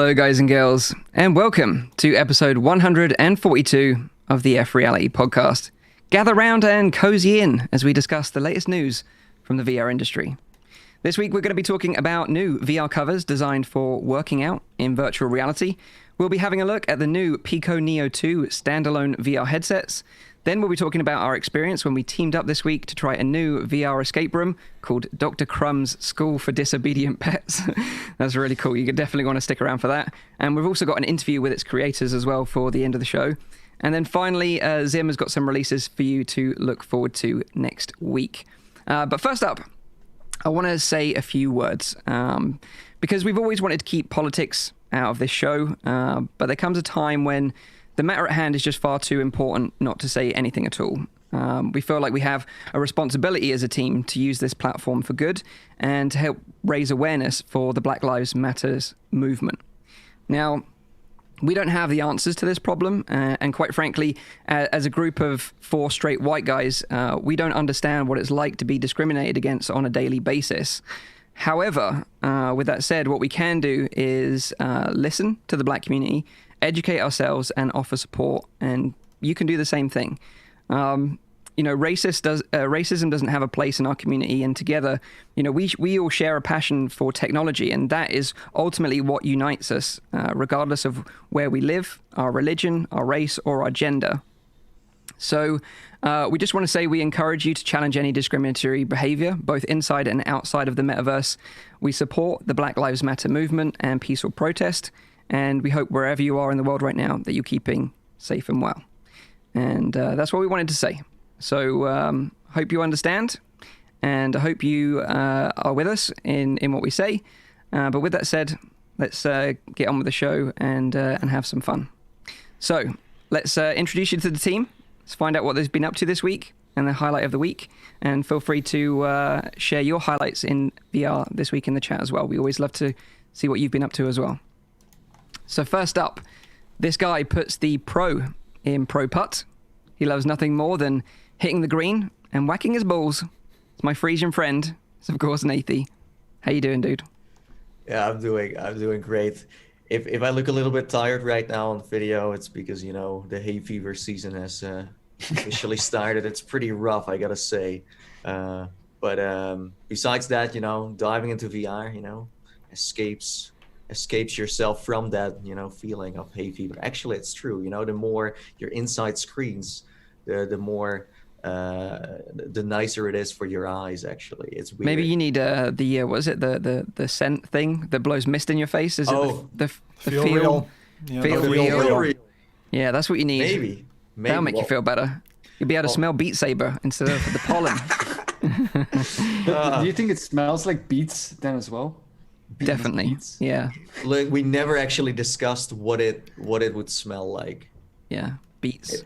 Hello, guys and girls, and welcome to episode 142 of the FReality Podcast. Gather round and cozy in as we discuss the latest news from the VR industry. This week, we're going to be talking about new VR covers designed for working out in virtual reality. We'll be having a look at the new Piceo Neo 2 standalone VR headsets. Then we'll be talking about our experience when we teamed up this week to try a new VR escape room called Dr. Crumb's School for Disobedient Pets. That's really cool. You could definitely want to stick around for that. And we've also got an interview with its creators as well for the end of the show. And then finally, Zim has got some releases for you to look forward to next week. But first up, I want to say a few words because we've always wanted to keep politics out of this show. But there comes a time when the matter at hand is just far too important not to say anything at all. We feel like we have a responsibility as a team to use this platform for good and to help raise awareness for the Black Lives Matters movement. Now, we don't have the answers to this problem, and quite frankly, as a group of four straight white guys, we don't understand what it's like to be discriminated against on a daily basis. However, with that said, what we can do is listen to the Black community, educate ourselves, and offer support, and you can do the same thing. Racism doesn't have a place in our community, and together, we all share a passion for technology, and that is ultimately what unites us, regardless of where we live, our religion, our race, or our gender. So we just want to say we encourage you to challenge any discriminatory behavior, both inside and outside of the metaverse. We support the Black Lives Matter movement and peaceful protest, and we hope wherever you are in the world right now that you're keeping safe and well. And that's what we wanted to say. So hope you understand, and I hope you are with us in what we say. But with that said, let's get on with the show and have some fun. So let's introduce you to the team. Let's find out what they've been up to this week and the highlight of the week. And feel free to share your highlights in VR this week in the chat as well. We always love to see what you've been up to as well. So first up, this guy puts the pro in pro putt. He loves nothing more than hitting the green and whacking his balls. It's my Frisian friend. It's of course Nathie. How you doing, dude? Yeah, I'm doing great. If I look a little bit tired right now on video, it's because the hay fever season has officially started. It's pretty rough, I gotta say. But besides that, diving into VR, escapes yourself from that, feeling of hay fever. Actually, it's true. The more you're inside screens, the more the nicer it is for your eyes. Actually, it's weird. Maybe you need the scent thing that blows mist in your face? Is it the feel real? Yeah, feel real. Yeah, that's what you need. Maybe that'll make you feel better. You'll be able to smell Beat Saber instead of the pollen. Do you think it smells like beets then as well? Definitely. Beets? Yeah. Look, we never actually discussed what it would smell like. Yeah, beets.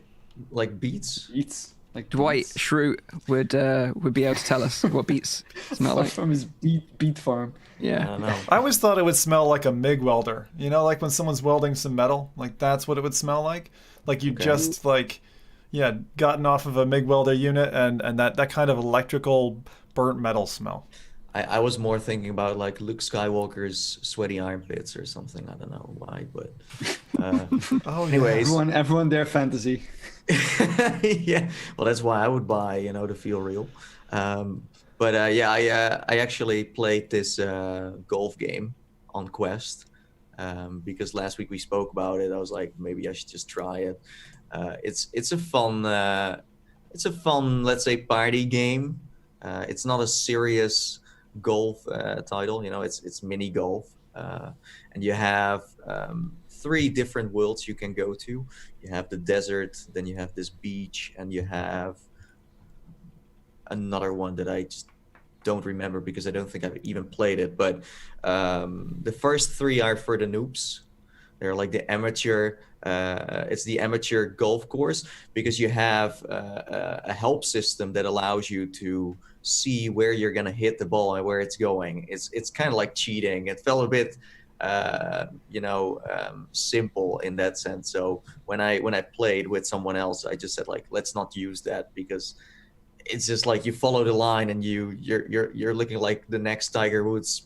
Like beets? Beets. Like Dwight beets. Schrute would be able to tell us what beets smell like. From his beet farm. Yeah. I don't know. I always thought it would smell like a MIG welder. Like when someone's welding some metal, like that's what it would smell like. Like you just gotten off of a MIG welder unit and that kind of electrical burnt metal smell. I was more thinking about like Luke Skywalker's sweaty armpits or something. I don't know why, but anyways. Everyone their fantasy. Yeah, well, that's why I would buy, to feel real. But I actually played this golf game on Quest because last week we spoke about it. I was like, maybe I should just try it. It's a fun, let's say, party game. It's not a serious golf title. It's mini golf, and you have 3 different worlds you can go to. You have the desert, then you have this beach, and you have another one that I just don't remember because I don't think I've even played it. But the first 3 are for the noobs. They're like the amateur. It's the amateur golf course because you have a help system that allows you to see where you're gonna hit the ball and where it's going. It's kind of like cheating. It felt a bit simple in that sense. So when I played with someone else, I just said like, let's not use that because it's just like you follow the line and you're looking like the next Tiger Woods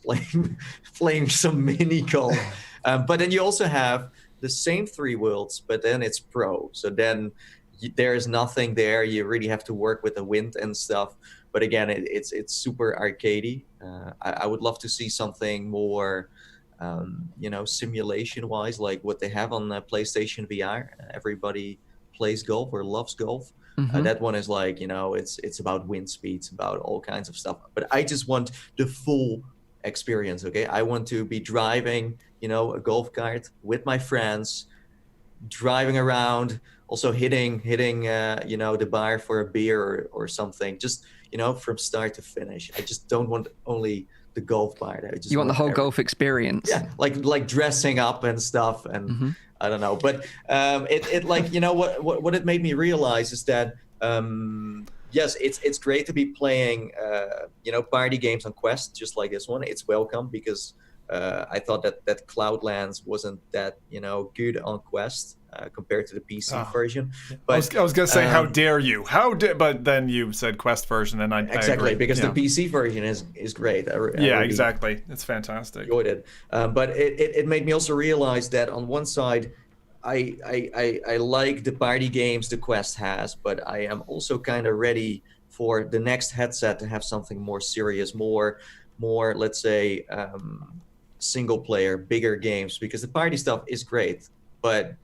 playing some mini golf. But then you also have the same 3 worlds, but then it's pro. So then there is nothing there. You really have to work with the wind and stuff. But again, it's super arcadey. I would love to see something more, simulation-wise, like what they have on PlayStation VR. Everybody plays golf or loves golf. That one is like, it's about wind speeds, about all kinds of stuff. But I just want the full experience, okay? I want to be driving, a golf cart with my friends, driving around, also hitting the bar for a beer or something, just, from start to finish. I just don't want only the golf part. You want the whole golf experience. Yeah, like dressing up and stuff, and I don't know. But what it made me realize is that yes, it's great to be playing party games on Quest, just like this one. It's welcome because I thought that Cloudlands wasn't that good on Quest compared to the PC version. But I was gonna say, how dare you? But then you said Quest version, and I exactly agree. Because the PC version is great. I yeah, really exactly. It's fantastic. Enjoyed it, but it made me also realize that on one side, I like the party games the Quest has, but I am also kind of ready for the next headset to have something more serious, more let's say single player, bigger games, because the party stuff is great, but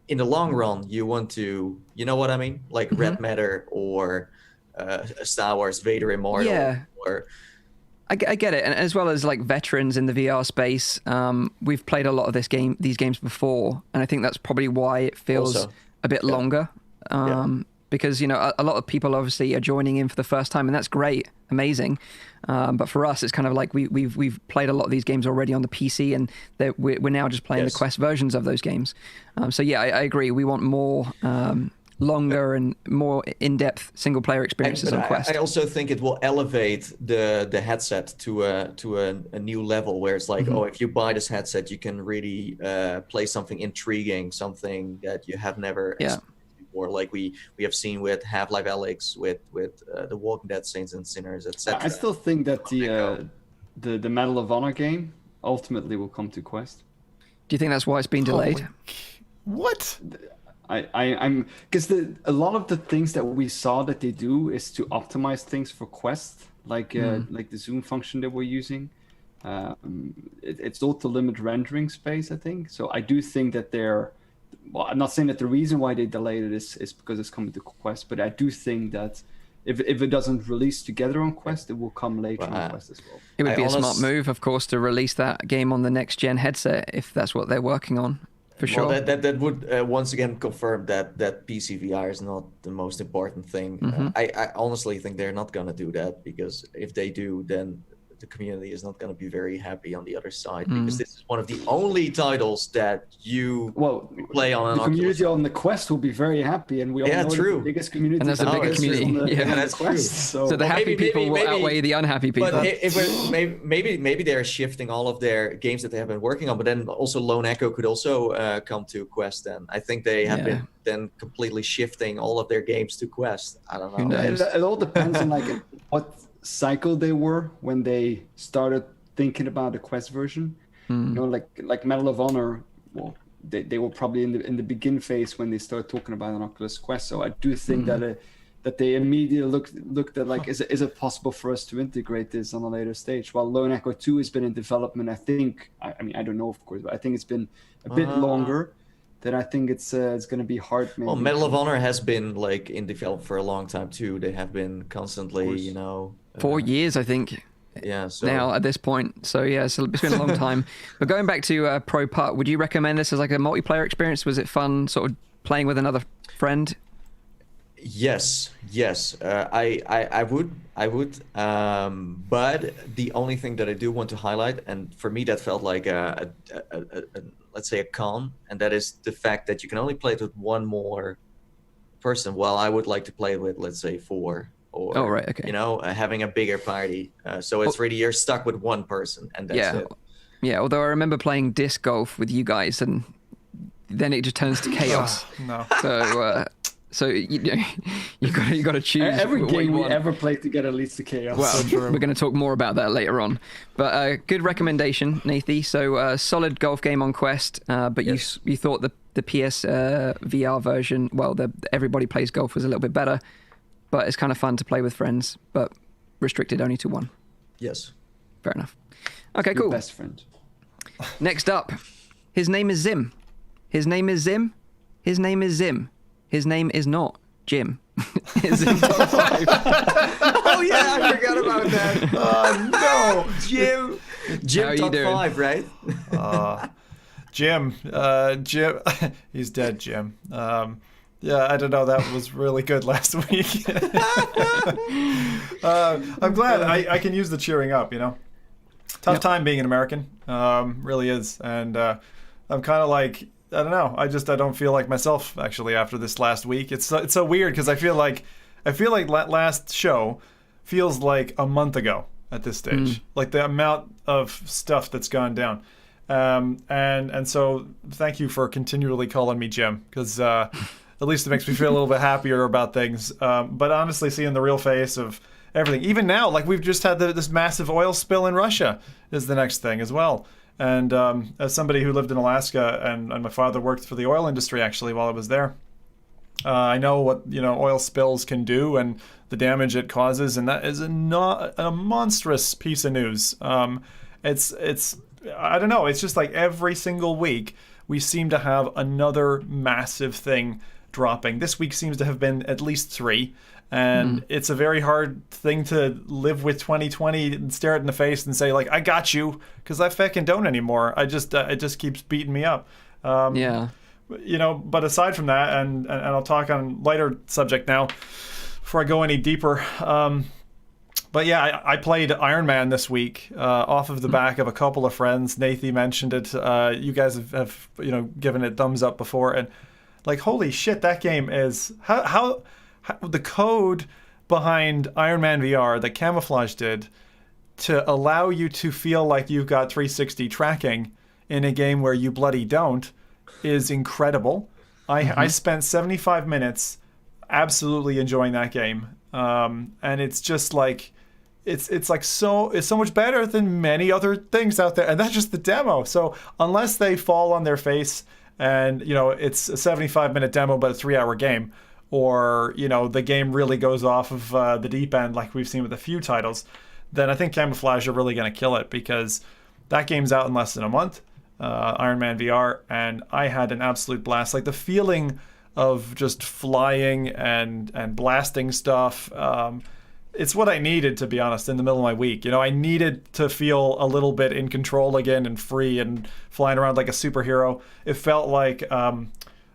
in the long run you want to, you know what I mean, like Red Matter or Star Wars Vader Immortal. Yeah. Or I get it, and as well as like veterans in the VR space, we've played a lot of these games before, and I think that's probably why it feels Also, a bit longer. Because a lot of people obviously are joining in for the first time, and that's great, amazing. But for us, it's kind of like we've played a lot of these games already on the PC, and we're now just playing the Quest versions of those games. So yeah, I agree. We want more longer and more in-depth single-player experiences on Quest. I also think it will elevate the headset to a new level, where it's like, if you buy this headset, you can really play something intriguing, something that you have never experienced before, like we have seen with Half-Life Alyx, with the Walking Dead Saints and Sinners, etc. I still think that the Medal of Honor game ultimately will come to Quest. Do you think that's why it's been delayed? What? I'm because a lot of the things that we saw that they do is to optimize things for Quest, like the zoom function that we're using. It's all to limit rendering space, I think. So I do think that well, I'm not saying that the reason why they delayed it is because it's coming to Quest, but I do think that if it doesn't release together on Quest, it will come later on Quest as well. It would be a smart move, of course, to release that game on the next gen headset if that's what they're working on. For sure. Well, that would once again confirm that PC VR is not the most important thing. I honestly think they're not going to do that, because if they do, then the community is not going to be very happy on the other side, because this is one of the only titles that you play on an the community on the Quest will be very happy, and we all know the biggest community. And there's a bigger community. That's Quest, true. So the happy people will outweigh the unhappy people. But maybe they're shifting all of their games that they have been working on, but then also Lone Echo could also come to Quest. Then I think they have been then completely shifting all of their games to Quest. I don't know. It all depends on like what cycle they were when they started thinking about the Quest version. Like Medal of Honor, well, they were probably in the begin phase when they started talking about an Oculus Quest. So I do think that they immediately looked at like, is it possible for us to integrate this on a later stage? While Lone Echo 2 has been in development, I think, I mean, I don't know, of course, but I think it's been a bit longer. Then I think it's going to be hard. Maybe. Well, Medal of Honor has been like in development for a long time too. They have been constantly, 4 years, I think. Yeah. So now at this point, so yeah, so it's been a long time. But going back to Pro Putt, would you recommend this as like a multiplayer experience? Was it fun, sort of playing with another friend? Yes. I would. But the only thing that I do want to highlight, and for me that felt like a let's say a con, and that is the fact that you can only play it with one more person. Well, I would like to play with, let's say, 4. Or, having a bigger party. So it's really, you're stuck with one person, and that's it. Yeah, although I remember playing disc golf with you guys, and then it just turns to chaos. No. So you got to choose. Every what game you we want. ever played together leads to chaos. Well, we're going to talk more about that later on. But good recommendation, Nathie. So solid golf game on Quest, but Yes. you thought the PS VR version, well, everybody plays golf, was a little bit better, but it's kind of fun to play with friends, but restricted only to one. Yes. Fair enough. Okay, Your cool. best friend. Next up, his name is Zim. His name is Zim. His name is Zim. His name is not Jim. It's Zim Top 5. Oh yeah, I forgot about that. No. Jim How you top doing? 5, right? Jim, he's dead, Jim. Yeah, I don't know. That was really good last week. I'm glad I can use the cheering up, you know. Tough time being an American, really is. And I'm kind of like, I don't know. I don't feel like myself, actually, after this last week. It's so weird because I feel like last show feels like a month ago at this stage. Like the amount of stuff that's gone down. And so thank you for continually calling me Jim, because at least it makes me feel a little bit happier about things. But honestly, seeing the real face of everything, even now, like we've just had this massive oil spill in Russia is the next thing as well. And as somebody who lived in Alaska, and my father worked for the oil industry actually while I was there, I know what oil spills can do and the damage it causes, and that is a monstrous piece of news. It's I don't know. It's just like every single week we seem to have another massive thing dropping. This week seems to have been at least 3. And it's a very hard thing to live with 2020 and stare it in the face and say, like, I got you, because I fucking don't anymore. It just keeps beating me up. Yeah. But aside from that, and I'll talk on lighter subject now before I go any deeper. But yeah, I played Iron Man this week off of the back of a couple of friends. Nathie mentioned it. You guys have given it thumbs up before, and like, holy shit, that game is how the code behind Iron Man VR that Camouflage did to allow you to feel like you've got 360 tracking in a game where you bloody don't is incredible. I spent 75 minutes absolutely enjoying that game, and it's just like it's so much better than many other things out there, and that's just the demo. So unless they fall on their face and it's a 75-minute demo but a 3-hour game, or the game really goes off of the deep end like we've seen with a few titles, then I think Camouflage are really going to kill it, because that game's out in less than a month, Iron Man VR, and I had an absolute blast. Like the feeling of just flying and blasting stuff, it's what I needed, to be honest, in the middle of my week. I needed to feel a little bit in control again and free and flying around like a superhero. It felt like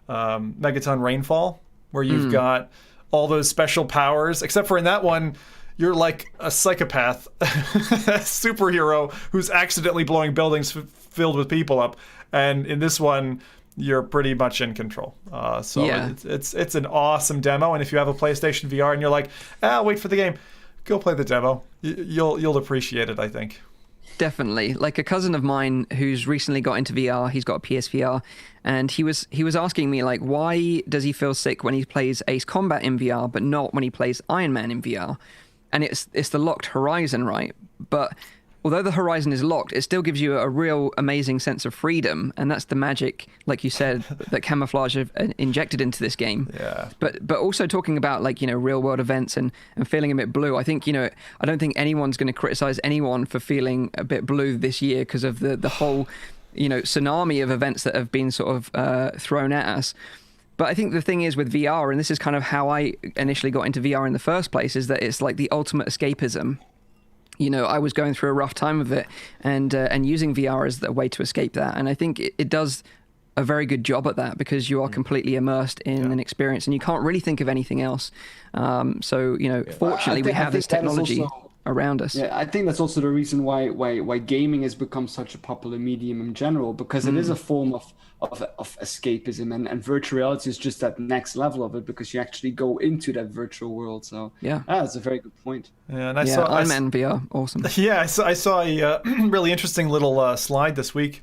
Megaton Rainfall, where you've got all those special powers, except for in that one, you're like a psychopath superhero who's accidentally blowing buildings filled with people up. And in this one, you're pretty much in control. It's an awesome demo. And if you have a PlayStation VR and you're like, I'll wait for the game, go play the demo. You'll appreciate it, I think. Definitely. Like a cousin of mine who's recently got into VR, he's got a PSVR, and he was asking me, like, why does he feel sick when he plays Ace Combat in VR but not when he plays Iron Man in VR? And it's the locked horizon, right? But although the horizon is locked, it still gives you a real amazing sense of freedom, and that's the magic, like you said, that Camouflage have injected into this game. Yeah. But also talking about, like, real world events and feeling a bit blue. I think, I don't think anyone's going to criticize anyone for feeling a bit blue this year because of the whole, tsunami of events that have been sort of thrown at us. But I think the thing is with VR, and this is kind of how I initially got into VR in the first place, is that it's like the ultimate escapism. I was going through a rough time of it, and using VR as a way to escape that. And I think it does a very good job at that, because you are completely immersed in an experience and you can't really think of anything else. Fortunately, we have this technology around us. Yeah, I think that's also the reason why gaming has become such a popular medium in general, because it is a form of escapism, and virtual reality is just that next level of it, because you actually go into that virtual world. So that's a very good point. Yeah, and I saw Iron Man VR, awesome. Yeah, I saw a really interesting little slide this week,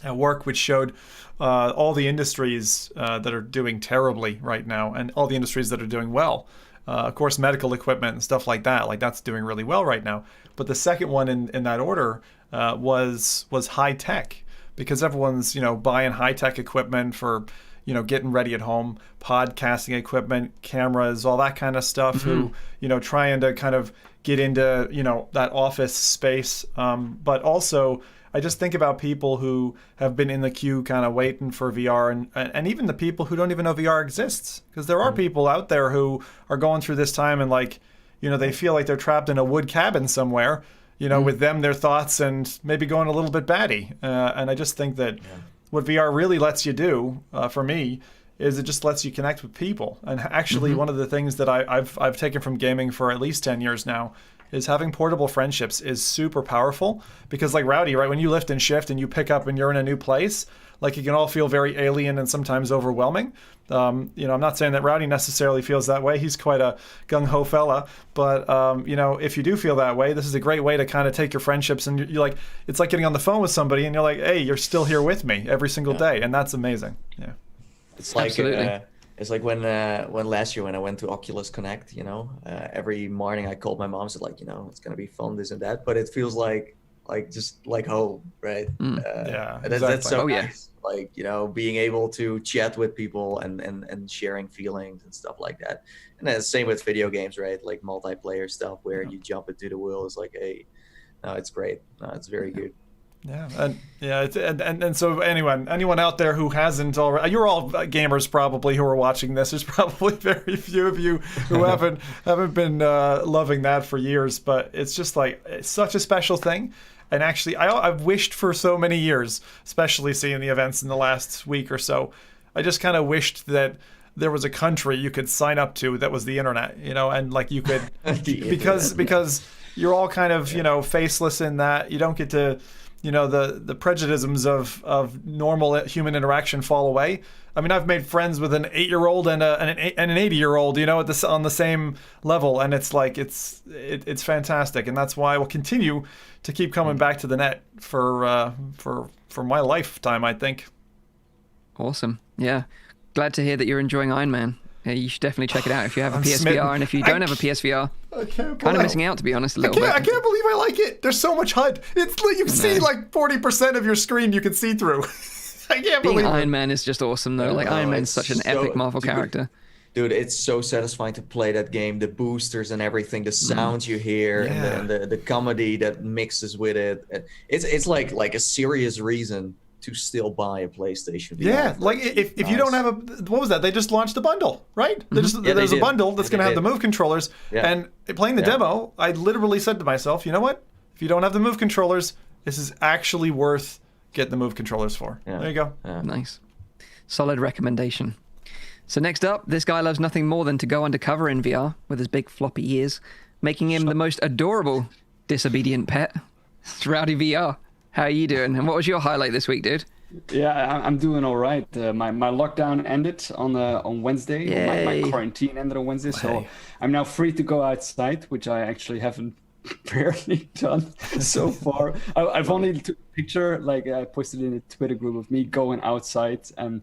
at work, which showed all the industries that are doing terribly right now and all the industries that are doing well. Of course, medical equipment and stuff like that, that's doing really well right now. But the second one in that order was high tech, because everyone's buying high tech equipment for getting ready at home, podcasting equipment, cameras, all that kind of stuff. Who trying to kind of get into that office space, but also I just think about people who have been in the queue kind of waiting for VR, and even the people who don't even know VR exists, because there are people out there who are going through this time and they feel like they're trapped in a wood cabin somewhere, with them, their thoughts, and maybe going a little bit batty. And I just think that what VR really lets you do, for me, is it just lets you connect with people. And actually, one of the things that I've taken from gaming for at least 10 years now is having portable friendships is super powerful, because like Rowdy, right, when you lift and shift and you pick up and you're in a new place, it can all feel very alien and sometimes overwhelming. I'm not saying that Rowdy necessarily feels that way. He's quite a gung-ho fella. But, if you do feel that way, this is a great way to kind of take your friendships, and you're it's like getting on the phone with somebody and you're like, hey, you're still here with me every single day. And that's amazing. Yeah. It's like it's like when last year when I went to Oculus Connect, every morning I called my mom, said it's gonna be fun, this and that, but it feels like just like home, right? Yeah, that's so nice. Being able to chat with people and sharing feelings and stuff like that. And then same with video games, right? Like multiplayer stuff where you jump into the world is it's great. No, it's very good. Yeah, and so anyone out there who hasn't already, you're all gamers probably who are watching this. There's probably very few of you who haven't been loving that for years, but it's just it's such a special thing. And actually, I've wished for so many years, especially seeing the events in the last week or so. I just kind of wished that there was a country you could sign up to that was the internet, and you could, because you're all kind of faceless in that you don't get to. The prejudices of normal human interaction fall away. I mean, I've made friends with an 8-year-old and an 80-year-old, on the same level, and it's fantastic, and that's why I will continue to keep coming back to the net for my lifetime, I think. Awesome, yeah. Glad to hear that you're enjoying Iron Man. Yeah, you should definitely check it out if you have a PSVR, and if you don't have a PSVR, kind of missing out, to be honest, a little bit. I can't believe I like it. There's so much HUD. It's you see 40% of your screen you can see through. I can't believe it. Iron Man is just awesome, though. Iron Man's such an epic Marvel character. Dude, it's so satisfying to play that game. The boosters and everything, the sounds you hear, and the comedy that mixes with it. It's like a serious reason to still buy a PlayStation VR. Yeah, if you don't have what was that? They just launched a bundle, right? There's a bundle that's going to have the Move controllers. Yeah. And playing the demo, I literally said to myself, you know what? If you don't have the Move controllers, this is actually worth getting the Move controllers for. Yeah. There you go. Yeah. Nice. Solid recommendation. So next up, this guy loves nothing more than to go undercover in VR with his big floppy ears, making him the most adorable disobedient pet. It's Rowdy VR. How are you doing? And what was your highlight this week, dude? Yeah, I'm doing all right. My lockdown ended on Wednesday. My quarantine ended on Wednesday, so I'm now free to go outside, which I actually haven't barely done so far. I've only took a picture, I posted in a Twitter group of me going outside, and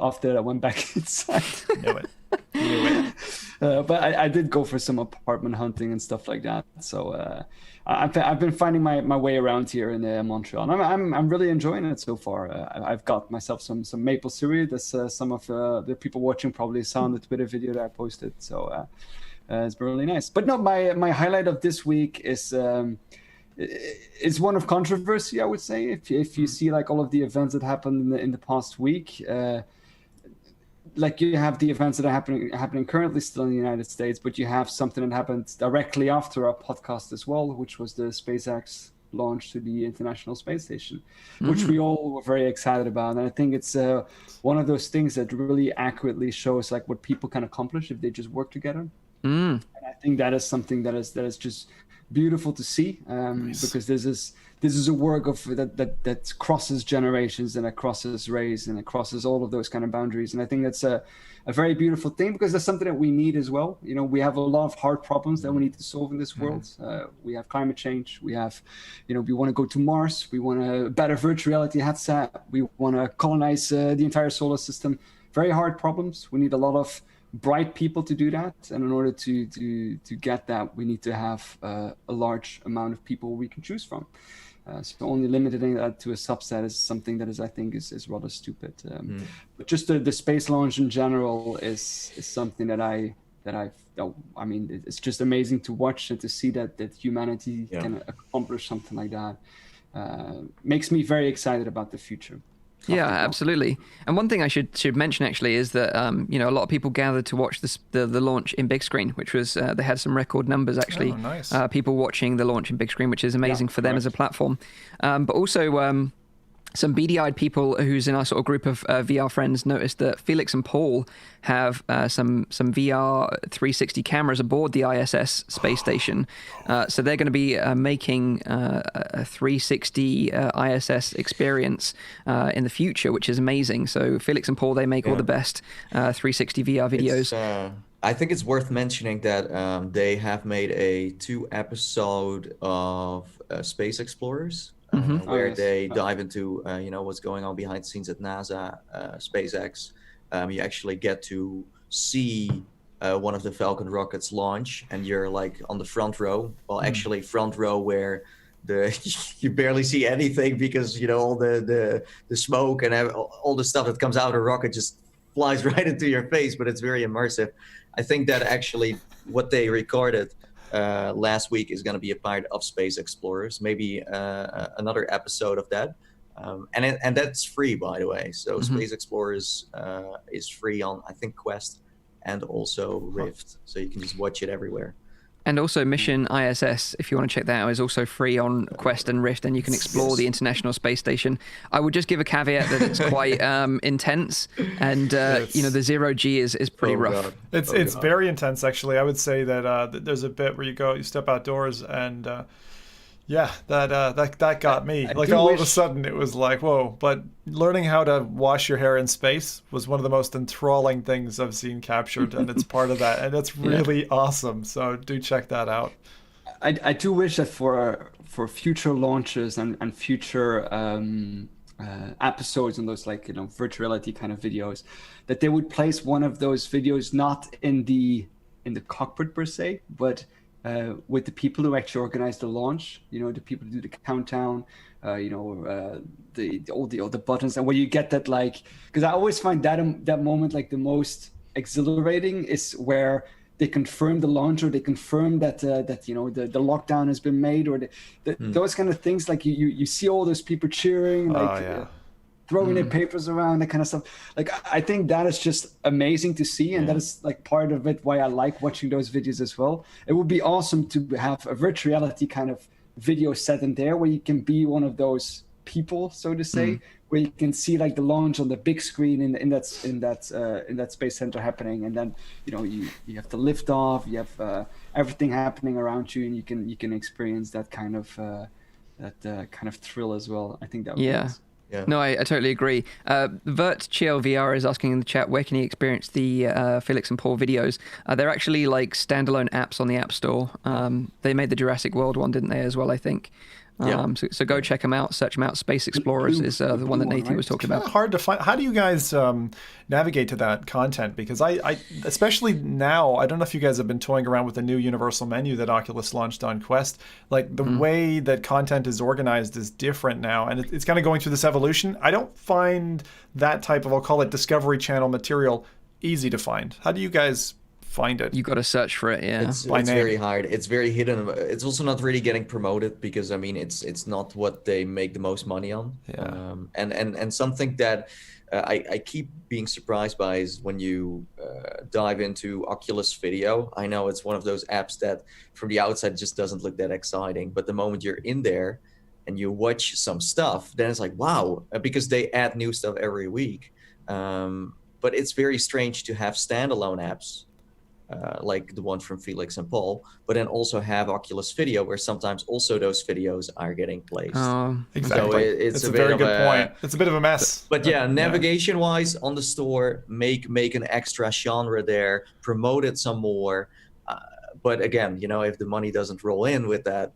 after that I went back inside. Knew it. But I did go for some apartment hunting and stuff like that. So I've been finding my way around here in Montreal. And I'm really enjoying it so far. I've got myself some maple syrup. That's some of the people watching probably saw in the Twitter video that I posted. So it's been really nice. But no, my highlight of this week is one of controversy, I would say. If you see all of the events that happened in the past week. You have the events that are happening currently still in the United States, but you have something that happened directly after our podcast as well, which was the SpaceX launch to the International Space Station, which we all were very excited about. And I think it's one of those things that really accurately shows what people can accomplish if they just work together. And I think that is something that is just beautiful to see, because this is a work of that crosses generations, and it crosses race, and it crosses all of those kind of boundaries. And I think that's a very beautiful thing, because that's something that we need as well. You know, we have a lot of hard problems that we need to solve in this world. We have climate change. We have, you know, we want to go to Mars. We want a better virtual reality headset. We want to colonize the entire solar system. Very hard problems. We need a lot of bright people to do that, and in order to get that, we need to have a large amount of people we can choose from. So only limiting that to a subset is something that I think is rather stupid. But just the space launch in general is something that I mean, it's just amazing to watch and to see that humanity can accomplish something like that. Makes me very excited about the future. Yeah, absolutely. And one thing I should mention actually is that you know, a lot of people gathered to watch the launch in big screen, which was they had some record numbers actually. Oh, nice. People watching the launch in big screen, which is amazing for them as a platform. But also some beady-eyed people who's in our sort of group of VR friends noticed that Felix and Paul have some VR 360 cameras aboard the ISS space station. So they're going to be making a 360 ISS experience in the future, which is amazing. So Felix and Paul, they make all the best 360 VR videos. I think it's worth mentioning that they have made a 2-episode of Space Explorers. Where they dive into you know, what's going on behind the scenes at NASA, SpaceX. You actually get to see one of the Falcon rockets launch, and you're like on the front row. Well, actually front row where you barely see anything, because you know, all the smoke and all the stuff that comes out of a rocket just flies right into your face. But it's very immersive. I think that actually what they recorded last week is going to be a part of Space Explorers, maybe another episode of that, and that's free, by the way. So Space Explorers is free on, I think, Quest and also Rift, so you can just watch it everywhere. And also Mission ISS, if you want to check that out, is also free on Quest and Rift, and you can explore the International Space Station. I would just give a caveat that it's quite intense, and you know, the 0G is pretty rough. God. It's very intense, actually. I would say that there's a bit where you step outdoors, and that got me. Like all of a sudden, it was like, whoa. But learning how to wash your hair in space was one of the most enthralling things I've seen captured, and it's part of that, and it's really awesome. So do check that out. I do wish that for future launches and future episodes and those, like, you know, virtual reality kind of videos, that they would place one of those videos not in the cockpit per se, but with the people who actually organize the launch, you know, the people who do the countdown, you know, all the buttons, and where you get that, like, because I always find that moment like the most exhilarating is where they confirm the launch, or they confirm that you know, the lockdown has been made, or those kind of things. Like you see all those people cheering, like throwing their papers around, that kind of stuff. Like, I think that is just amazing to see, and that is like part of it why I like watching those videos as well. It would be awesome to have a virtual reality kind of video set in there where you can be one of those people, so to say, where you can see like the launch on the big screen in that space center happening, and then, you know, you have the lift off, you have everything happening around you, and you can experience that kind of thrill as well. I think that would be nice. Yeah. No, I totally agree. VertChill VR is asking in the chat, where can you experience the Felix and Paul videos? They're actually like standalone apps on the App Store. They made the Jurassic World one, didn't they, as well, I think? So go check them out, search them out. Space Explorers is the one that Nathan was talking about. It's hard to find. How do you guys navigate to that content? Because I especially now, I don't know if you guys have been toying around with the new universal menu that Oculus launched on Quest. Like the way that content is organized is different now, and it's kind of going through this evolution. I don't find that type of, I'll call it Discovery Channel material, easy to find. How do you guys find it? You got to search for it. It's very hard. It's very hidden. It's also not really getting promoted, because I mean, it's not what they make the most money on. And something that I keep being surprised by is when you dive into Oculus Video. I know it's one of those apps that from the outside just doesn't look that exciting, but the moment you're in there and you watch some stuff, then it's like, wow, because they add new stuff every week. But it's very strange to have standalone apps like the one from Felix and Paul, but then also have Oculus Video, where sometimes also those videos are getting placed. Exactly. So it's a very good point. It's a bit of a mess. But yeah, navigation-wise on the store, make an extra genre there, promote it some more. But again, if the money doesn't roll in with that,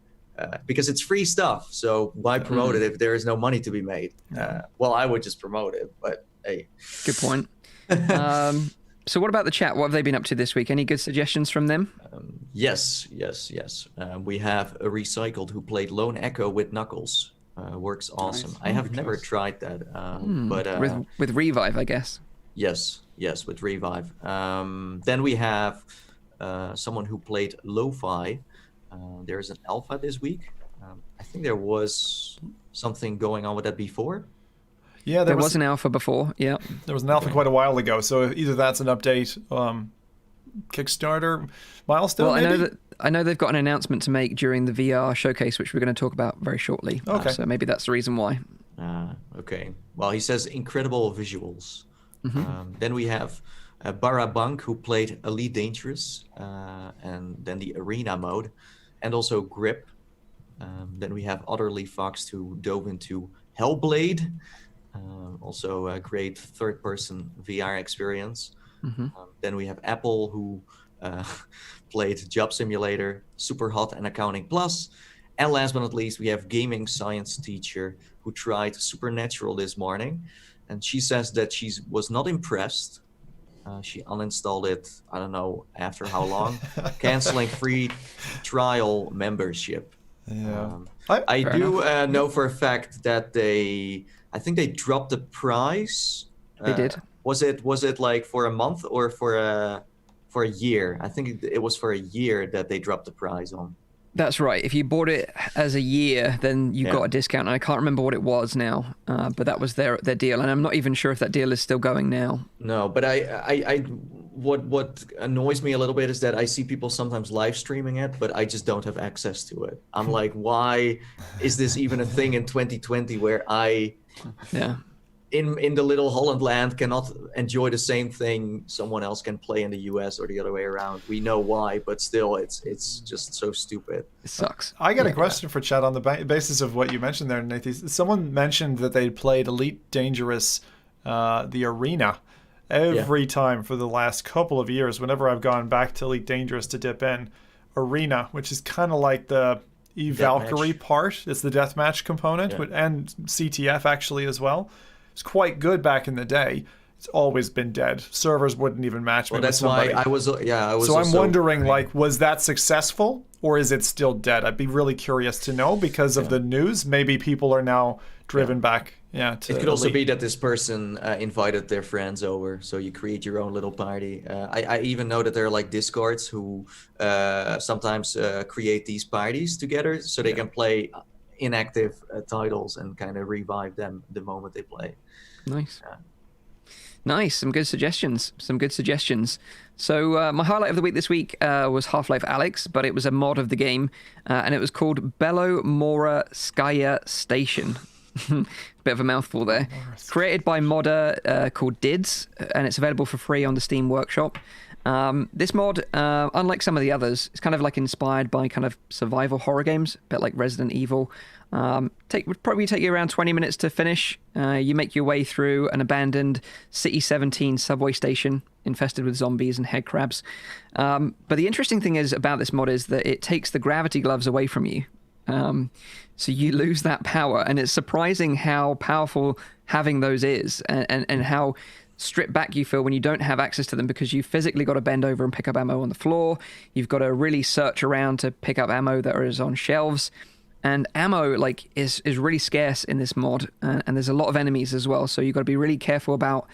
because it's free stuff, so why promote it if there is no money to be made? Well, I would just promote it, but hey. Good point. So what about the chat? What have they been up to this week? Any good suggestions from them? Yes. We have a Recycled who played Lone Echo with Knuckles. Works awesome. Nice. I have never tried that, but With Revive, I guess. Yes, with Revive. Then we have someone who played Lo-Fi. There's an alpha this week. I think there was something going on with that before. Yeah, there was an alpha before. Yeah, there was an alpha quite a while ago. So either that's an update, Kickstarter milestone. Well, maybe? I know they've got an announcement to make during the VR showcase, which we're going to talk about very shortly. Okay. So maybe that's the reason why. Okay. Well, he says incredible visuals. Then we have Barabunk, who played Elite Dangerous, and then the Arena mode, and also Grip. Then we have Otterly Fox, who dove into Hellblade. Also a great third-person VR experience. Then we have Apple, who played Job Simulator, Super Hot, and Accounting Plus. And last but not least, we have Gaming Science Teacher, who tried Supernatural this morning. And she says that she was not impressed. She uninstalled it, I don't know after how long, canceling free trial membership. Yeah. I do know for a fact that I think they dropped the price. They did. Was it like for a month or for a year? I think it was for a year that they dropped the price on. That's right. If you bought it as a year, then you got a discount. And I can't remember what it was now, but that was their deal. And I'm not even sure if that deal is still going now. No, but what annoys me a little bit is that I see people sometimes live streaming it, but I just don't have access to it. I'm like, why is this even a thing in 2020 where I in the little Holland land cannot enjoy the same thing someone else can play in the US or the other way around? We know why, but still, it's just so stupid. It sucks. I got a question for Chad on the basis of what you mentioned there, Nathan. Someone mentioned that they played Elite Dangerous, the Arena, every time for the last couple of years. Whenever I've gone back to Elite Dangerous to dip in, Arena, which is kind of like the Valkyrie part. It's the deathmatch component, and CTF actually as well. It's quite good back in the day. It's always been dead. Servers wouldn't even match me. Well, that's with somebody. why I was. So I'm wondering, was that successful or is it still dead? I'd be really curious to know because of the news. Maybe people are now driven back. Yeah. It could also be that this person invited their friends over, so you create your own little party. I even know that there are like Discords who sometimes create these parties together, so they can play inactive titles and kind of revive them the moment they play. Nice. Nice. Some good suggestions. So my highlight of the week this week was Half-Life Alyx, but it was a mod of the game, and it was called Belo Mora Skya Station. Bit of a mouthful there. Created by modder called Dids, and it's available for free on the Steam Workshop. This mod, unlike some of the others, is kind of like inspired by kind of survival horror games, a bit like Resident Evil. Would probably take you around 20 minutes to finish. You make your way through an abandoned City 17 subway station infested with zombies and head crabs. But the interesting thing is about this mod is that it takes the gravity gloves away from you. So you lose that power, and it's surprising how powerful having those is, and how stripped back you feel when you don't have access to them, because you physically got to bend over and pick up ammo on the floor. You've got to really search around to pick up ammo that is on shelves, and ammo is really scarce in this mod, and there's a lot of enemies as well, so you've got to be really careful about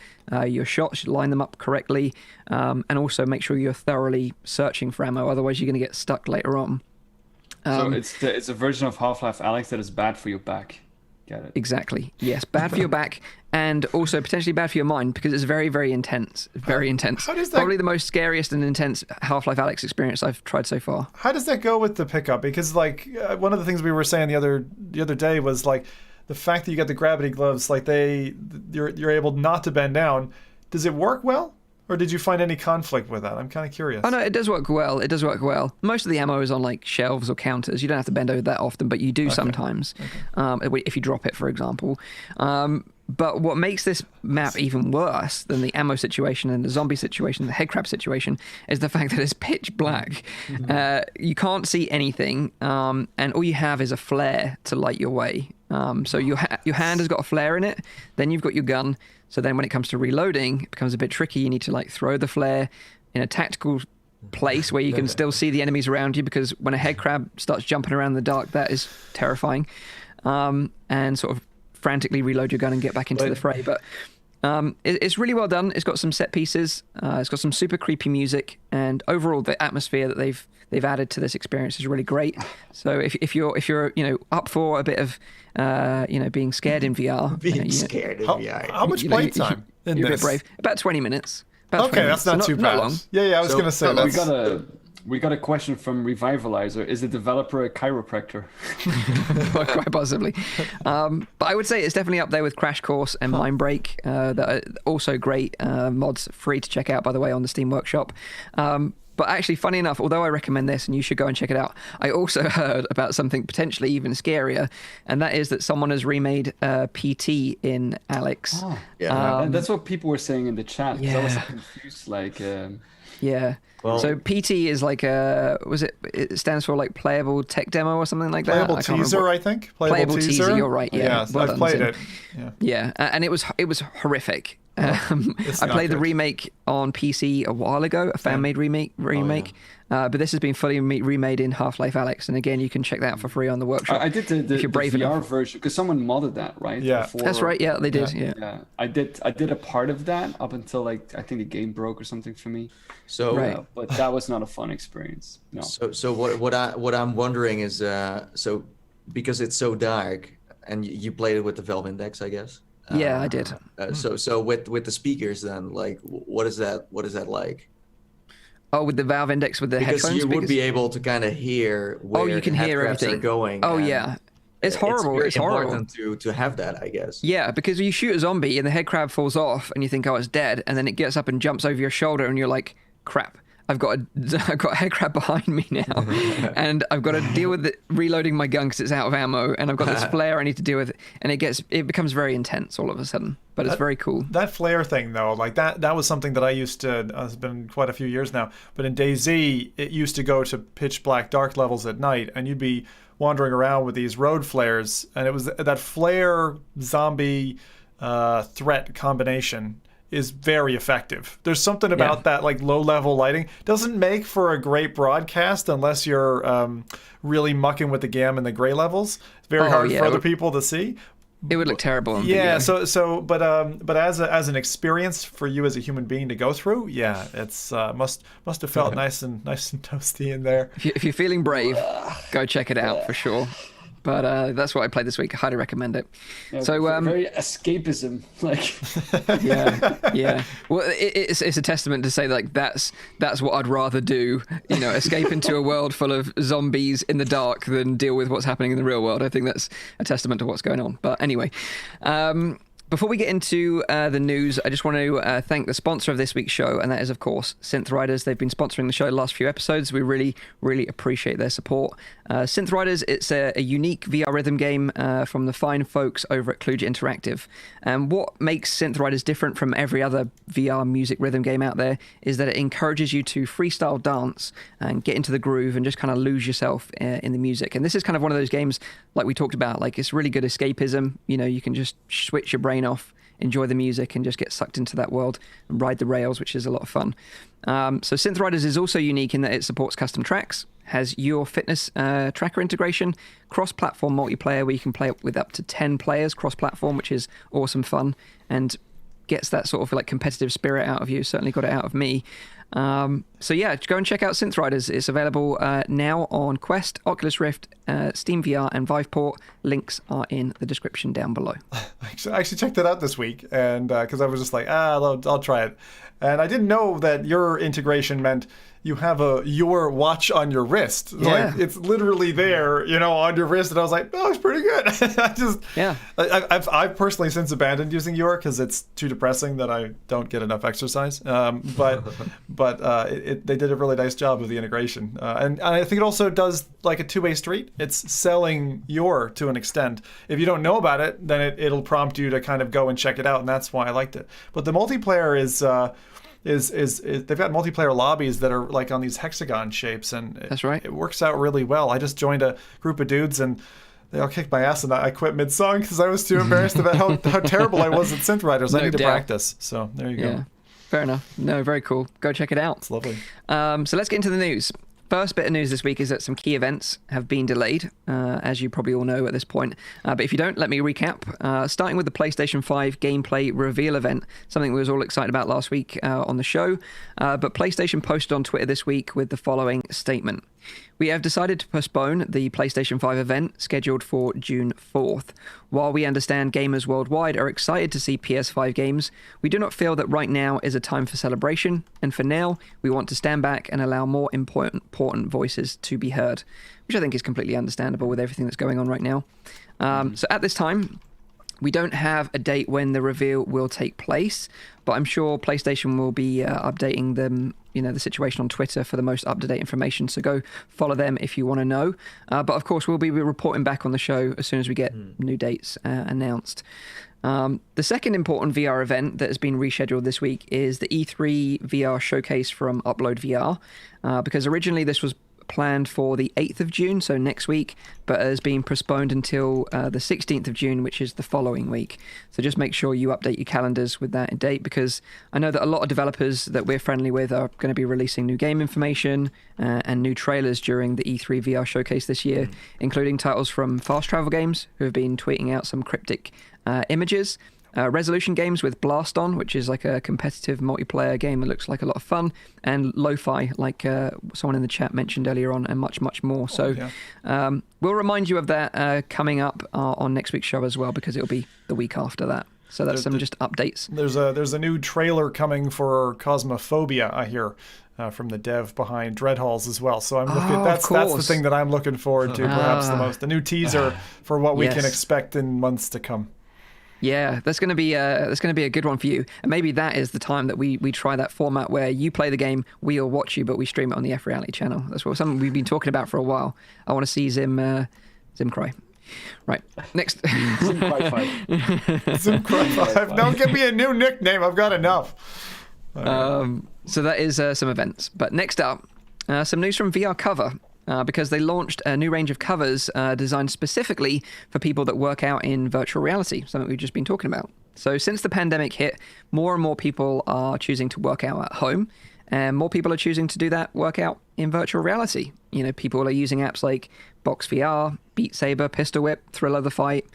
your shots, line them up correctly, and also make sure you're thoroughly searching for ammo, otherwise you're going to get stuck later on. So it's a version of Half-Life Alyx that is bad for your back. Get it? Exactly. Yes, bad for your back, and also potentially bad for your mind, because it's very, very intense. Very intense. How does that... Probably the most scariest and intense Half-Life Alyx experience I've tried so far. How does that go with the pickup? Because one of the things we were saying the other day was the fact that you got the gravity gloves, you're able not to bend down. Does it work well? or did you find any conflict with that? I'm kind of curious. Oh no, it does work well. It does work well. Most of the ammo is on like shelves or counters. You don't have to bend over that often, but you do sometimes. If you drop it, for example. But what makes this map even worse than the ammo situation and the zombie situation, the headcrab situation, is the fact that it's pitch black. You can't see anything, and all you have is a flare to light your way. So your hand has got a flare in it, then you've got your gun. So then when it comes to reloading, it becomes a bit tricky. You need to like throw the flare in a tactical place where you can still see the enemies around you, because when a headcrab starts jumping around in the dark, that is terrifying. And sort of frantically reload your gun and get back into the fray. But it's really well done. It's got some set pieces. It's got some super creepy music, and overall the atmosphere that they've added to this experience is really great. So if you're up for a bit of being scared in VR, scared in VR. How much playtime in you're this? A bit brave. About 20 minutes. Okay, that's not too bad. Not long. Yeah, I was going to say that's... We got a question from Revivalizer. Is the developer a chiropractor? Quite possibly. But I would say it's definitely up there with Crash Course and Mindbreak. That are also great mods, free to check out, by the way, on the Steam Workshop. But actually, funny enough, although I recommend this and you should go and check it out, I also heard about something potentially even scarier, and that is that someone has remade PT in Alyx. Oh, yeah, that's what people were saying in the chat. Yeah. I was confused, Yeah. Well, so PT is like it stands for like playable tech demo or something like that. Playable teaser, I think. Playable teaser. You're right. Yeah. I've played it. Yeah, and it was horrific. I played the remake on PC a while ago, a fan-made remake. But this has been fully remade in Half-Life Alyx, and again, you can check that out for free on the workshop. I did the VR enough. version because someone modded that, right? Yeah, that's right. Yeah, they did. Yeah. I did a part of that up until I think the game broke or something for me. So, but that was not a fun experience. No. So what I'm wondering is so because it's so dark, and you played it with the Valve Index, I guess. Yeah, I did. So with the speakers, then like what is that like? Oh, with the Valve Index with the because headphones? You would be able to kind of hear where you can hear everything. Are going. Oh, yeah. It's horrible. It's important to have that, I guess. Yeah, because you shoot a zombie and the head crab falls off and you think, oh, it's dead. And then it gets up and jumps over your shoulder and you're like, crap. I've got a head crab behind me now, and I've got to deal with it, reloading my gun because it's out of ammo, and I've got this flare I need to deal with, and it becomes very intense all of a sudden. But it's very cool. That flare thing, though, like that was something that I used to. It's been quite a few years now, but in DayZ, it used to go to pitch black dark levels at night, and you'd be wandering around with these road flares, and it was that flare zombie threat combination is very effective. There's something about that like low-level lighting. Doesn't make for a great broadcast unless you're really mucking with the gamma and the gray levels. It's very hard for other people to see. It would look terrible on video. But as an experience for you as a human being to go through, it's must have felt nice and toasty in there. If you're feeling brave, go check it out for sure. But that's what I played this week. I highly recommend it. Yeah, so very escapism, like. yeah. Well, it's a testament to say like that's what I'd rather do. Escape into a world full of zombies in the dark than deal with what's happening in the real world. I think that's a testament to what's going on. But anyway. Before we get into the news, I just want to thank the sponsor of this week's show, and that is, of course, Synth Riders. They've been sponsoring the show the last few episodes. We really, really appreciate their support. Synth Riders, it's a unique VR rhythm game from the fine folks over at Kluge Interactive. And what makes Synth Riders different from every other VR music rhythm game out there is that it encourages you to freestyle dance and get into the groove and just kind of lose yourself in the music. And this is kind of one of those games, like we talked about, like it's really good escapism. You can just switch your brain off, enjoy the music, and just get sucked into that world and ride the rails, which is a lot of fun. So Synth Riders is also unique in that it supports custom tracks, has your fitness tracker integration, cross-platform multiplayer where you can play with up to 10 players cross-platform, which is awesome fun, and gets that sort of like competitive spirit out of you. Certainly got it out of me. So yeah, go and check out Synth Riders. It's available now on Quest, Oculus Rift, Steam VR, and Viveport. Links are in the description down below. I actually checked it out this week, and because I was just like, I'll try it. And I didn't know that your integration meant you have your watch on your wrist. Like it's literally there, on your wrist. And I was like, oh, it's pretty good. I personally since abandoned using your because it's too depressing that I don't get enough exercise. But they did a really nice job of the integration. And I think it also does like a two-way street. It's selling your to an extent. If you don't know about it, then it'll prompt you to kind of go and check it out. And that's why I liked it. But the multiplayer is they've got multiplayer lobbies that are like on these hexagon shapes, and that's right. It works out really well. I just joined a group of dudes and they all kicked my ass, and I quit mid-song because I was too embarrassed about how terrible I was at Synth Riders. I need to practice. So there you go. Fair enough. No, very cool. Go check it out. It's lovely. So let's get into the news. First bit of news this week is that some key events have been delayed, as you probably all know at this point. But if you don't, let me recap. Starting with the PlayStation 5 gameplay reveal event, something we was all excited about last week on the show. But PlayStation posted on Twitter this week with the following statement. We have decided to postpone the PlayStation 5 event scheduled for June 4th. While we understand gamers worldwide are excited to see PS5 games, we do not feel that right now is a time for celebration, and for now, we want to stand back and allow more important voices to be heard, which I think is completely understandable with everything that's going on right now. So at this time, we don't have a date when the reveal will take place, but I'm sure PlayStation will be updating them, the situation on Twitter for the most up-to-date information. So go follow them if you want to know. But of course, we'll be reporting back on the show as soon as we get new dates announced. The second important VR event that has been rescheduled this week is the E3 VR showcase from Upload VR, because originally this was planned for the 8th of June, so next week, but has been postponed until the 16th of June, which is the following week. So just make sure you update your calendars with that date, because I know that a lot of developers that we're friendly with are going to be releasing new game information and new trailers during the E3 VR showcase this year, including titles from Fast Travel Games, who have been tweeting out some cryptic images. Resolution Games with Blast On, which is like a competitive multiplayer game that looks like a lot of fun, and Lo-Fi, like someone in the chat mentioned earlier on, and much, much more. So we'll remind you of that coming up on next week's show as well, because it'll be the week after that. So that's some just updates. There's a new trailer coming for Cosmophobia, I hear, from the dev behind Dreadhalls as well. So I'm looking. That's the thing that I'm looking forward to perhaps the most. The new teaser for what we can expect in months to come. Yeah, that's going to be a good one for you, and maybe that is the time that we try that format where you play the game, we all watch you, but we stream it on the FReality channel. That's something we've been talking about for a while. I want to see Zim cry. Right, next. Zim Cry 5. Zim Cry 5. No, give me a new nickname. I've got enough. So that is some events. But next up, some news from VR Cover. Because they launched a new range of covers designed specifically for people that work out in virtual reality, something we've just been talking about. So since the pandemic hit, more and more people are choosing to work out at home, and more people are choosing to do that workout in virtual reality. People are using apps like Box VR, Beat Saber, Pistol Whip, Thriller the Fight,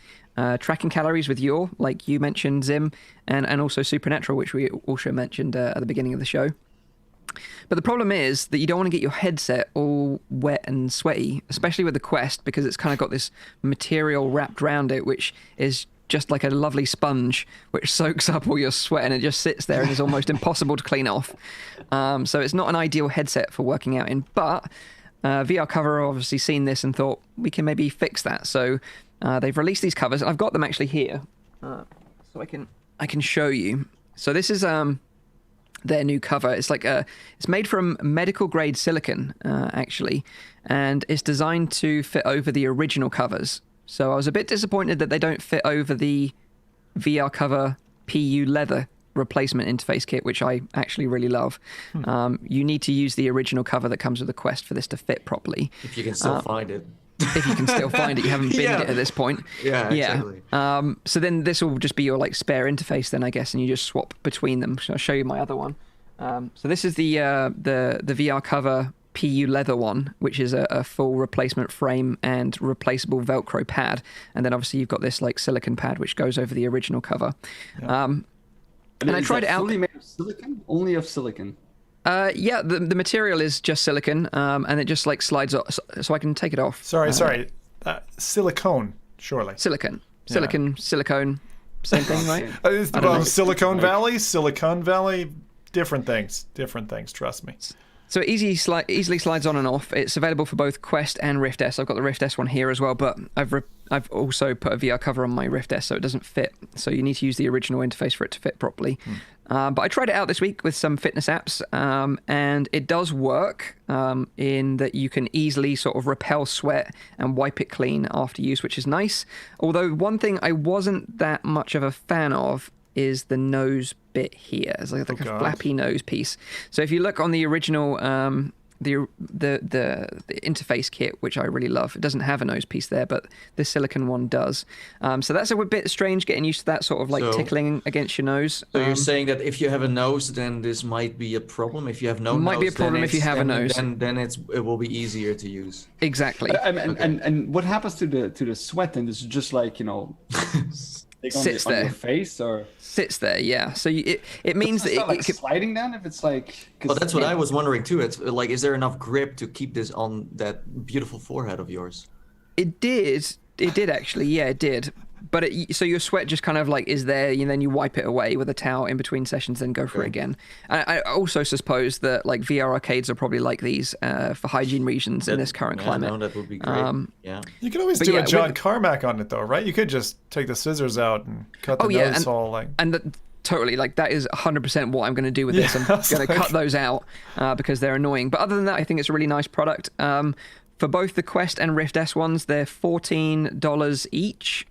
tracking calories with Your, like you mentioned, Zim, and also Supernatural, which we also mentioned at the beginning of the show. But the problem is that you don't want to get your headset all wet and sweaty, especially with the Quest, because it's kind of got this material wrapped around it, which is just like a lovely sponge, which soaks up all your sweat, and it just sits there and is almost impossible to clean off. So it's not an ideal headset for working out in. But VR Cover have obviously seen this and thought, we can maybe fix that. So they've released these covers. I've got them actually here, so I can show you. So this is their new cover. It's like it's made from medical grade silicon, actually, and it's designed to fit over the original covers. So I was a bit disappointed that they don't fit over the VR Cover PU leather replacement interface kit, which I actually really love. You need to use the original cover that comes with the Quest for this to fit properly. If you can still find it. If you can still find it, you haven't binned it at this point. Yeah, exactly. So then this will just be your like spare interface then, I guess, and you just swap between them. So I'll show you my other one. So this is the VR Cover PU leather one, which is a full replacement frame and replaceable Velcro pad, and then obviously you've got this like silicon pad which goes over the original cover. Yeah. And I tried it out. Fully made of silicon? Only of silicon. Yeah, the material is just silicon, and it just like slides off, so I can take it off. Sorry. Silicone, surely. Silicone, silicone, same thing, right? Silicon Valley, different things, trust me. So it easily slides on and off. It's available for both Quest and Rift S. I've got the Rift S one here as well, but I've also put a VR cover on my Rift S, so it doesn't fit. So you need to use the original interface for it to fit properly. But I tried it out this week with some fitness apps, and it does work in that you can easily sort of repel sweat and wipe it clean after use, which is nice. Although one thing I wasn't that much of a fan of is the nose bit here. It's like a flappy nose piece. So if you look on the original, the interface kit, which I really love, it doesn't have a nose piece there, but this silicone one does. So that's a bit strange, getting used to that sort of like tickling against your nose. So you're saying that if you have a nose, then this might be a problem. If you have no nose, might be a problem if you have a nose. Then it will be easier to use. Exactly. And what happens to the sweat? And it's just like, sits on there. your face, or sits there, yeah. So it means that it could sliding down if it's like. Well, that's what I was wondering too. It's like, is there enough grip to keep this on that beautiful forehead of yours? It did actually, yeah, it did. But so your sweat just kind of like is there, and then you wipe it away with a towel in between sessions, then go for it again. I also suppose that like VR arcades are probably like these for hygiene reasons in this current climate. No, that would be great. Yeah. You could always do a John Carmack on it though, right? You could just take the scissors out and cut the nose hole. Like. Totally, like that is 100% what I'm going to do with this. I'm going to cut those out because they're annoying. But other than that, I think it's a really nice product. For both the Quest and Rift S ones, they're $14 each,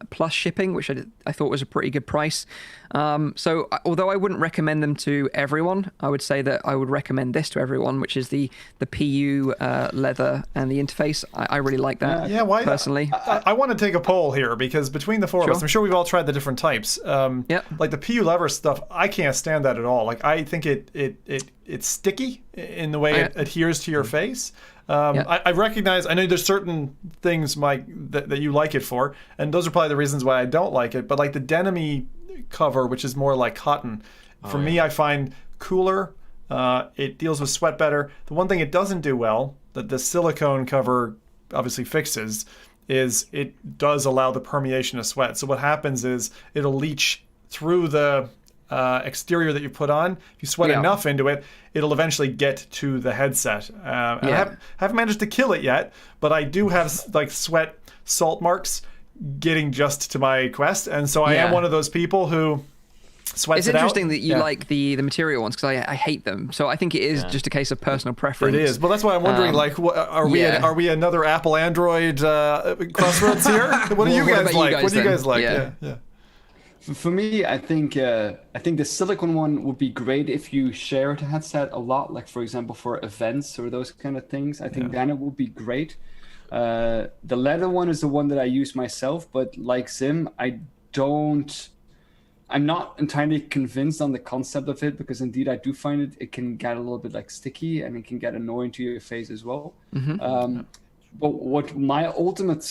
plus shipping, which I thought was a pretty good price. So although I wouldn't recommend them to everyone, I would say that I would recommend this to everyone, which is the PU leather and the interface. I really like that, personally. I want to take a poll here, because between the four of us, I'm sure we've all tried the different types. Like the PU leather stuff, I can't stand that at all. Like I think it's sticky in the way it adheres to your face. I recognize, I know there's certain things, Mike, that you like it for, and those are probably the reasons why I don't like it, but like the denim-y cover, which is more like cotton, for me, I find cooler. It deals with sweat better. The one thing it doesn't do well, that the silicone cover obviously fixes, is it does allow the permeation of sweat. So what happens is it'll leach through the exterior that you put on. If you sweat enough into it, it'll eventually get to the headset. I haven't managed to kill it yet, but I do have like sweat salt marks getting just to my Quest, and so I am one of those people who sweats it out. It's interesting that you like the material ones, because I hate them. So I think it is just a case of personal preference. It is. Well, that's why I'm wondering, like, are we another Apple Android crossroads here? What do you guys like? What do you guys like? Yeah. For me, I think the silicone one would be great if you share the headset a lot, like for example for events or those kind of things. I think then it would be great. The leather one is the one that I use myself, but like Zim, I'm not entirely convinced on the concept of it, because indeed I do find it can get a little bit like sticky, and it can get annoying to your face as well. But what my ultimate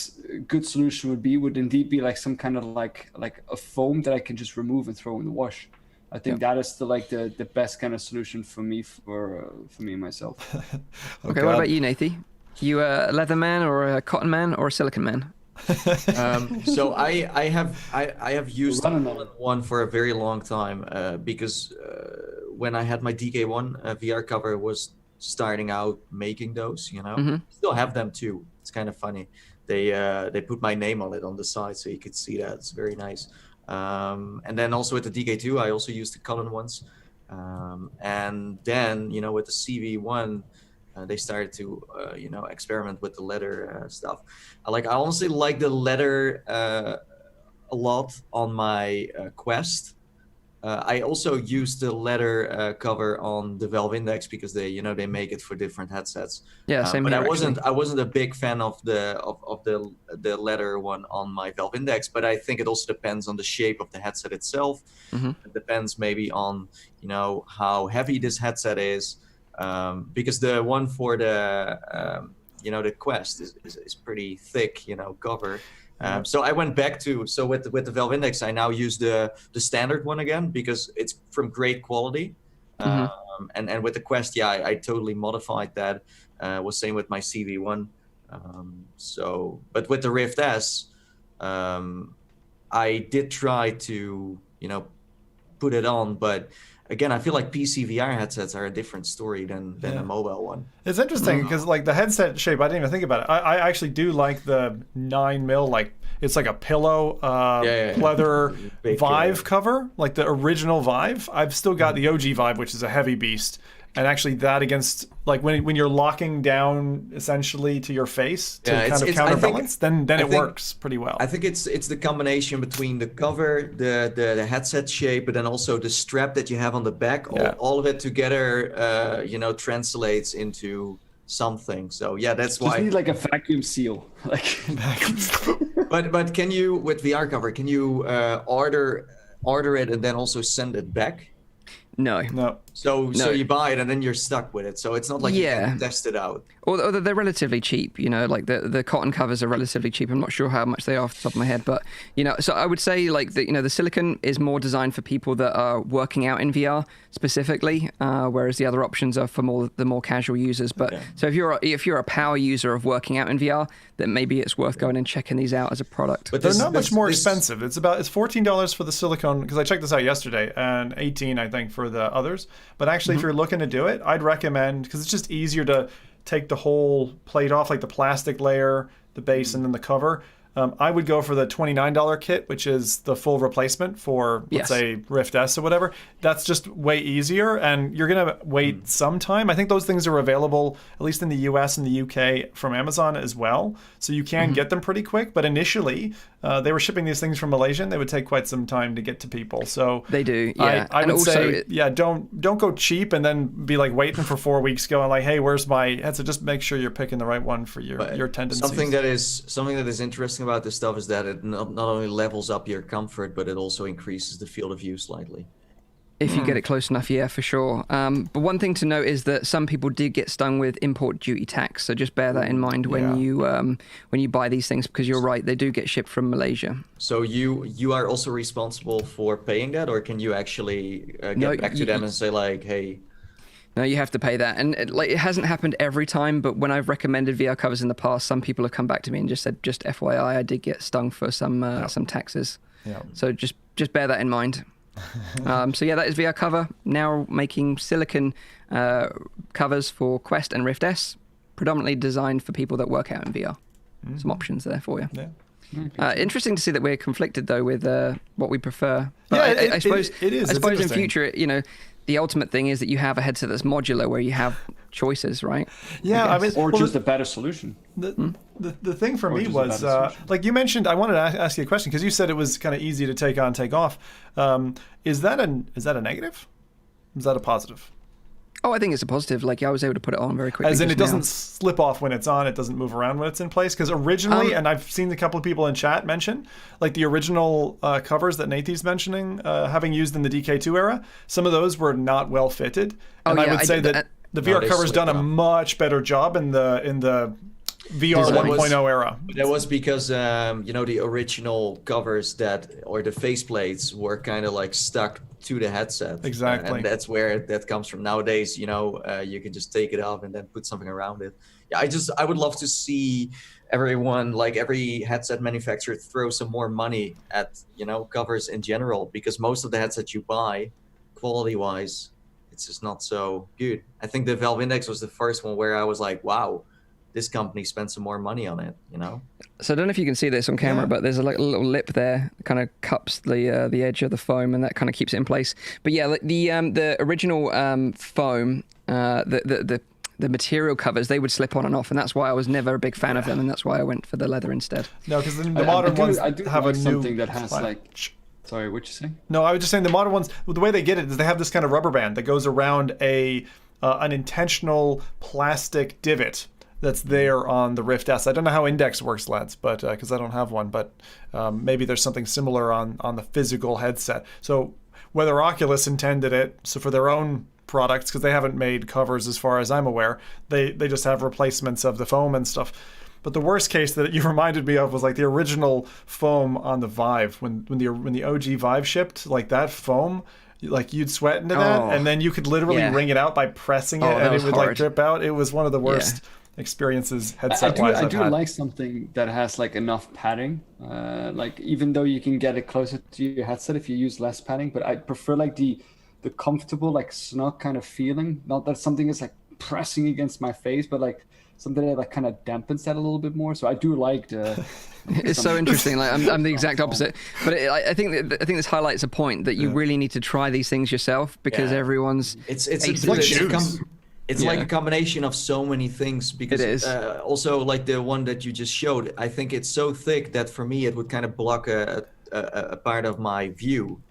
good solution would indeed be like some kind of like a foam that I can just remove and throw in the wash. I think that is the best kind of solution for me and myself. Okay, what about you, Nathie? You a leather man or a cotton man or a silicone man? So I have used one for a very long time because when I had my DK1 VR cover was starting out making those, still have them too. It's kind of funny. They put my name on it on the side so you could see that. It's very nice. And then also with the DK2, I also used the cotton ones. And then, with the CV1, they started to, experiment with the leather stuff. I honestly like the leather a lot on my Quest. I also used the leather cover on the Valve Index because they make it for different headsets. Yeah, same but here. I wasn't a big fan of the leather one on my Valve Index. But I think it also depends on the shape of the headset itself. It depends maybe on how heavy this headset is, because the one for the the Quest is pretty thick cover. So I went back with the Valve Index, I now use the standard one again because it's from great quality. And with the Quest, I totally modified that. Was same with my CV1. But with the Rift S, I did try to put it on, but again, I feel like PC VR headsets are a different story than a mobile one. It's interesting because like the headset shape, I didn't even think about it. I actually do like the 9mm, like it's like a pillow leather Big, Vive cover, like the original Vive. I've still got the OG Vive, which is a heavy beast. And actually that against, like when you're locking down essentially to your face to kind of counterbalance, then it works pretty well. I think it's the combination between the cover, the headset shape, but then also the strap that you have on the back. All of it together, translates into something. So yeah, that's why. Just need like a vacuum seal. Like. But can you, with VR cover, can you order it and then also send it back? No. So you buy it and then you're stuck with it. So it's not like you can test it out. Although they're relatively cheap, like the cotton covers are relatively cheap. I'm not sure how much they are off the top of my head, but so I would say like the silicone is more designed for people that are working out in VR specifically, whereas the other options are for the more casual users. But so if you're a power user of working out in VR, then maybe it's worth going and checking these out as a product. But they're not much more expensive. It's $14 for the silicone, because I checked this out yesterday, and $18 I think for the others. But actually, if you're looking to do it, I'd recommend, because it's just easier to take the whole plate off, like the plastic layer, the base, and then the cover. I would go for the $29 kit, which is the full replacement for, let's say, Rift S or whatever. That's just way easier, and you're going to wait some time. I think those things are available, at least in the US and the UK, from Amazon as well. So you can get them pretty quick. But initially, they were shipping these things from Malaysia, and they would take quite some time to get to people. So they do, yeah. I would say, don't go cheap and then be like waiting for 4 weeks going like, hey, where's my headset? Just make sure you're picking the right one for your tendencies. Something that is interesting about this stuff is that it not only levels up your comfort, but it also increases the field of view slightly. If you get it close enough, yeah, for sure. But one thing to note is that some people did get stung with import duty tax, so just bear that in mind when you buy these things, because you're right, they do get shipped from Malaysia. So you are also responsible for paying that, or can you actually get back to them and say like, hey? No, you have to pay that. And it hasn't happened every time, but when I've recommended VR covers in the past, some people have come back to me and just said, just FYI, I did get stung for some taxes. Yeah. So just bear that in mind. So yeah, that is VR cover. Now making silicone covers for Quest and Rift S, predominantly designed for people that work out in VR. Some options there for you. Yeah. Interesting to see that we're conflicted though with what we prefer. But I suppose it is. I suppose in future, the ultimate thing is that you have a headset that's modular, where you have choices, right? Yeah, I mean, or just a better solution. The thing for me was, like you mentioned, I wanted to ask you a question, because you said it was kind of easy to take on, take off. Is that a negative? Is that a positive? Oh, I think it's a positive. Like I was able to put it on very quickly. As in, it doesn't slip off when it's on. It doesn't move around when it's in place. Because originally, and I've seen a couple of people in chat mention, like the original covers that Nathan's mentioning, having used in the DK2 era, some of those were not well fitted. And I would say that the VR cover's done a much better job in the VR 1.0 era. That was because the original covers or the faceplates were kind of like stuck to the headset. Exactly. And that's where that comes from. Nowadays, you can just take it off and then put something around it. Yeah, I would love to see everyone, like every headset manufacturer, throw some more money at, covers in general, because most of the headsets you buy, quality-wise, it's just not so good. I think the Valve Index was the first one where I was like, wow, this company spent some more money on it, So I don't know if you can see this on camera, but there's a little lip there that kind of cups the edge of the foam, and that kind of keeps it in place. But yeah, the original foam, the material covers, they would slip on and off, and that's why I was never a big fan of them, and that's why I went for the leather instead. No, because the modern ones have a something that has Sorry, what you saying? No, I was just saying the modern ones, the way they get it is they have this kind of rubber band that goes around an intentional plastic divot that's there on the Rift S. I don't know how Index works, lads, but because I don't have one, but maybe there's something similar on the physical headset. So whether Oculus intended it, so for their own products, because they haven't made covers as far as I'm aware, they just have replacements of the foam and stuff. But the worst case that you reminded me of was like the original foam on the Vive. When the OG Vive shipped, like that foam, like you'd sweat into that, and then you could literally wring it out by pressing it, and it would like drip out. It was one of the worst experiences headset-wise I do like something that has like enough padding. Like even though you can get it closer to your headset if you use less padding, but I prefer like the the comfortable, like snug kind of feeling. Not that something is like pressing against my face, but like something that like kind of dampens that a little bit more. So I do like the. It's so interesting. Like I'm the exact opposite, but I think this highlights a point that you really need to try these things yourself, because everyone's. It's like shoes. It's like a combination of so many things, because It is. Also like the one that you just showed, I think it's so thick that for me it would kind of block a part of my view.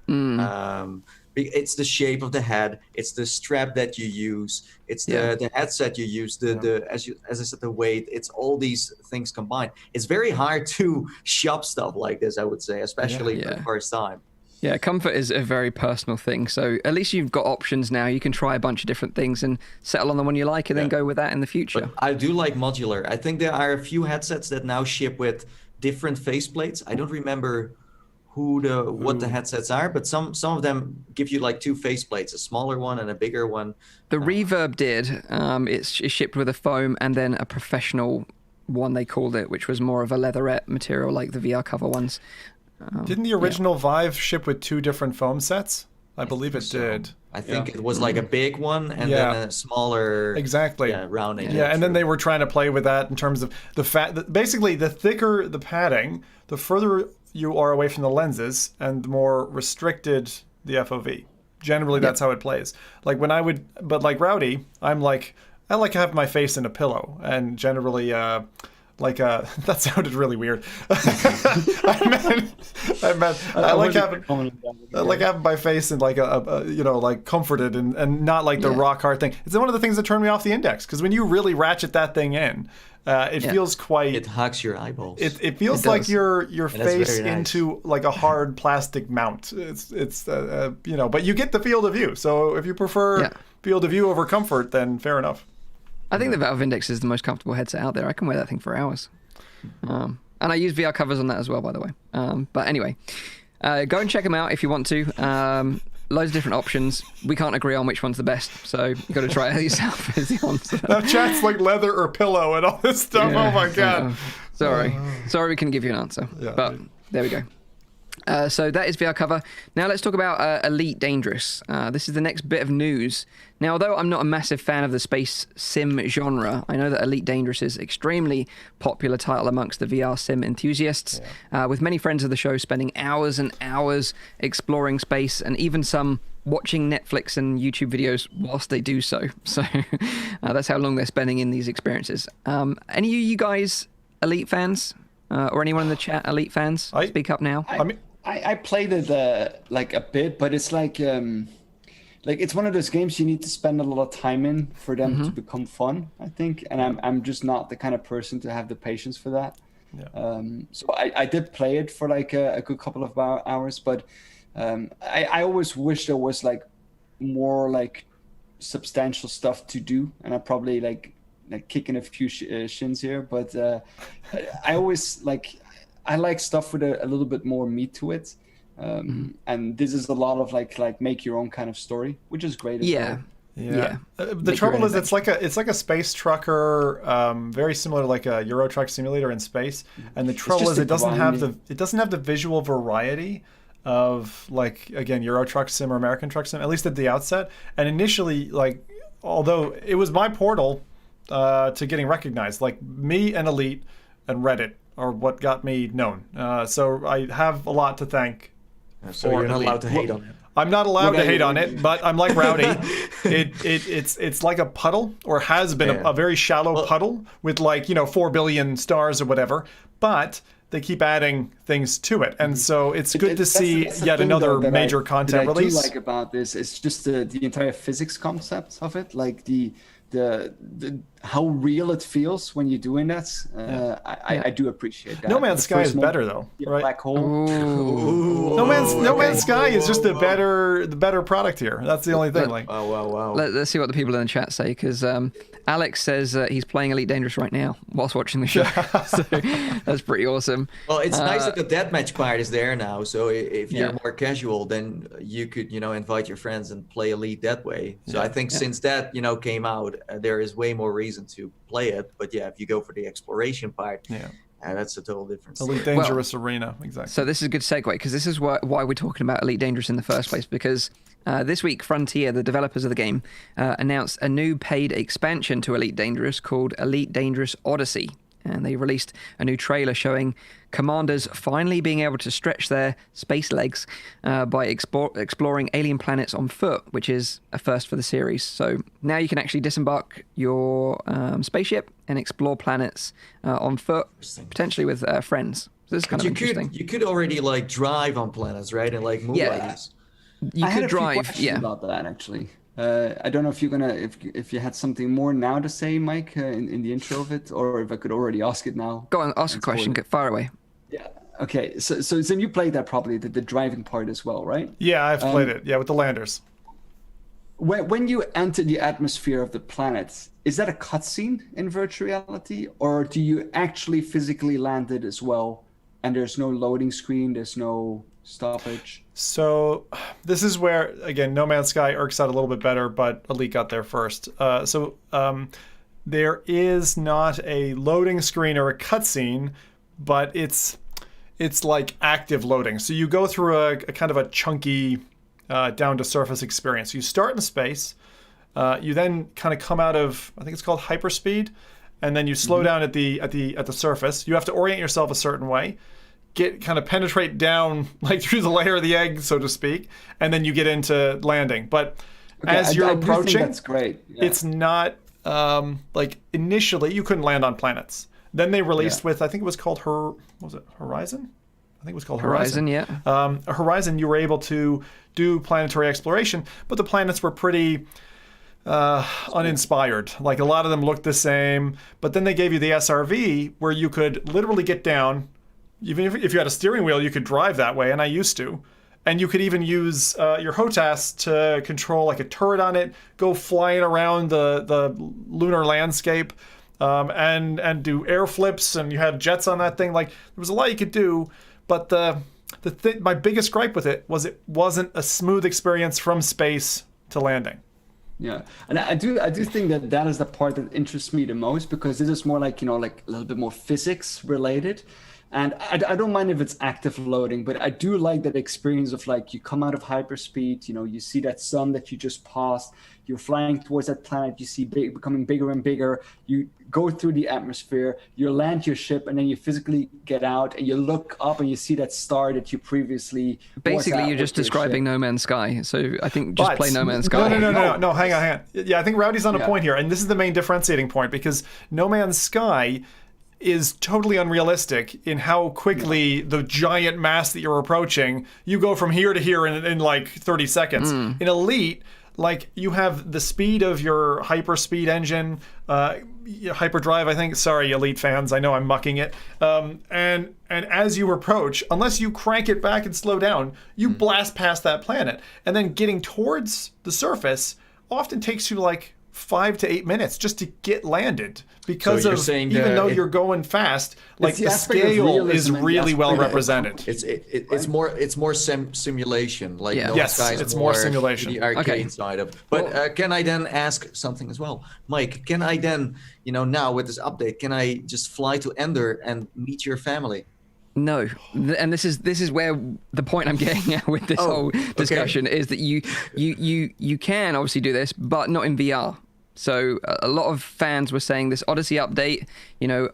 It's the shape of the head, it's the strap that you use, it's the headset you use, as I said, the weight. It's all these things combined. It's very hard to shop stuff like this, I would say, especially for the first time. Yeah, comfort is a very personal thing. So at least you've got options now. You can try a bunch of different things and settle on the one you like, and then go with that in the future. But I do like modular. I think there are a few headsets that now ship with different faceplates. I don't remember what the headsets are, but some of them give you like two faceplates, a smaller one and a bigger one. The Reverb did. It's shipped with a foam and then a professional one, they called it, which was more of a leatherette material like the VR cover ones. Didn't the original Vive ship with two different foam sets? I believe it did. I think it was like a big one and then a smaller rounding. Yeah, and then they were trying to play with that in terms of the fat. Basically, the thicker the padding, the further you are away from the lenses, and the more restricted the FOV. Generally, that's how it plays. Like when but like Rowdy, I like having my face in a pillow, and generally, that sounded really weird. I like having my face in like like comforted and not like the rock hard thing. It's one of the things that turned me off the Index, because when you really ratchet that thing in, it feels quite. It hugs your eyeballs. It feels like your face into like a hard plastic mount. It's but you get the field of view. So if you prefer field of view over comfort, then fair enough. I think the Valve Index is the most comfortable headset out there. I can wear that thing for hours. And I use VR covers on that as well, by the way. But anyway, go and check them out if you want to. Loads of different options. We can't agree on which one's the best, so you've got to try it out yourself is the answer. Now chat's like leather or pillow and all this stuff. Oh my God. Sorry we couldn't give you an answer. But there we go. So that is VR cover. Now let's talk about Elite Dangerous. This is the next bit of news. Now, although I'm not a massive fan of the space sim genre, I know that Elite Dangerous is an extremely popular title amongst the VR sim enthusiasts, with many friends of the show spending hours and hours exploring space, and even some watching Netflix and YouTube videos whilst they do so. So that's how long they're spending in these experiences. Any of you guys Elite fans? Or anyone in the chat Elite fans? Speak up now. I played it like a bit, but it's like it's one of those games you need to spend a lot of time in for them to become fun, I think. And I'm just not the kind of person to have the patience for that. Yeah. So I did play it for like a good couple of hours, but I always wish there was like more like substantial stuff to do, and I probably like kicking a few shins here, but I always I like stuff with a little bit more meat to it, and this is a lot of like make your own kind of story, which is great as well. Yeah. The trouble is it's like a space trucker, very similar to like a Euro Truck Simulator in space, and the trouble is it doesn't have the visual variety of like, again, Euro Truck Sim or American Truck Sim, at least at the outset. And initially, like, although it was my portal to getting recognized, like me and Elite and Reddit are what got me known. So I have a lot to thank. So you're not allowed to hate on it. I'm not allowed to hate on it, but I'm like Rowdy. It's like a puddle, or has been a very shallow puddle with 4 billion stars or whatever. But they keep adding things to it, and so it's good to see yet another major content release. What I do like about this is just the entire physics concept of it, like the how real it feels when you're doing that. I do appreciate that. No Man's Sky is better though, right? Black hole. Ooh. No Man's Sky is just the better product here. That's the only thing. Wow. Let's see what the people in the chat say, because Alyx says he's playing Elite Dangerous right now whilst watching the show. So that's pretty awesome. Well, it's nice that the deathmatch part is there now. So if you're more casual, then you could invite your friends and play Elite that way. So I think since that came out, there is way more reason to play it. But if you go for the exploration part, that's a total difference. Elite Dangerous arena, exactly. So this is a good segue, because this is why we're talking about Elite Dangerous in the first place, because This week, Frontier, the developers of the game, announced a new paid expansion to Elite Dangerous called Elite Dangerous Odyssey. And they released a new trailer showing commanders finally being able to stretch their space legs by exploring alien planets on foot, which is a first for the series. So now you can actually disembark your spaceship and explore planets on foot, potentially with friends. So this is kind of interesting. You could already like drive on planets, right? And like move like this. You could drive. I had a few questions about that actually. I don't know if you're gonna if you had something more now to say, Mike, in the intro of it, or if I could already ask it now. Go on, ask a question. Get far away. Yeah. Okay. So you played that probably the driving part as well, right? Yeah, I've played it. Yeah, with the landers. When you enter the atmosphere of the planet, is that a cutscene in virtual reality, or do you actually physically land it as well? And there's no loading screen. There's no stoppage. So this is where, again, No Man's Sky irks out a little bit better, but Elite got there first. There is not a loading screen or a cutscene, but it's like active loading. So you go through a kind of a chunky down to surface experience. You start in space, you then kind of come out of, I think it's called hyperspeed, and then you slow down at the surface. You have to orient yourself a certain way. Kind of penetrate down like through the layer of the egg, so to speak, and then you get into landing. But as you're approaching, that's great. Yeah. It's not like initially you couldn't land on planets. Then they released with, I think it was called Horizon? I think it was called Horizon. Horizon, you were able to do planetary exploration, but the planets were pretty uninspired. Like a lot of them looked the same, but then they gave you the SRV where you could literally get down. Even if you had a steering wheel, you could drive that way, and I used to. And you could even use your HOTAS to control like a turret on it, go flying around the lunar landscape, and do air flips, and you had jets on that thing. Like there was a lot you could do, but my biggest gripe with it wasn't a smooth experience from space to landing. Yeah, and I do think that is the part that interests me the most, because this is more like like a little bit more physics related. And I don't mind if it's active loading, but I do like that experience of like you come out of hyperspeed, you see that sun that you just passed, you're flying towards that planet, you see becoming bigger and bigger, you go through the atmosphere, you land your ship, and then you physically get out and you look up and you see that star that you previously... Basically, you're just describing No Man's Sky, so I think just play No Man's Sky. No, hang on. Yeah, I think Rowdy's on a point here, and this is the main differentiating point, because No Man's Sky is totally unrealistic in how quickly the giant mass that you're approaching, you go from here to here in like 30 seconds. In Elite, like you have the speed of your hyperspeed engine, hyperdrive, I think. Sorry, Elite fans, I know I'm mucking it. And as you approach, unless you crank it back and slow down, you blast past that planet. And then getting towards the surface often takes you like 5 to 8 minutes just to get landed, because even though you're going fast, like the scale is really well represented. It's more simulation. Like yes, it's more simulation. The arcade side of. But can I then ask something as well, Mike? Can I then, now with this update, can I just fly to Ender and meet your family? No, and this is where the point I'm getting at with this whole discussion is that you can obviously do this, but not in VR. So a lot of fans were saying this Odyssey update,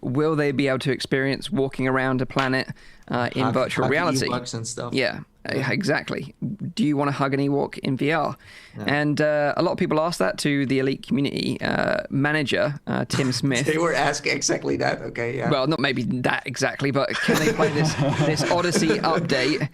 will they be able to experience walking around a planet in virtual reality? And stuff. Yeah, exactly. Do you want to hug an Ewok in VR? No. And a lot of people asked that to the Elite community manager, Tim Smith. They were asking exactly that. Okay, yeah. Well, not maybe that exactly, but can they play this Odyssey update,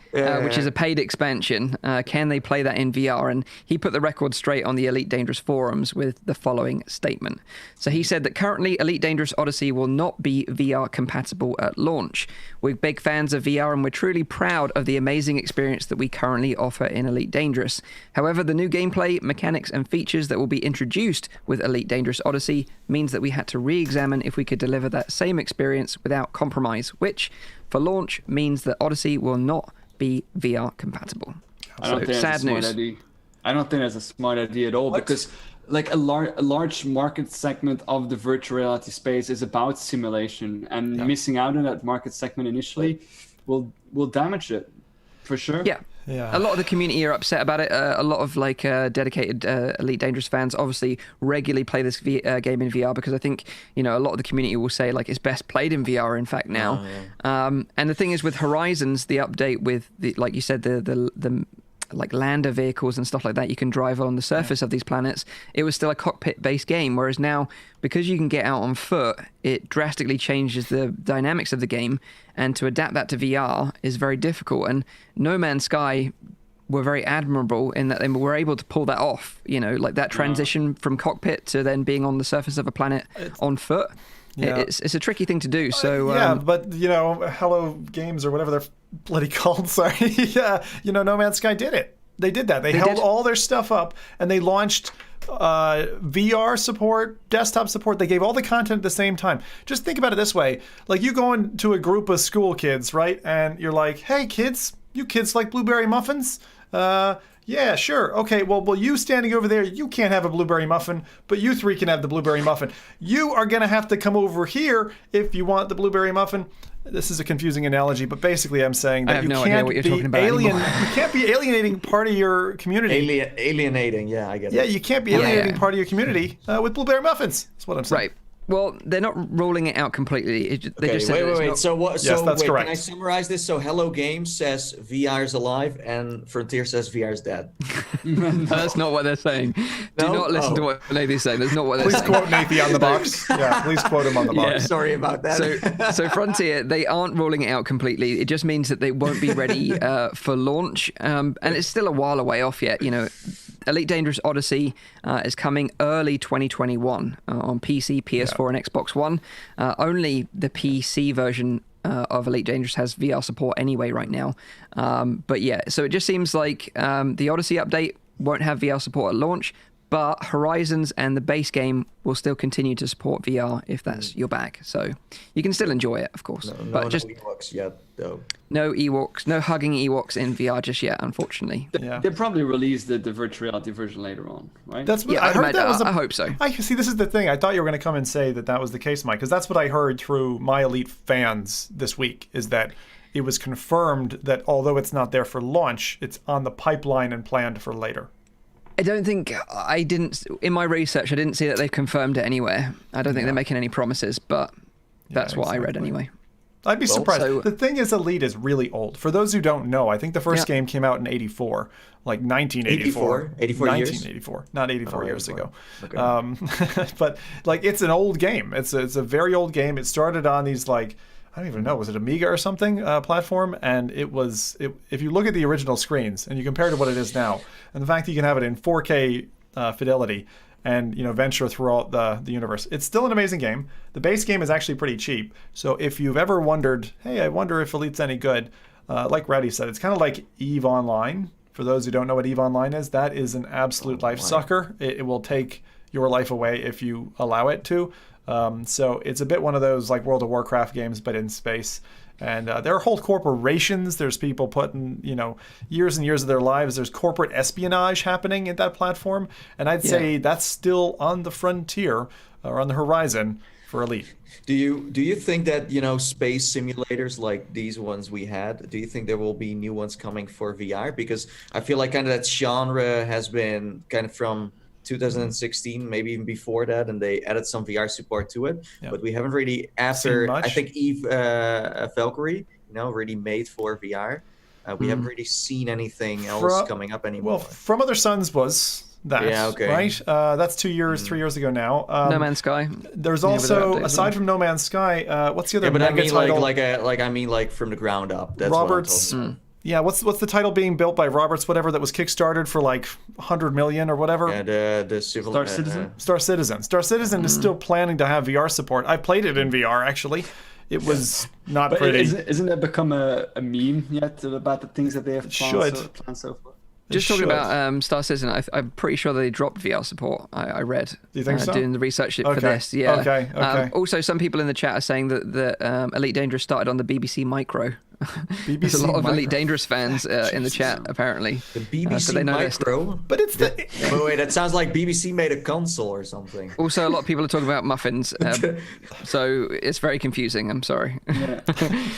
which is a paid expansion? Can they play that in VR? And he put the record straight on the Elite Dangerous forums with the following statement. So he said that currently Elite Dangerous Odyssey will not be VR compatible at launch. We're big fans of VR, and we're truly proud of the amazing experience that we currently offer in Elite Dangerous. However, the new gameplay, mechanics, and features that will be introduced with Elite Dangerous Odyssey means that we had to re-examine if we could deliver that same experience without compromise, which, for launch, means that Odyssey will not be VR compatible. So, sad news. I don't think that's a smart idea at all, because like a large market segment of the virtual reality space is about simulation, and missing out on that market segment initially will damage it, for sure. Yeah. A lot of the community are upset about it. A lot of dedicated Elite Dangerous fans obviously regularly play this game in VR because I think a lot of the community will say it's best played in VR. In fact, now, and the thing is with Horizons, the update with like you said, the lander vehicles and stuff like that you can drive on the surface of these planets, it was still a cockpit-based game, whereas now, because you can get out on foot, it drastically changes the dynamics of the game, and to adapt that to VR is very difficult. And No Man's Sky were very admirable in that they were able to pull that off, that transition from cockpit to then being on the surface of a planet on foot. Yeah. It's a tricky thing to do. So but Hello Games or whatever they're bloody called. Sorry, No Man's Sky did it. They did that. They held all their stuff up and they launched VR support, desktop support. They gave all the content at the same time. Just think about it this way: you go into a group of school kids, right? And you're like, "Hey, kids, you kids like blueberry muffins?" Yeah, sure. Okay, well, you standing over there, you can't have a blueberry muffin, but you three can have the blueberry muffin. You are going to have to come over here if you want the blueberry muffin. This is a confusing analogy, but basically I'm saying that you can't be alienating part of your community. Alienating, yeah, I get it. Yeah, you can't be alienating part of your community with blueberry muffins. That's what I'm saying. Right. Well, they're not ruling it out completely. They just said wait. Not... So what? Yes, that's correct. Can I summarize this? So Hello Games says VR is alive, and Frontier says VR is dead. No, that's not what they're saying. Do not listen to what Nathan's saying. That's not what they're saying. Please quote Nathan on the box. Yeah, please quote him on the box. Yeah. Sorry about that. So Frontier, they aren't ruling it out completely. It just means that they won't be ready for launch, and it's still a while away off yet. Elite Dangerous Odyssey is coming early 2021 on PC, PS4, and Xbox One. Only the PC version of Elite Dangerous has VR support anyway right now. But yeah, so it just seems like the Odyssey update won't have VR support at launch, but Horizons and the base game will still continue to support VR if that's your bag. So you can still enjoy it, of course. No Ewoks yet, though. No Ewoks, no hugging Ewoks in VR just yet, unfortunately. They probably release the virtual reality version later on, right? That's what I heard. I hope so. I see. This is the thing. I thought you were going to come and say that was the case, Mike, because that's what I heard through my Elite fans this week. Is that it was confirmed that although it's not there for launch, it's on the pipeline and planned for later. In my research, I didn't see that they've confirmed it anywhere. I don't think they're making any promises, but that's what I read anyway. I'd be surprised. The thing is, Elite is really old. For those who don't know, I think the first game came out in 84, 1984. 1984, not 84 years ago. Okay. But it's an old game. It's a very old game. It started on these I don't even know, was it Amiga or something platform? And if you look at the original screens and you compare it to what it is now, and the fact that you can have it in 4K fidelity and venture throughout the universe, it's still an amazing game. The base game is actually pretty cheap. So if you've ever wondered, hey, I wonder if Elite's any good, like Rowdy said, it's kind of like EVE Online. For those who don't know what EVE Online is, that is an absolute life sucker. It will take your life away if you allow it to. So it's a bit one of those like World of Warcraft games, but in space. And there are whole corporations. There's people putting, years and years of their lives. There's corporate espionage happening at that platform. And I'd say that's still on the frontier or on the horizon for Elite. Do you think that, space simulators like these ones we had, do you think there will be new ones coming for VR? Because I feel like kind of that genre has been kind of from 2016, maybe even before that, and they added some VR support to it. Yeah. But we haven't really, after I think Eve Valkyrie, really made for VR. We haven't really seen anything else coming up anymore. Well, From Other Suns was that, right? That's 2 years, 3 years ago now. No Man's Sky. There's also, aside from No Man's Sky, what's the other? But I mean, like from the ground up. That's Robert's. Yeah, what's the title being built by Roberts, whatever, that was kickstarted for like 100 million or whatever? Yeah, the Star Citizen. Star Citizen. Star Citizen is still planning to have VR support. I played it in VR actually. It was not pretty. Isn't it become a meme yet about the things that they have planned so far? Just talking about Star Citizen, I'm pretty sure they dropped VR support. I read. Do you think so? Doing the research for this, yeah. Okay. Also, some people in the chat are saying that Elite Dangerous started on the BBC Micro There's a lot of Micro. Elite Dangerous fans in the chat, apparently. The BBC so they know their stuff. Micro. But it's the Wait, that sounds like BBC made a console or something. Also, a lot of people are talking about muffins, so it's very confusing. I'm sorry. Yeah.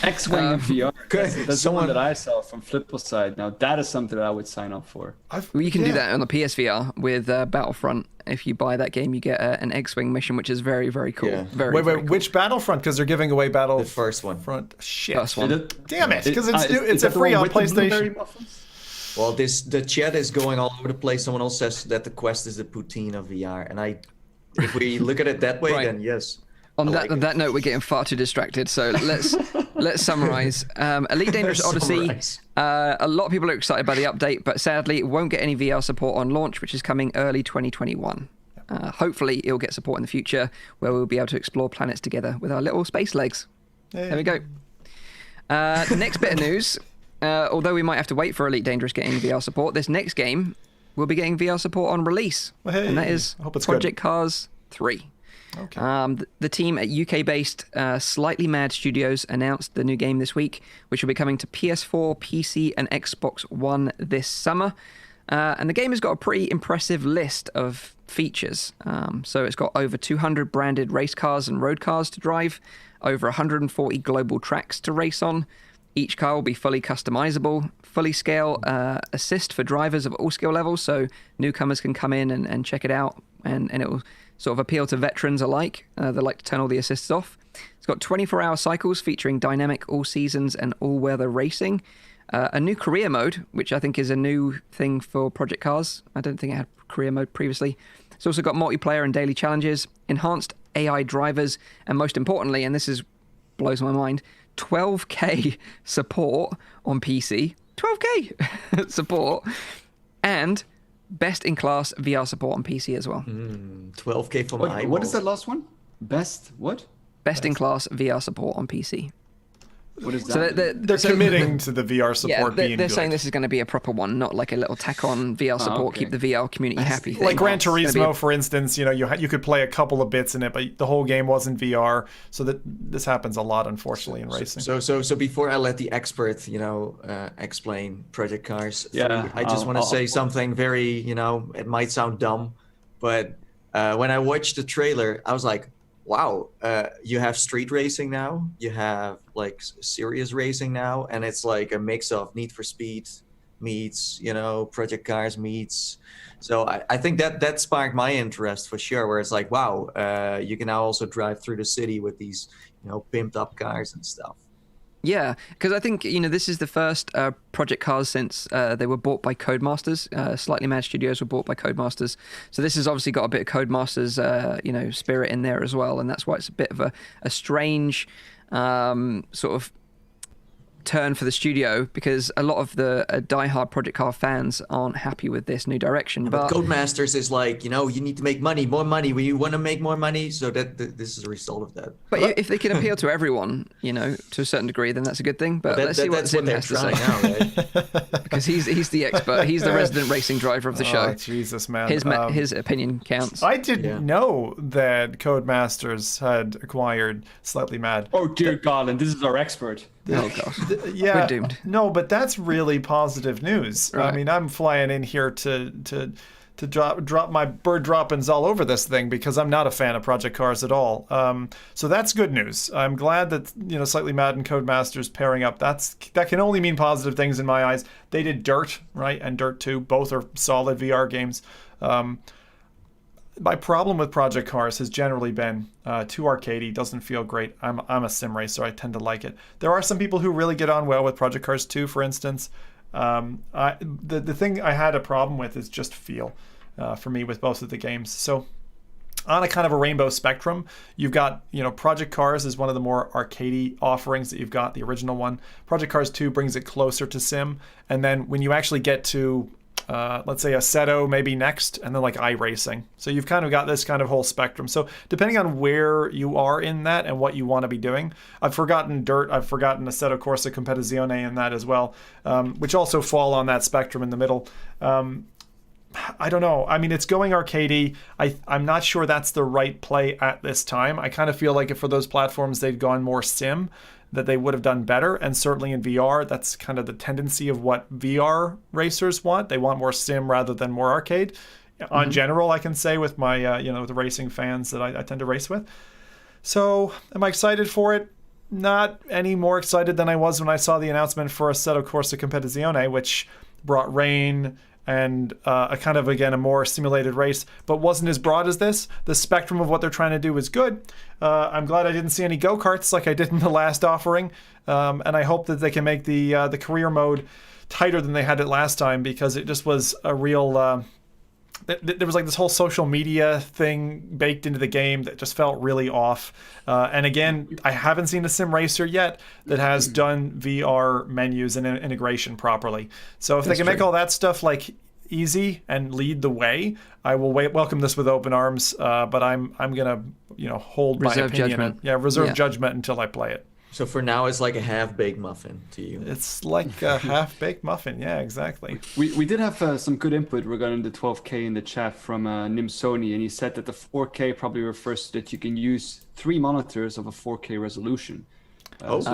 X-Wing in VR. That's the one Someone- that I saw from Flipple side. Now, that is something that I would sign up for. Well, you can do that on the PSVR with Battlefront. If you buy that game, you get an X-Wing mission, which is very, very cool. Yeah. Very, very cool. Which Battlefront? Because they're giving away The first one. Battlefront. Shit. First one. Damn it! Because it's Is a that the free one on with the blueberry PlayStation. muffins? Well, the chat is going all over the place. Someone else says that the Quest is the poutine of VR, and if we look at it that way, Right. then yes. On I that like it. that note, we're getting far too distracted. So let's summarize. Elite Dangerous Odyssey. Summarize. A lot of people are excited by the update, but sadly, it won't get any VR support on launch, which is coming early 2021. Hopefully, it'll get support in the future, where we'll be able to explore planets together with our little space legs. Yeah. There we go. The next bit of news, although we might have to wait for Elite Dangerous getting VR support, this next game will be getting VR support on release, Hey, and that is I hope it's Project Cars 3. Okay. The team at UK-based Slightly Mad Studios announced the new game this week, which will be coming to PS4, PC, and Xbox One this summer. And the game has got a pretty impressive list of features. So it's got over 200 branded race cars and road cars to drive, over 140 global tracks to race on. Each car will be fully customizable, fully scale assist for drivers of all skill levels, so newcomers can come in and check it out, and it will sort of appeal to veterans alike. They like to turn all the assists off. It's got 24-hour cycles featuring dynamic all seasons and all-weather racing. A new career mode, which I think is a new thing for Project Cars. I don't think it had career mode previously. It's also got multiplayer and daily challenges, enhanced AI drivers, and most importantly, and this blows my mind, 12K support on PC. 12K support. And best-in-class VR support on PC as well. 12K for my What is eyeballs. that last one? Best what? Best-in-class VR support on PC. What is that? So They're committing to the VR support being they're good. saying this is going to be a proper one, not like a little tack-on VR support, okay. keep the VR community happy thing. Like Gran It's gonna be Turismo, for instance, you could play a couple of bits in it, but the whole game wasn't VR. So that this happens a lot, unfortunately, in racing. So before I let the expert, explain Project Cars, Yeah, I just want to say something very, it might sound dumb, but when I watched the trailer, I was like, wow, you have street racing now, you have like serious racing now, and it's like a mix of Need for Speed meets, Project Cars meets. So I think that sparked my interest for sure, where it's like, wow, you can now also drive through the city with these, pimped up cars and stuff. Yeah, because I think, this is the first Project Cars since they were bought by Codemasters. Slightly Mad Studios were bought by Codemasters. So this has obviously got a bit of Codemasters, spirit in there as well. And that's why it's a bit of a strange sort of turn for the studio, because a lot of the diehard Project Car fans aren't happy with this new direction. But Codemasters is like, you need to make money, more money. We want to make more money, so that this is a result of that. But if they can appeal to everyone, to a certain degree, then that's a good thing. But let's see what that's Zim they're has to say. trying now, right? Because he's the expert. He's the resident racing driver of the show. Oh, Jesus, man. His opinion counts. I didn't know that Codemasters had acquired Slightly Mad. Oh dear God! And this is our expert. Oh gosh. Yeah, We're doomed. No, but that's really positive news. Right. I mean, I'm flying in here to drop my bird droppings all over this thing because I'm not a fan of Project Cars at all. So that's good news. I'm glad that Slightly Mad and Codemasters pairing up. That can only mean positive things in my eyes. They did Dirt, right, and Dirt 2. Both are solid VR games. My problem with Project Cars has generally been too arcadey, doesn't feel great. I'm a sim racer, I tend to like it. There are some people who really get on well with Project Cars 2, for instance. The thing I had a problem with is just feel for me with both of the games. So on a kind of a rainbow spectrum, you've got, Project Cars is one of the more arcadey offerings that you've got, the original one. Project Cars 2 brings it closer to sim. And then when you actually get to let's say Assetto maybe next, and then like iRacing. So you've kind of got this kind of whole spectrum. So depending on where you are in that and what you want to be doing, I've forgotten Dirt, I've forgotten Assetto Corsa Competizione in that as well, which also fall on that spectrum in the middle. I don't know. I mean, it's going arcadey. I'm not sure that's the right play at this time. I kind of feel like if for those platforms they'd gone more sim, that they would have done better. And certainly in VR, that's kind of the tendency of what VR racers want. They want more sim rather than more arcade. On general, I can say with my, with the racing fans that I tend to race with. So am I excited for it? Not any more excited than I was when I saw the announcement for Assetto Corsa Competizione, which brought rain and a kind of, again, a more simulated race, but wasn't as broad as this. The spectrum of what they're trying to do is good. I'm glad I didn't see any go-karts like I did in the last offering, and I hope that they can make the career mode tighter than they had it last time, because it just was a real... there was like this whole social media thing baked into the game that just felt really off. And again, I haven't seen a sim racer yet that has done VR menus and integration properly. So if they can make all that stuff like easy and lead the way, I will welcome this with open arms. But I'm gonna hold my opinion. Reserve judgment until I play it. So for now, it's like a half-baked muffin to you. It's like a half-baked muffin. Yeah, exactly. We did have some good input regarding the 12K in the chat from Nimsoni, and he said that the 4K probably refers to that you can use 3 monitors of a 4K resolution. That's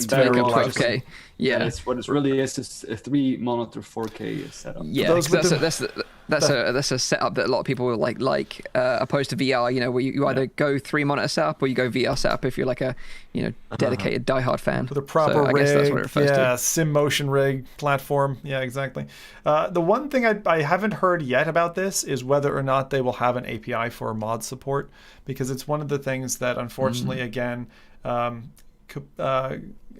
very good. 12K. Yeah, that's what it really is a 3-monitor 4K setup. Yeah, that's a setup that a lot of people like opposed to VR. Where you either go 3-monitor setup or you go VR setup if you're like a dedicated diehard fan. With a proper rig, I guess that's what it refers to. Sim motion rig platform. Yeah, exactly. The one thing I haven't heard yet about this is whether or not they will have an API for mod support, because it's one of the things that unfortunately again.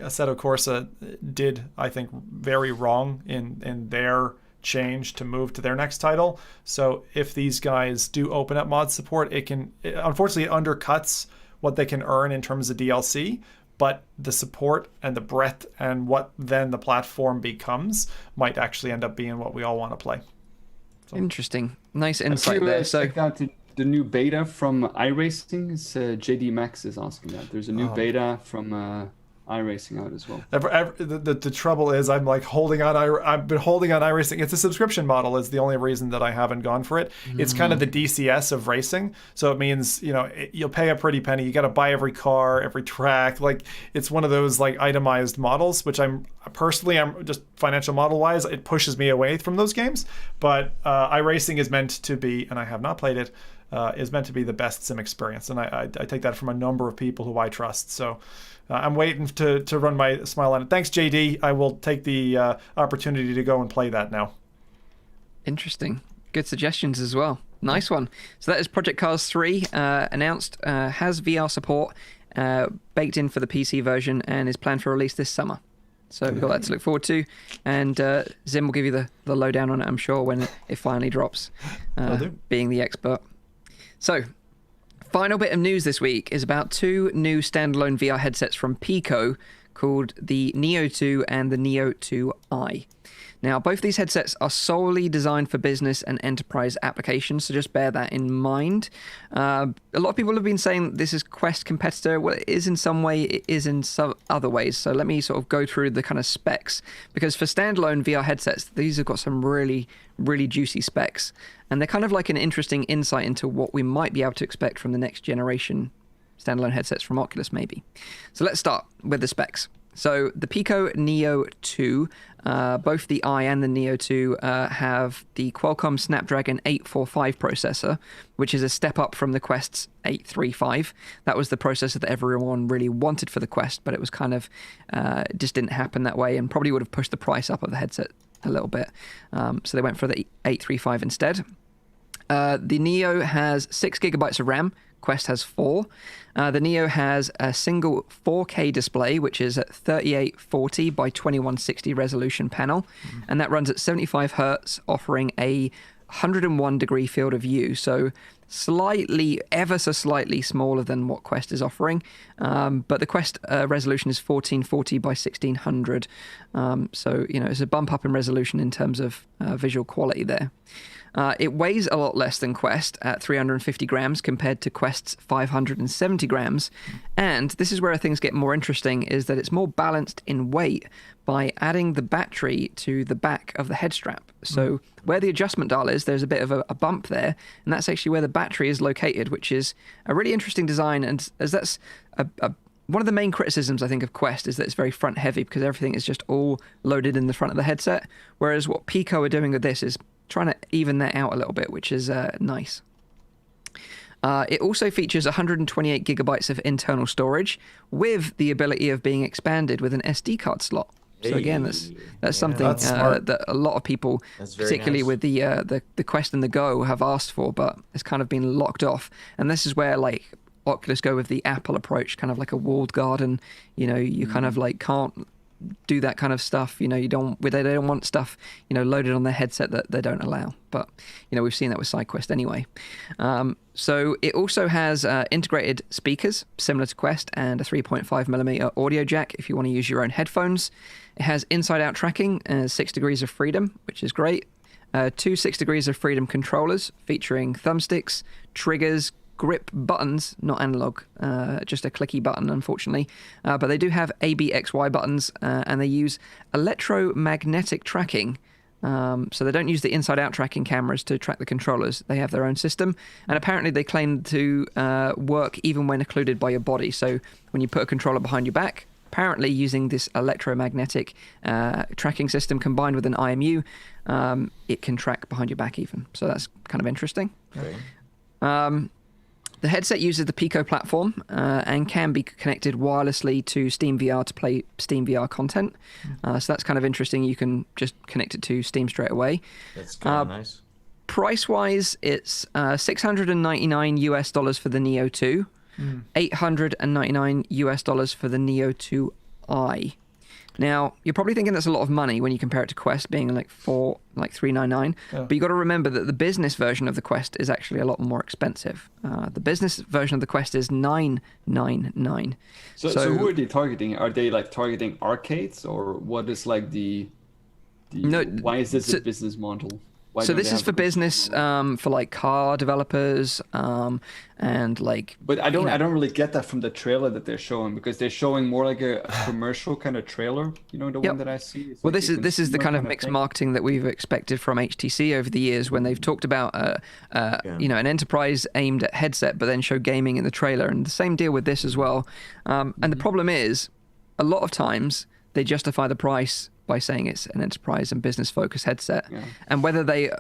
Assetto Corsa did, I think, very wrong in their change to move to their next title. So if these guys do open up mod support, unfortunately it undercuts what they can earn in terms of DLC, but the support and the breadth and what then the platform becomes might actually end up being what we all want to play. So. Interesting. Nice insight there. So the new beta from iRacing, JD Max is asking that. There's a new beta from iRacing out as well. The trouble is I've been holding on iRacing. It's a subscription model is the only reason that I haven't gone for it. It's kind of the DCS of racing. So it means, you'll pay a pretty penny. You got to buy every car, every track. It's one of those itemized models, which I'm just financial model wise, it pushes me away from those games. But iRacing is meant to be, and I have not played it, is meant to be the best sim experience. And I take that from a number of people who I trust. So I'm waiting to run my smile on it. Thanks, JD. I will take the opportunity to go and play that now. Interesting. Good suggestions as well. Nice one. So that is Project Cars 3 announced, has VR support baked in for the PC version and is planned for release this summer. So we've got that to look forward to. And Zim will give you the lowdown on it, I'm sure, when it finally drops, being the expert. So, final bit of news this week is about 2 new standalone VR headsets from Pico called the Neo 2 and the Neo 2i. Now, both these headsets are solely designed for business and enterprise applications, so just bear that in mind. A lot of people have been saying this is Quest competitor. Well, it is in some way, it is in some other ways. So let me sort of go through the kind of specs, because for standalone VR headsets, these have got some really, really juicy specs. And they're kind of like an interesting insight into what we might be able to expect from the next generation standalone headsets from Oculus, maybe. So let's start with the specs. So the Pico Neo 2, both the i and the Neo 2 have the Qualcomm Snapdragon 845 processor, which is a step up from the Quest's 835. That was the processor that everyone really wanted for the Quest, but it was kind of just didn't happen that way, and probably would have pushed the price up of the headset a little bit. So they went for the 835 instead. The Neo has 6 gigabytes of RAM. Quest has 4. The Neo has a single 4K display, which is at 3840 by 2160 resolution panel, and that runs at 75 hertz, offering a 101 degree field of view. So ever so slightly smaller than what Quest is offering, but the Quest resolution is 1440 by 1600. So it's a bump up in resolution in terms of visual quality there. It weighs a lot less than Quest at 350 grams compared to Quest's 570 grams. And this is where things get more interesting, is that it's more balanced in weight by adding the battery to the back of the head strap. So where the adjustment dial is, there's a bit of a bump there, and that's actually where the battery is located, which is a really interesting design. And as that's one of the main criticisms I think of Quest is that it's very front heavy because everything is just all loaded in the front of the headset. Whereas what Pico are doing with this is trying to even that out a little bit, which is nice. It also features 128 gigabytes of internal storage with the ability of being expanded with an SD card slot. So again, that's something that a lot of people, particularly with the Quest and the Go, have asked for, but it's kind of been locked off. And this is where like Oculus go with the Apple approach, kind of like a walled garden. You kind of like can't do that kind of stuff. They don't want stuff loaded on their headset that they don't allow. But we've seen that with SideQuest anyway. So it also has integrated speakers similar to Quest and a 3.5mm audio jack if you want to use your own headphones. It has inside-out tracking, 6 degrees of freedom, which is great. 2 6 degrees of freedom controllers featuring thumbsticks, triggers, grip buttons, not analog, just a clicky button, unfortunately. But they do have ABXY buttons, and they use electromagnetic tracking. So they don't use the inside-out tracking cameras to track the controllers. They have their own system. And apparently they claim to work even when occluded by your body. So when you put a controller behind your back, apparently using this electromagnetic tracking system combined with an IMU, it can track behind your back even. So that's kind of interesting. Okay. The headset uses the Pico platform and can be connected wirelessly to SteamVR to play SteamVR content. So that's kind of interesting. You can just connect it to Steam straight away. That's kind of nice. Price-wise, it's $699 for the Neo 2, $899 for the Neo 2i. Now, you're probably thinking that's a lot of money when you compare it to Quest being like $399. Yeah. But you got to remember that the business version of the Quest is actually a lot more expensive. The business version of the Quest is $999. So who are they targeting? Are they like targeting arcades, or what is like the no? Why is this a business model? So this is for business, for like car developers, and like. But I don't really get that from the trailer that they're showing, because they're showing more like a commercial kind of trailer. One that I see. Well, this is the kind of mixed marketing that we've expected from HTC over the years, when they've talked about an enterprise aimed at headset, but then show gaming in the trailer, and the same deal with this as well. And the problem is, a lot of times they justify the price by saying it's an enterprise and business focused headset. Yeah. And whether they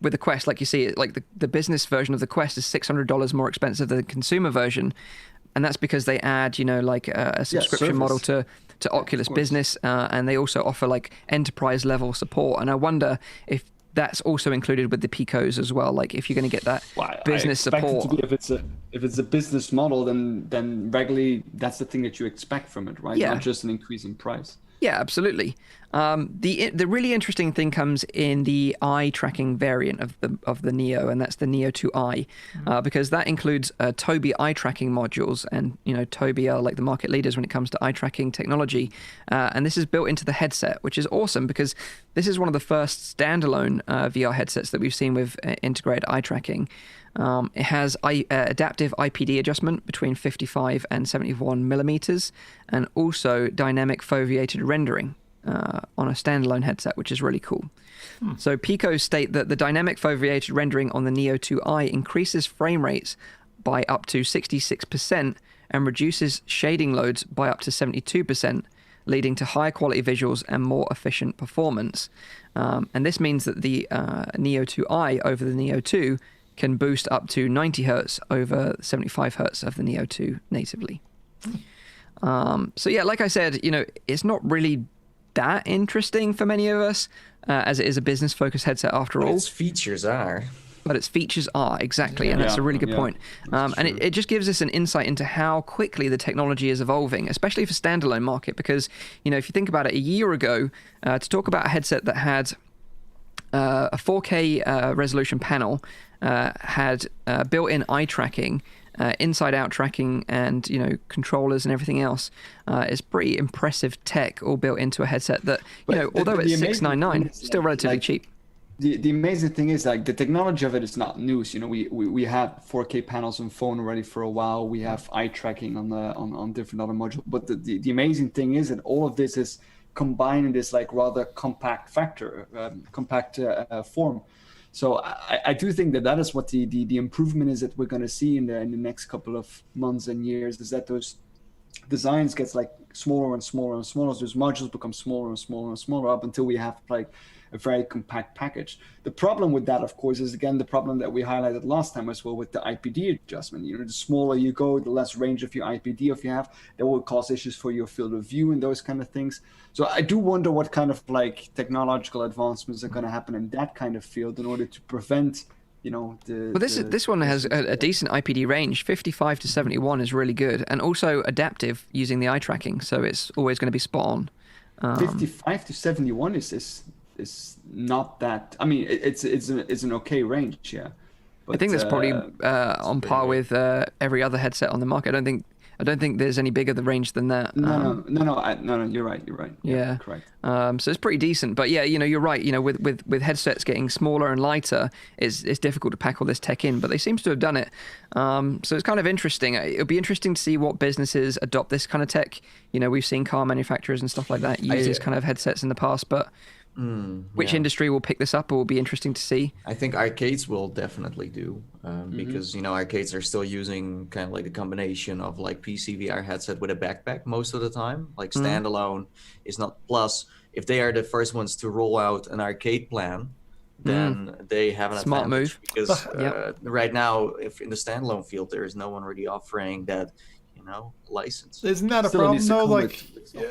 with the Quest, like you see it, like the business version of the Quest is $600 more expensive than the consumer version. And that's because they add, a subscription model to Oculus Business. And they also offer like enterprise level support. And I wonder if that's also included with the Picos as well. Like if you're going to get that business support. It to be, if it's a business model, then regularly that's the thing that you expect from it, right? Yeah. Not just an increase in price. Yeah, absolutely. The really interesting thing comes in the eye tracking variant of the Neo, and that's the Neo 2i, because that includes Tobii eye tracking modules, and Tobii are like the market leaders when it comes to eye tracking technology, and this is built into the headset, which is awesome because this is one of the first standalone VR headsets that we've seen with integrated eye tracking. It has adaptive IPD adjustment between 55 and 71 millimeters, and also dynamic foveated rendering on a standalone headset, which is really cool. So Pico state that the dynamic foveated rendering on the Neo 2i increases frame rates by up to 66% and reduces shading loads by up to 72%, leading to higher quality visuals and more efficient performance. And this means that the Neo 2i over the Neo 2 can boost up to 90 hertz over 75 hertz of the Neo 2 natively. So yeah, like I said, it's not really that interesting for many of us, as it is a business-focused headset after all. Its features are. But its features are, exactly, and that's a really good point. And it just gives us an insight into how quickly the technology is evolving, especially for standalone market, because, if you think about it, a year ago, to talk about a headset that had a 4K resolution panel, had built-in eye tracking, inside-out tracking, and controllers and everything else, is pretty impressive tech all built into a headset that although it's $699, still relatively cheap. The amazing thing is like the technology of it is not new. So, we have 4K panels on phone already for a while. We have eye tracking on different other modules. But the amazing thing is that all of this is combined in this like rather compact form. So I do think that is what the improvement is that we're going to see in the next couple of months and years, is that those designs gets like smaller and smaller and smaller. So those modules become smaller and smaller and smaller up until we have like a very compact package. The problem with that, of course, is again the problem that we highlighted last time as well with the IPD adjustment. You know, the smaller you go, the less range of your IPD if you have, that will cause issues for your field of view and those kind of things. So I do wonder what kind of like technological advancements are going to happen in that kind of field in order to prevent, you know, this one has a decent IPD range. 55 to 71 is really good, and also adaptive using the eye tracking, so it's always going to be spot on. 55 to 71 is not that. I mean, it's an okay range, yeah. But, I think that's probably on par with every other headset on the market. I don't think there's any bigger the range than that. No, you're right. Yeah, correct. So it's pretty decent. But yeah, you know, you're right. You know, with headsets getting smaller and lighter, it's difficult to pack all this tech in. But they seem to have done it. So it's kind of interesting. It'll be interesting to see what businesses adopt this kind of tech. You know, we've seen car manufacturers and stuff like that use these kind of headsets in the past, but. Which industry will pick this up? It will be interesting to see. I think arcades will definitely do because, you know, arcades are still using kind of like a combination of like PC VR headset with a backpack most of the time. Like standalone is not. Plus, if they are the first ones to roll out an arcade plan, then they have an smart advantage. Move. Because right now, if in the standalone field, there is no one really offering that, you know, license. Isn't that a problem though? Like,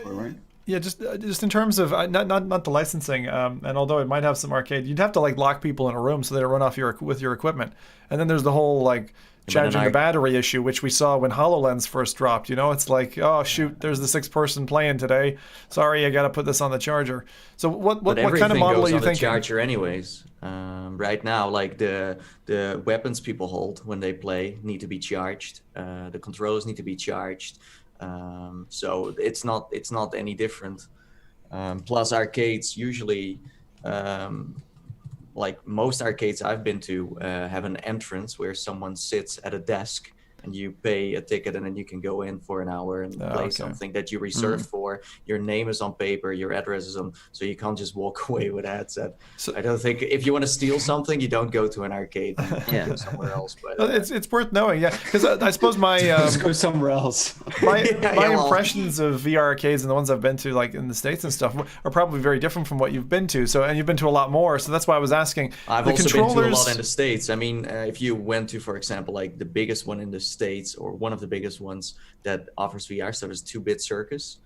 right? Yeah, just in terms of not the licensing, and although it might have some arcade, you'd have to like lock people in a room so they don't run off with your equipment. And then there's the whole like charging the battery issue, which we saw when HoloLens first dropped. You know, it's like, oh shoot, there's the 6th person playing today. Sorry, I got to put this on the charger. So what kind of model are you thinking? Charger anyways. Right now, like the weapons people hold when they play need to be charged. The controllers need to be charged. So it's not any different. Plus arcades usually, like most arcades I've been to, have an entrance where someone sits at a desk and you pay a ticket and then you can go in for an hour and play something that you reserved for. Your name is on paper, your address is on, so you can't just walk away with a headset. So, I don't think if you want to steal something, you don't go to an arcade. You go somewhere else. But it's worth knowing, yeah, because I suppose my just go somewhere else. my impressions of VR arcades and the ones I've been to, like in the States and stuff, are probably very different from what you've been to. So, and you've been to a lot more. So that's why I was asking. I've also been to a lot in the States. I mean, if you went to, for example, like the biggest one in the States, or one of the biggest ones that offers VR stuff, is 2-Bit Circus.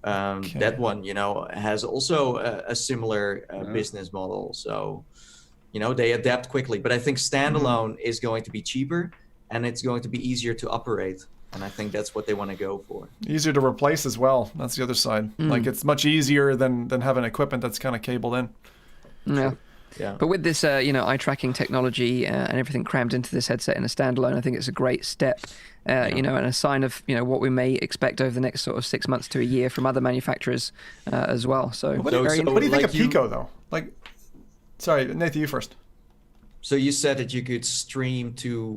That one, you know, has also a similar business model. So, you know, they adapt quickly. But I think standalone is going to be cheaper and it's going to be easier to operate. And I think that's what they want to go for. Easier to replace as well. That's the other side. Like it's much easier than having equipment that's kind of cabled in. Yeah. Yeah. But with this, you know, eye tracking technology and everything crammed into this headset in a standalone, I think it's a great step, you know, and a sign of, you know, what we may expect over the next sort of 6 months to a year from other manufacturers as well. So, what do you think of Pico though? Like, sorry, Nathan, you first. So you said that you could stream Steam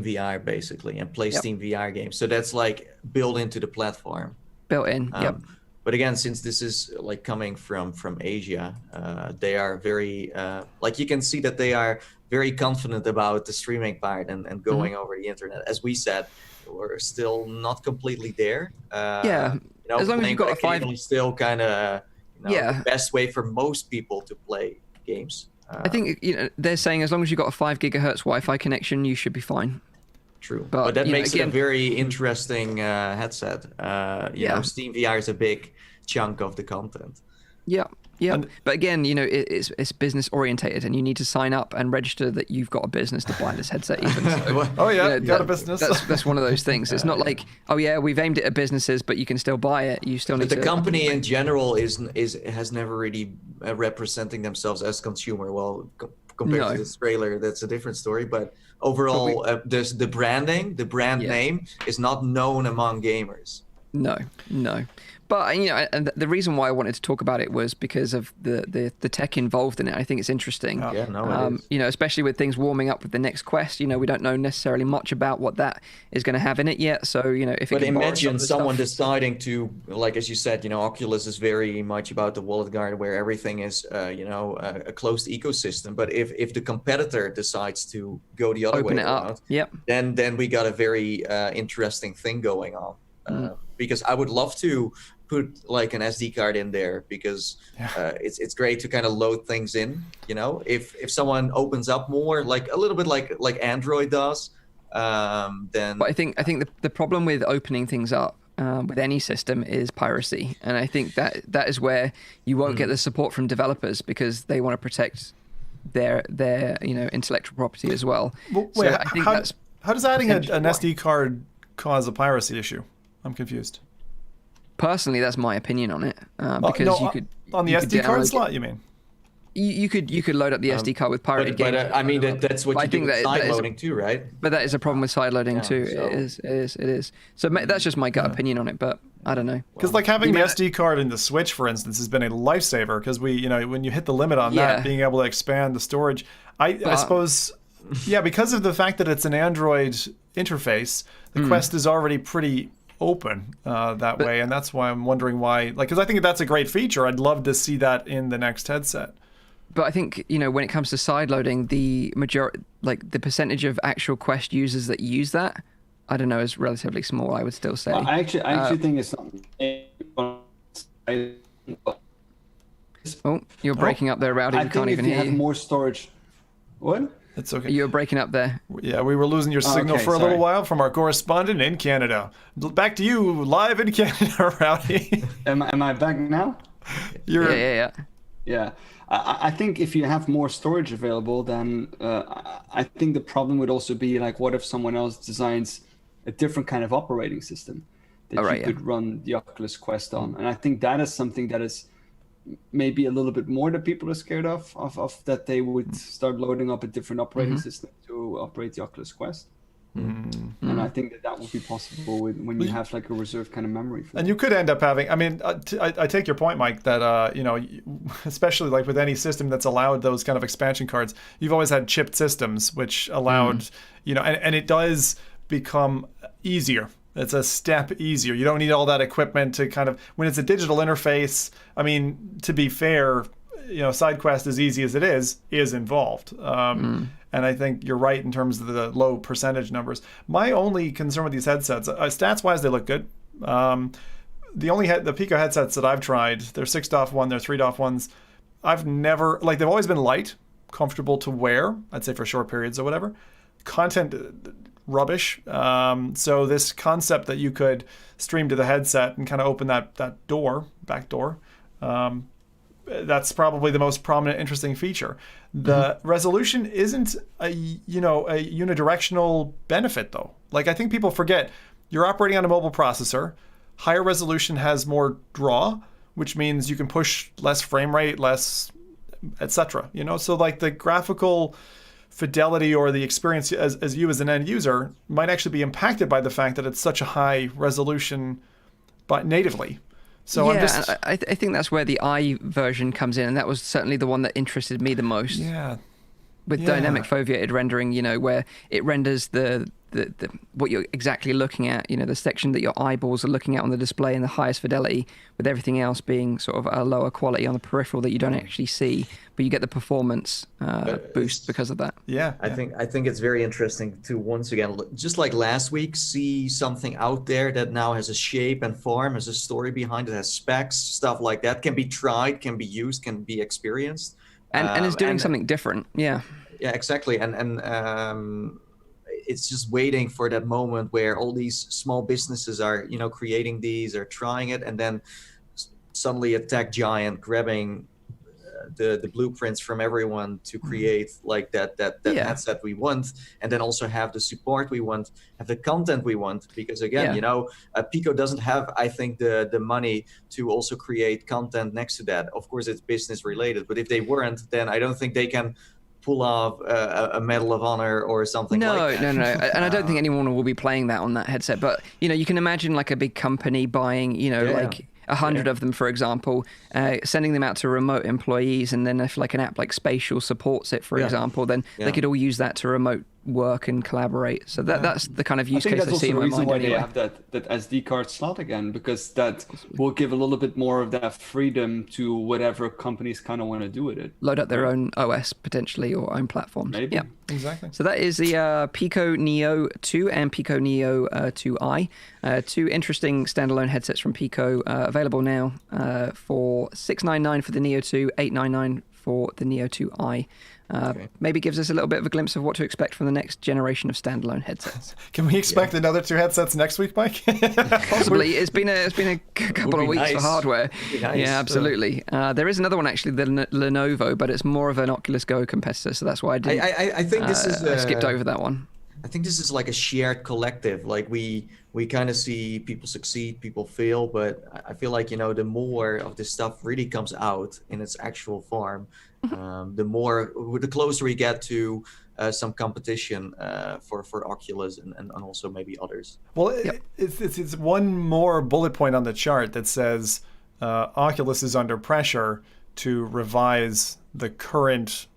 VR basically and play Steam VR games. So that's like built into the platform. Built in. Yep. But again, since this is like coming from Asia, they are very like you can see that they are very confident about the streaming part and going over the internet. As we said, we're still not completely there. You know, as long as you've got a 5, still kind of the best way for most people to play games. I think, you know, they're saying as long as you've got a 5 gigahertz Wi-Fi connection, you should be fine. True, but that makes it a very interesting headset. You know, Steam VR is a big chunk of the content. Yeah. But again, you know, it's business orientated, and you need to sign up and register that you've got a business to buy this headset. Even so, you know, got a business. That's one of those things. It's not like, oh yeah, we've aimed it at businesses, but you can still buy it. You still need. But the company in general has never really representing themselves as consumer. Well, compared to this trailer, that's a different story. But overall, there's the brand name is not known among gamers. No. But, you know, and the reason why I wanted to talk about it was because of the tech involved in it. I think it's interesting. It is. You know, especially with things warming up with the next Quest. You know, we don't know necessarily much about what that is going to have in it yet. So, you know, if it But imagine someone deciding to, like, as you said, you know, Oculus is very much about the wallet guard where everything is, you know, a closed ecosystem. But if the competitor decides to go the other way around, then we got a very interesting thing going on. because I would love to put like an SD card in there, because it's great to kind of load things in. You know, if someone opens up more, like a little bit like Android does, then. But I think the problem with opening things up with any system is piracy, and I think that is where you won't get the support from developers, because they want to protect their intellectual property as well. Wait, so I think how does adding an SD card cause a piracy issue? I'm confused. Personally, that's my opinion on it. Because you could on the SD card slot, you mean? You could load up the SD card with pirated games. But I mean, that's what you do with side loading too, right? But that is a problem with side loading too. So. It is. So that's just my gut opinion on it, but I don't know. Because like having the SD card in the Switch, for instance, has been a lifesaver, because when you hit the limit on that, being able to expand the storage, I suppose, because of the fact that it's an Android interface, the Quest is already pretty open that way, and that's why I'm wondering why, because I think that's a great feature. I'd love to see that in the next headset. But I think, when it comes to side loading, the the percentage of actual Quest users that use that, I don't know, is relatively small, I would still say. I actually think it's something. Oh, you're breaking up there, Rowdy. We can't even hear you. I think if you have more storage. What? It's okay. You're breaking up there. Yeah, we were losing your signal for a little while from our correspondent in Canada. Back to you, live in Canada, Rowdy. Am I back now? Yeah. I think if you have more storage available, then I think the problem would also be like, what if someone else designs a different kind of operating system that you could run the Oculus Quest on? And I think that is something that is maybe a little bit more that people are scared of that they would start loading up a different operating system to operate the Oculus Quest. And I think that would be possible when you have like a reserved kind of memory for and you could end up having, I mean, I take your point, Mike, that especially like with any system that's allowed those kind of expansion cards, you've always had chipped systems which allowed and it does become easier. It's a step easier. You don't need all that equipment to kind of, when it's a digital interface, I mean, to be fair, SideQuest, as easy as it is involved. And I think you're right in terms of the low percentage numbers. My only concern with these headsets, stats-wise, they look good. The Pico headsets that I've tried, they're 6.1, they're 3.1s. I've never, they've always been light, comfortable to wear, I'd say for short periods or whatever. Content, rubbish. So this concept that you could stream to the headset and kind of open that back door, that's probably the most prominent, interesting feature. The resolution isn't a unidirectional benefit, though. I think people forget you're operating on a mobile processor. Higher resolution has more draw, which means you can push less frame rate, less, etc. So the graphical fidelity or the experience as you as an end user might actually be impacted by the fact that it's such a high resolution, but natively. So I think that's where the I version comes in, and that was certainly the one that interested me the most. Yeah. With dynamic foveated rendering, where it renders the what you're exactly looking at, the section that your eyeballs are looking at on the display in the highest fidelity, with everything else being sort of a lower quality on the peripheral that you don't actually see, but you get the performance boost because of that. Yeah. I think it's very interesting to once again, just like last week, see something out there that now has a shape and form, has a story behind it, has specs, stuff like that, can be tried, can be used, can be experienced. And is doing something different. Yeah, exactly. And it's just waiting for that moment where all these small businesses are, creating these, are trying it, and then suddenly a tech giant grabbing the blueprints from everyone to create that headset we want, and then also have the support we want, have the content we want. Because again, Pico doesn't have, I think, the money to also create content next to that. Of course, it's business related, but if they weren't, then I don't think they can pull off a Medal of Honor or something like that. No. And I don't think anyone will be playing that on that headset. But, you can imagine like a big company buying, like 100 of them, for example, sending them out to remote employees. And then if like an app like Spatial supports it, for example, then they could all use that to remote work and collaborate. So that's the kind of use I think case that's I see also in the my reason mind why anyway. they have that SD card slot again, because that will give a little bit more of that freedom to whatever companies kind of want to do with it. Load up their own OS potentially or own platforms. Maybe. Yeah. Exactly. So that is the Pico Neo 2 and Pico Neo 2i. Two interesting standalone headsets from Pico, available now for $699 for the Neo 2, $899 for the Neo 2i. Maybe gives us a little bit of a glimpse of what to expect from the next generation of standalone headsets. Can we expect another 2 headsets next week, Mike? Possibly. It's been a couple of weeks for hardware. Nice. Yeah, absolutely. There is another one actually, the Lenovo, but it's more of an Oculus Go competitor, so that's why I didn't. I think this is I skipped over that one. I think this is like a shared collective. Like we kind of see people succeed, people fail, but I feel like, the more of this stuff really comes out in its actual form, the closer we get to some competition for Oculus and also maybe others. Well, it's one more bullet point on the chart that says Oculus is under pressure to revise the current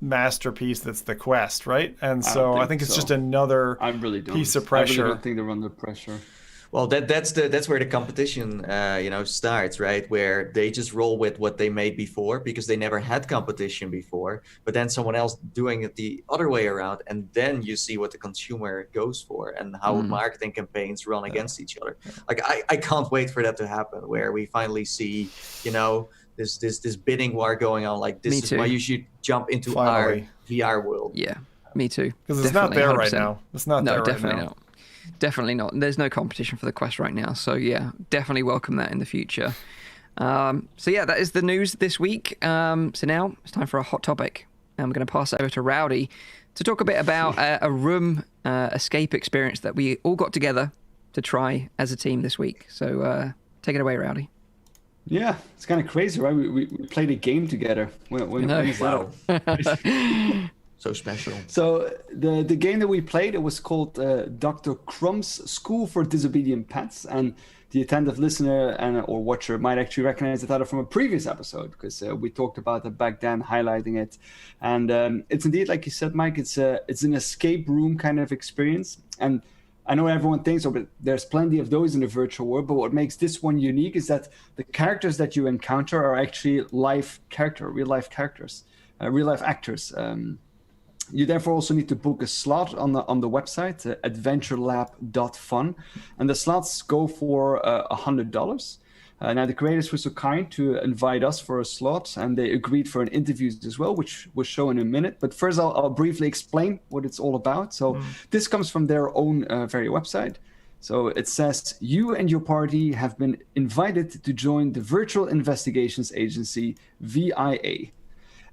masterpiece that's the Quest, right? And so I think it's just another piece of pressure. I really don't think they're under pressure. Well, that's where the competition starts, right? Where they just roll with what they made before because they never had competition before, but then someone else doing it the other way around, and then you see what the consumer goes for and how marketing campaigns run against each other. Like I can't wait for that to happen, where we finally see, this bidding war going on. Like this is why you should jump into our VR world. Yeah, me too. Because it's not there 100%. Right now. It's not there right now. No, definitely not. Definitely not. There's no competition for the Quest right now. So yeah, definitely welcome that in the future. So yeah, that is the news this week. So now it's time for a hot topic. I'm going to pass it over to Rowdy to talk a bit about a room escape experience that we all got together to try as a team this week. So take it away, Rowdy. Yeah, it's kind of crazy, right? We played a game together. Wow. So special. So the game that we played, it was called Dr. Crumb's School for Disobedient Pets, and the attentive listener or watcher might actually recognize the title from a previous episode because we talked about it back then, highlighting it. And it's indeed, like you said, Mike, it's an escape room kind of experience. And I know everyone thinks, but there's plenty of those in the virtual world. But what makes this one unique is that the characters that you encounter are actually real life actors. You therefore also need to book a slot on the website, adventurelab.fun, and the slots go for $100. Now the creators were so kind to invite us for a slot, and they agreed for an interview as well, which we'll show in a minute. But first, I'll briefly explain what it's all about. So this comes from their own very website. So it says, you and your party have been invited to join the virtual investigations agency, VIA.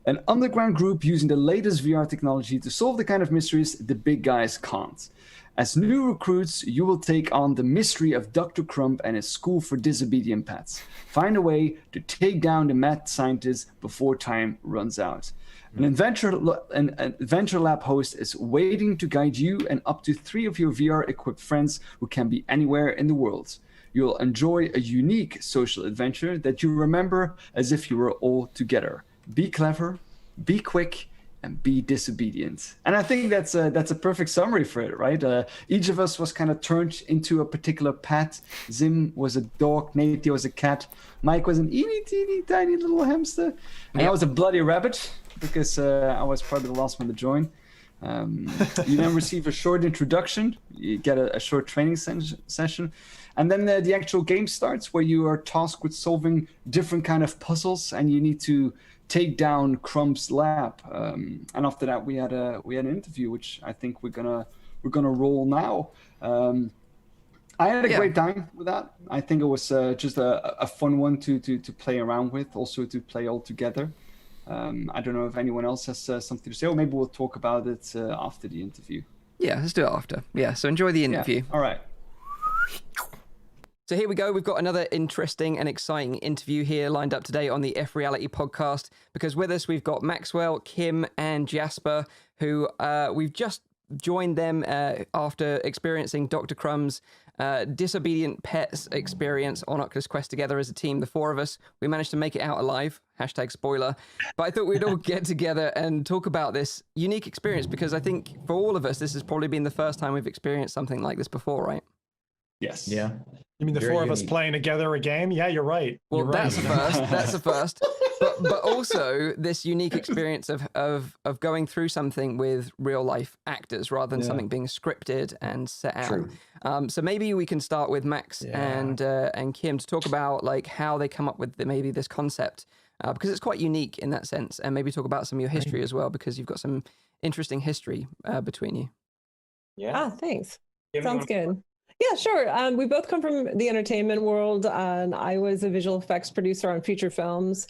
An underground group using the latest VR technology to solve the kind of mysteries the big guys can't. As new recruits, you will take on the mystery of Dr. Crumb and his school for disobedient pets. Find a way to take down the mad scientist before time runs out. An Adventure Lab host is waiting to guide you and up to 3 of your VR-equipped friends who can be anywhere in the world. You'll enjoy a unique social adventure that you remember as if you were all together. Be clever, be quick, and be disobedient. And I think that's a perfect summary for it, right? Each of us was kind of turned into a particular pet. Zim was a dog, Nate was a cat, Mike was an teeny tiny little hamster, and I was a bloody rabbit because I was probably the last one to join. You then receive a short introduction, you get a short training session, and then the actual game starts where you are tasked with solving different kind of puzzles, and you need to take down Crumb's lab. And after that, we had an interview, which I think we're gonna roll now. I had a great time with that. I think it was just a fun one to play around with, also to play all together. I don't know if anyone else has something to say, or maybe we'll talk about it after the interview. Yeah, let's do it after. Yeah, so enjoy the interview. Yeah. All right. So here we go. We've got another interesting and exciting interview here lined up today on the FReality podcast, because with us we've got Maxwell, Kim, and Jasper, who we've just joined them after experiencing Dr. Crumb's Disobedient Pets experience on Oculus Quest together as a team. The four of us, we managed to make it out alive. #spoiler. But I thought we'd all get together and talk about this unique experience, because I think for all of us, this has probably been the first time we've experienced something like this before, right? Yes. Yeah. You mean the Very four of us unique. playing together a game? Yeah, you're right. Well, You're that's right. a first. That's a first. But also this unique experience of going through something with real life actors rather than something being scripted and set out. True. So maybe we can start with Max and Kim to talk about like how they come up with maybe this concept, because it's quite unique in that sense, and maybe talk about some of your history as well, because you've got some interesting history between you. Yeah. Thanks. Kim, Sounds good. Yeah, sure. We both come from the entertainment world, and I was a visual effects producer on feature films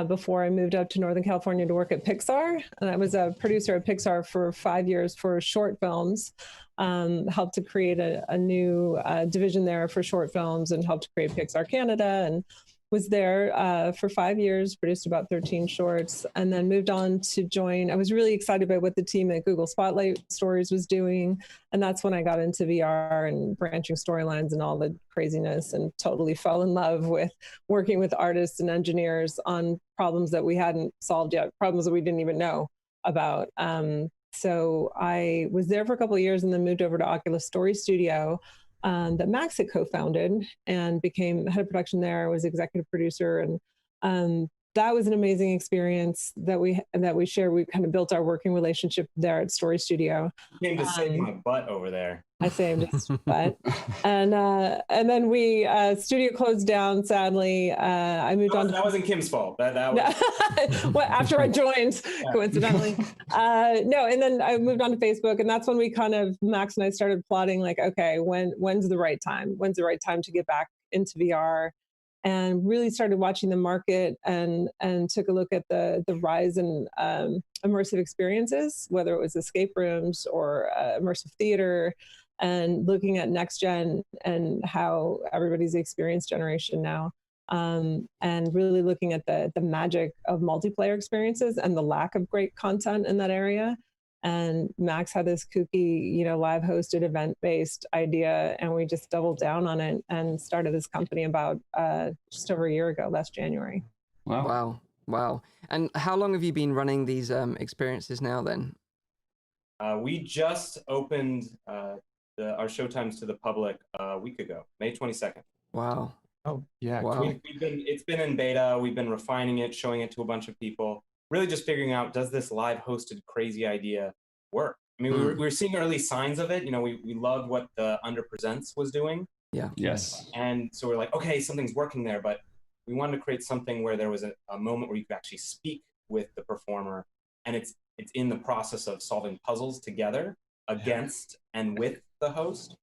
before I moved up to Northern California to work at Pixar. And I was a producer at Pixar for 5 years for short films, helped to create a new division there for short films, and helped to create Pixar Canada, and was there for 5 years, produced about 13 shorts, and then moved on to join. I was really excited by what the team at Google Spotlight Stories was doing. And that's when I got into VR and branching storylines and all the craziness, and totally fell in love with working with artists and engineers on problems that we hadn't solved yet, problems that we didn't even know about. So I was there for a couple of years and then moved over to Oculus Story Studio, that Max had co-founded, and became head of production there, was executive producer. And that was an amazing experience that we shared. We kind of built our working relationship there at Story Studio. You came to save my butt over there. I saved his butt. And then we studio closed down, sadly. I moved on. That wasn't Kim's fault. That was well, after I joined, coincidentally. No, and then I moved on to Facebook, and that's when we kind of, Max and I, started plotting like, okay, when's the right time? When's the right time to get back into VR? And really started watching the market, and took a look at the rise in immersive experiences, whether it was escape rooms or immersive theater, and looking at next gen and how everybody's the experience generation now, and really looking at the magic of multiplayer experiences and the lack of great content in that area. And Max had this kooky, live hosted event-based idea, and we just doubled down on it and started this company about just over a year ago, last January. Wow. And how long have you been running these experiences now then? we just opened our showtimes to the public a week ago, May 22nd. Wow. Oh, yeah. Wow. It's been in beta. We've been refining it, showing it to a bunch of people, really just figuring out, does this live hosted crazy idea work? I mean, we were seeing early signs of it. We loved what the Underpresents was doing. Yeah. Yes. And so we're like, okay, something's working there, but we wanted to create something where there was a moment where you could actually speak with the performer, and it's in the process of solving puzzles together against and with the host.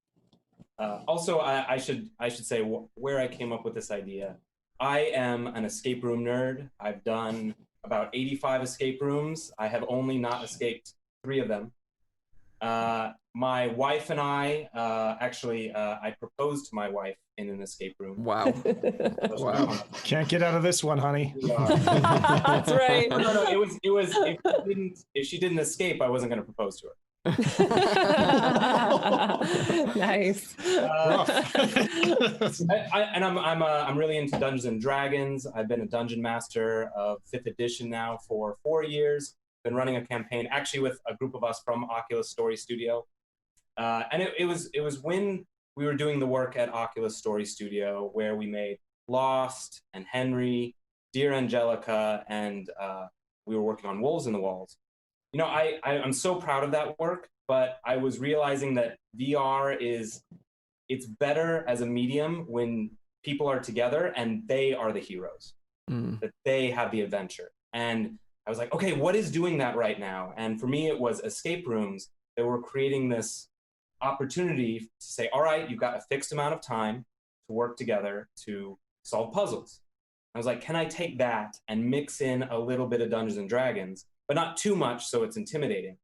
Also, I should say where I came up with this idea. I am an escape room nerd. I've done about 85 escape rooms. I have only not escaped 3 of them. My wife and I, I proposed to my wife in an escape room. Wow. Wow. Can't get out of this one, honey. That's right. No. It was. If she didn't escape, I wasn't going to propose to her. Nice. I'm really into Dungeons and Dragons. I've been a dungeon master of 5th edition now for 4 years. Been running a campaign actually with a group of us from Oculus Story Studio, and it was when we were doing the work at Oculus Story Studio where we made Lost and Henry, Dear Angelica, and we were working on Wolves in the Walls. I'm so proud of that work, but I was realizing that VR it's better as a medium when people are together and they are the heroes, that they have the adventure. And I was like, okay, what is doing that right now? And for me, it was escape rooms that were creating this opportunity to say, all right, you've got a fixed amount of time to work together to solve puzzles. I was like, can I take that and mix in a little bit of Dungeons and Dragons, but not too much so it's intimidating,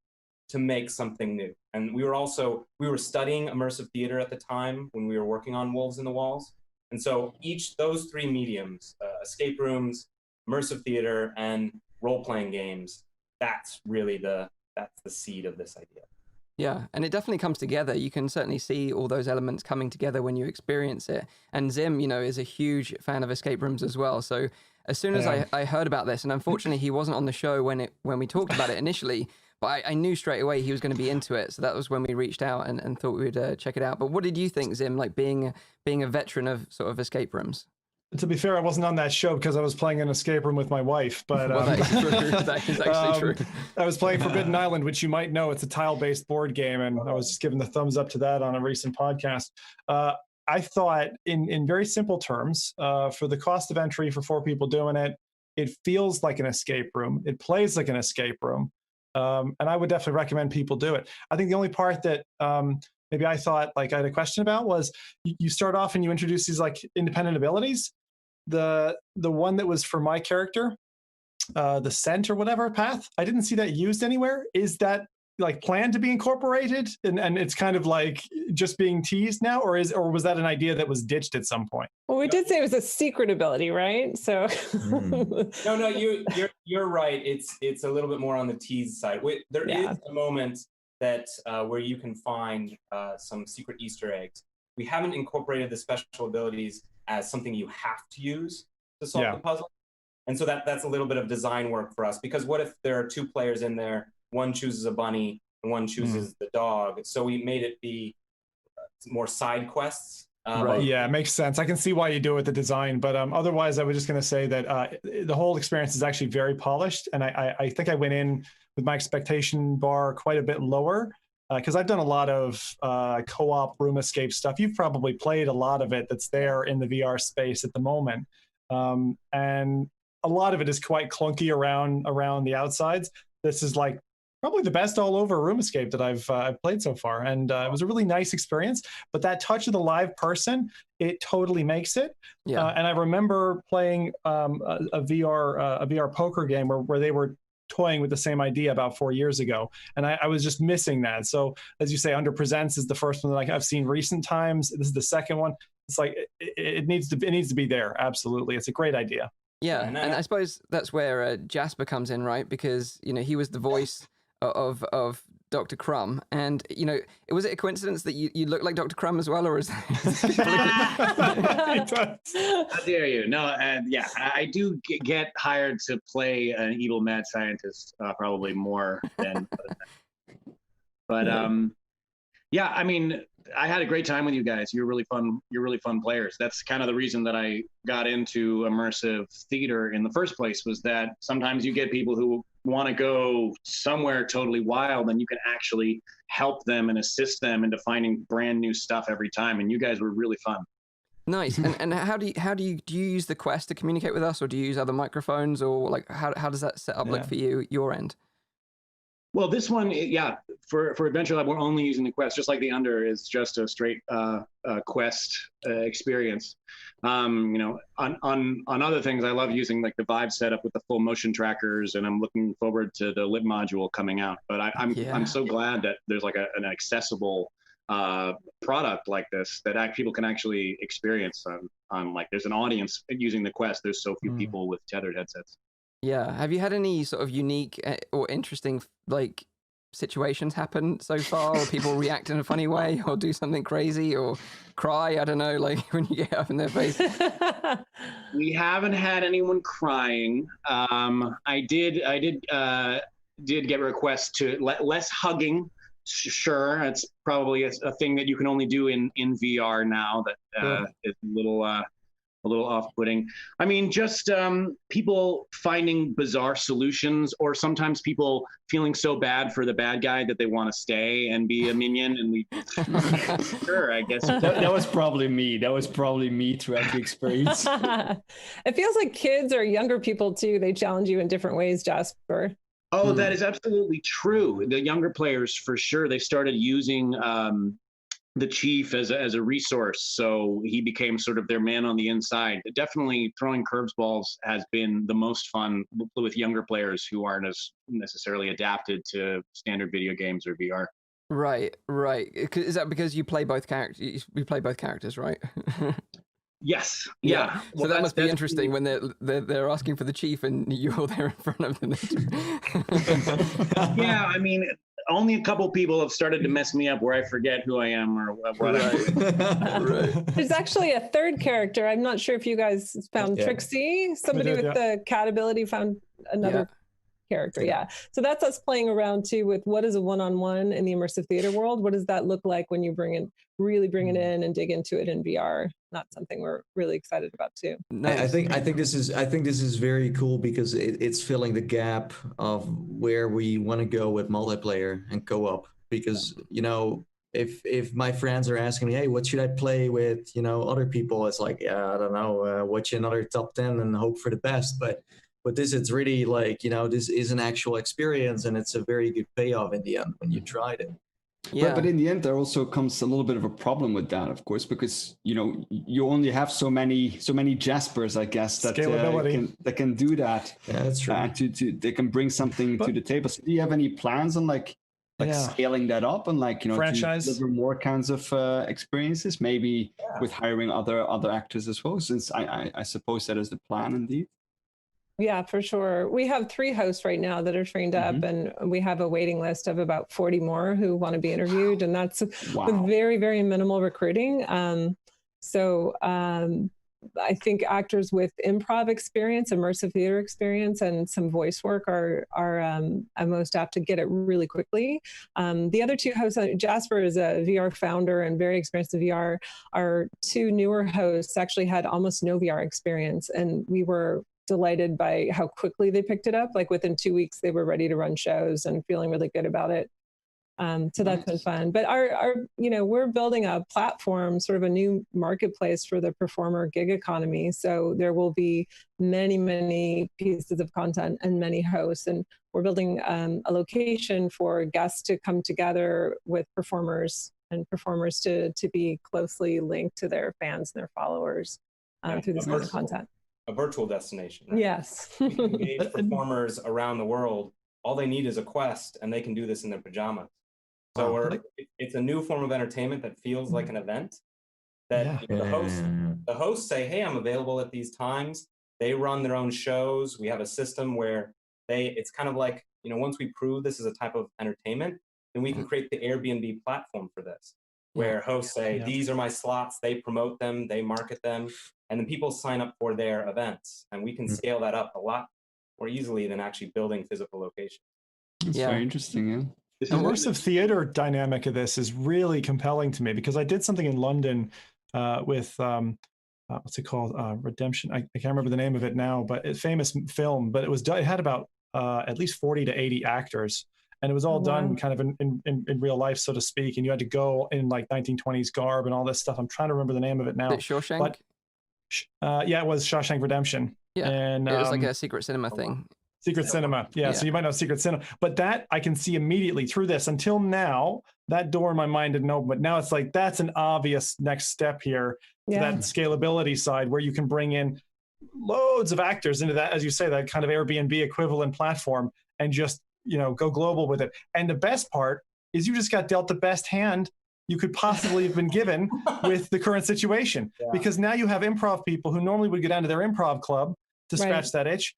to make something new? And we were studying immersive theater at the time when we were working on Wolves in the Walls. And so those 3 mediums, escape rooms, immersive theater, and role-playing games, that's really the seed of this idea. Yeah, and it definitely comes together. You can certainly see all those elements coming together when you experience it. And Zim, is a huge fan of escape rooms as well. So as soon as I heard about this, and unfortunately he wasn't on the show when we talked about it initially, but I knew straight away he was going to be into it. So that was when we reached out and thought we would check it out. But what did you think, Zim, like being a veteran of sort of escape rooms? To be fair, I wasn't on that show because I was playing an escape room with my wife. But well, that is true. That is actually true. I was playing Forbidden Island, which you might know. It's a tile-based board game, and I was just giving the thumbs up to that on a recent podcast. I thought, in very simple terms, for the cost of entry for 4 people doing it, it feels like an escape room. It plays like an escape room, and I would definitely recommend people do it. I think the only part that maybe I thought like I had a question about was you start off and you introduce these like independent abilities. The one that was for my character, the scent or whatever path, I didn't see that used anywhere. Is that like planned to be incorporated and it's kind of like just being teased now, or was that an idea that was ditched at some point? Well, we did say it was a secret ability, right? So No, you're right. It's a little bit more on the tease side. There is a moment that where you can find some secret Easter eggs. We haven't incorporated the special abilities as something you have to use to solve the puzzle. And so that's a little bit of design work for us, because what if there are 2 players in there, one chooses a bunny and one chooses the dog? So we made it be more side quests. Right. Yeah, it makes sense. I can see why you do it with the design, but otherwise I was just going to say that the whole experience is actually very polished. And I think I went in with my expectation bar quite a bit lower. Because I've done a lot of co-op room escape stuff. You've probably played a lot of it that's there in the VR space at the moment. And a lot of it is quite clunky around the outsides. This is like probably the best all over room escape that I've played so far. And it was a really nice experience. But that touch of the live person, it totally makes it. Yeah. And I remember playing a VR poker game where they were toying with the same idea about 4 years ago. And I was just missing that. So as you say, Under Presents is the first one that I've seen recent times. This is the second one. It's like, it needs to be there. Absolutely. It's a great idea. Yeah. And I suppose that's where Jasper comes in, right? Because, he was the voice of Dr. Crumb. And, was it a coincidence that you look like Dr. Crumb as well, or is that... How dare you? No, and I do get hired to play an evil mad scientist, probably more than... But, I mean, I had a great time with you guys. You're really fun. You're really fun players. That's kind of the reason that I got into immersive theater in the first place, was that sometimes you get people who want to go somewhere totally wild, and you can actually help them and assist them into finding brand new stuff every time. And you guys were really fun. Nice. And how do you use the Quest to communicate with us, or do you use other microphones, or like how does that set up look for you, your end? Well, this one, for Adventure Lab, we're only using the Quest, just like the Under is just a straight Quest experience. On other things, I love using like the Vive setup with the full motion trackers, and I'm looking forward to the Lip module coming out. But I'm so glad that there's like an accessible product like this that people can actually experience on like there's an audience using the Quest. There's so few people with tethered headsets. Yeah. Have you had any sort of unique or interesting like situations happen so far, or people react in a funny way, or do something crazy, or cry? I don't know, like when you get up in their face. We haven't had anyone crying. I did get requests to less hugging. Sure, it's probably a thing that you can only do in VR now. That is a little off-putting. I mean, just people finding bizarre solutions, or sometimes people feeling so bad for the bad guy that they want to stay and be a minion. And we, sure, I guess. That was probably me. That was probably me throughout the experience. It feels like kids or younger people too, they challenge you in different ways, Jasper. Oh, that is absolutely true. The younger players, for sure, they started using the chief as a resource, so he became sort of their man on the inside. Definitely throwing curveballs has been the most fun with younger players who aren't as necessarily adapted to standard video games or VR. Right. Is that because you play both characters? You play both characters, right? Yes. Yeah. So that must be interesting when they're asking for the chief and you're there in front of them. Yeah, I mean, only a couple people have started to mess me up where I forget who I am or what I'm doing. Right. There's actually a third character. I'm not sure if you guys found Yeah. Trixie. Somebody with the cat ability found another character. Yeah. So that's us playing around too with what is a one-on-one in the immersive theater world. What does that look like when you really bring it in and dig into it in VR? Not something we're really excited about too. I think this is very cool because it's filling the gap of where we want to go with multiplayer and co-op. Because if my friends are asking me, hey, what should I play with other people? It's like, I don't know, watch another top 10 and hope for the best. But this, it's really like, this is an actual experience, and it's a very good payoff in the end when you tried it. Yeah. But in the end, there also comes a little bit of a problem with that, of course, because you only have so many Jaspers, I guess, that can do that. Yeah, that's true. They can bring something to the table. So do you have any plans on like scaling that up and franchise, to deliver more kinds of experiences, maybe with hiring other actors as well? Since I suppose that is the plan, indeed. Yeah, for sure. We have 3 hosts right now that are trained up, and we have a waiting list of about 40 more who want to be interviewed, and that's with very, very minimal recruiting. I think actors with improv experience, immersive theater experience, and some voice work are most apt to get it really quickly. The other 2 hosts, Jasper is a VR founder and very experienced in VR. Our 2 newer hosts actually had almost no VR experience, and we were delighted by how quickly they picked it up. Like within 2 weeks, they were ready to run shows and feeling really good about it. So that's been fun. But we're building a platform, sort of a new marketplace for the performer gig economy. So there will be many, many pieces of content and many hosts. And we're building a location for guests to come together with performers and performers to be closely linked to their fans and their followers through this kind of content. A virtual destination. Right? Yes. We can engage performers around the world. All they need is a Quest, and they can do this in their pajamas. So it's a new form of entertainment that feels like an event. That the hosts say, "Hey, I'm available at these times." They run their own shows. We have a system where it's kind of like, once we prove this is a type of entertainment, then we can create the Airbnb platform for this, where hosts say, "These are my slots." They promote them, they market them. And then people sign up for their events, and we can scale that up a lot more easily than actually building physical locations. That's very interesting. Yeah. The immersive theater dynamic of this is really compelling to me, because I did something in London with what's it called? Redemption. I can't remember the name of it now, but a famous film. But it had about at least 40 to 80 actors, and it was all done kind of in real life, so to speak. And you had to go in like 1920s garb and all this stuff. I'm trying to remember the name of it now. Shawshank? But, it was Shawshank Redemption. Yeah, and it was like a secret cinema thing. Secret cinema. Yeah, so you might know Secret Cinema. But that I can see immediately through this. Until now, that door in my mind didn't open. But now it's like, that's an obvious next step here to that scalability side, where you can bring in loads of actors into that, as you say, that kind of Airbnb equivalent platform, and just, go global with it. And the best part is you just got dealt the best hand you could possibly have been given with the current situation. Because now you have improv people who normally would go down to their improv club to scratch that itch.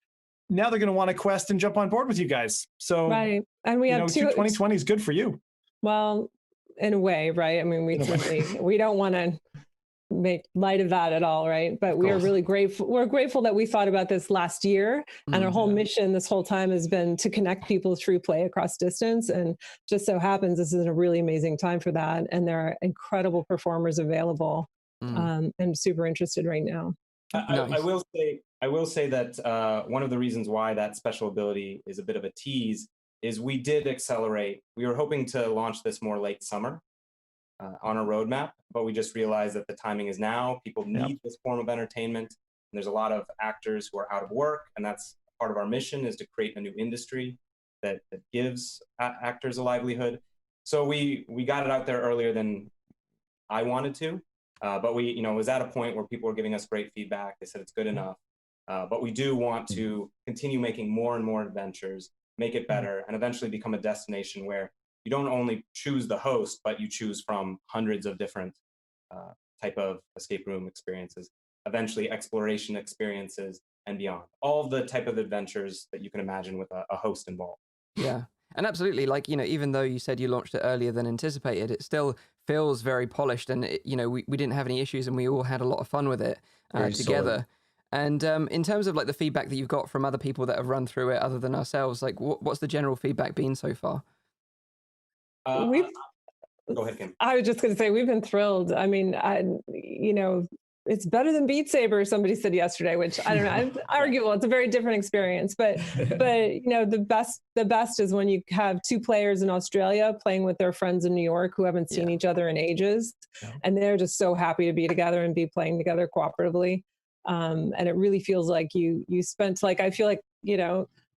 Now they're going to want to Quest and jump on board with you guys. So, and we have 2020 is good for you. Well, in a way, right? I mean, we don't want to make light of that at all, right? But we are really grateful. We're grateful that we thought about this last year, and our whole mission this whole time has been to connect people through play across distance. And just so happens this is a really amazing time for that. And there are incredible performers available, and super interested right now. I will say that one of the reasons why that special ability is a bit of a tease is we did accelerate. We were hoping to launch this more late summer on our roadmap, but we just realized that the timing is now. People need this form of entertainment. And there's a lot of actors who are out of work, and that's part of our mission, is to create a new industry that gives actors a livelihood. So we got it out there earlier than I wanted to, but we it was at a point where people were giving us great feedback. They said it's good enough, but we do want to continue making more and more adventures, make it better, and eventually become a destination where you don't only choose the host, but you choose from hundreds of different type of escape room experiences, eventually exploration experiences, and beyond. All the type of adventures that you can imagine with a host involved. Yeah. And absolutely, like, even though you said you launched it earlier than anticipated, it still feels very polished, and we didn't have any issues, and we all had a lot of fun with it together. Solid. And in terms of like the feedback that you've got from other people that have run through it other than ourselves, like what's the general feedback been so far? Go ahead, Kim. I was just going to say, we've been thrilled. I mean, it's better than Beat Saber, somebody said yesterday, which I don't know, it's arguable. It's a very different experience, but the best is when you have two players in Australia playing with their friends in New York who haven't seen each other in ages. Yeah. And they're just so happy to be together and be playing together cooperatively. And it really feels like you spent, like, I feel like,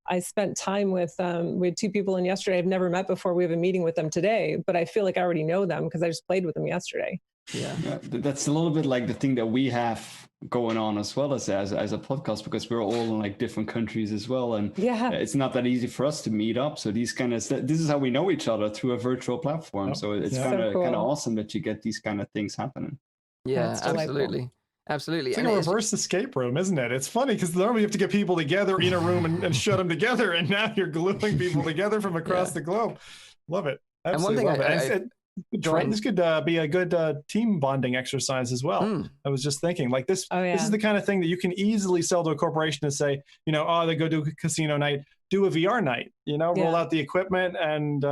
I spent time with two people in yesterday I've never met before. We have a meeting with them today, but I feel like I already know them because I just played with them yesterday. Yeah, that's a little bit like the thing that we have going on as well as a podcast, because we're all in like different countries as well, and it's not that easy for us to meet up. So this is how we know each other, through a virtual platform. Yep. So it's kind of awesome that you get these kind of things happening. Yeah, absolutely. Absolutely. It's like a reverse escape room, isn't it? It's funny because normally you have to get people together in a room and shut them together, and now you're gluing people together from across the globe. Love it. Absolutely love it. This could be a good team bonding exercise as well. I was just thinking, like, this is the kind of thing that you can easily sell to a corporation and say, they go do a casino night, do a VR night, roll out the equipment, and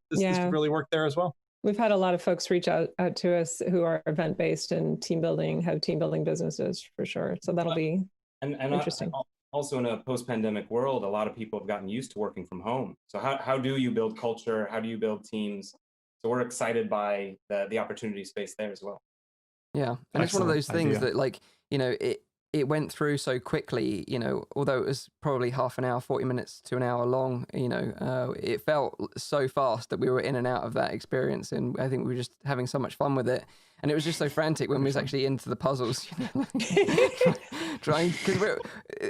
this could really work there as well. We've had a lot of folks reach out to us who are event-based and have team building businesses for sure. So that'll be interesting. Also, in a post-pandemic world, a lot of people have gotten used to working from home. So how do you build culture? How do you build teams? So we're excited by the opportunity space there as well. Yeah, and it's one of those things that, like, it went through so quickly, although it was probably half an hour, 40 minutes to an hour long, it felt so fast that we were in and out of that experience. And I think we were just having so much fun with it. And it was just so frantic when we was actually into the puzzles, trying, because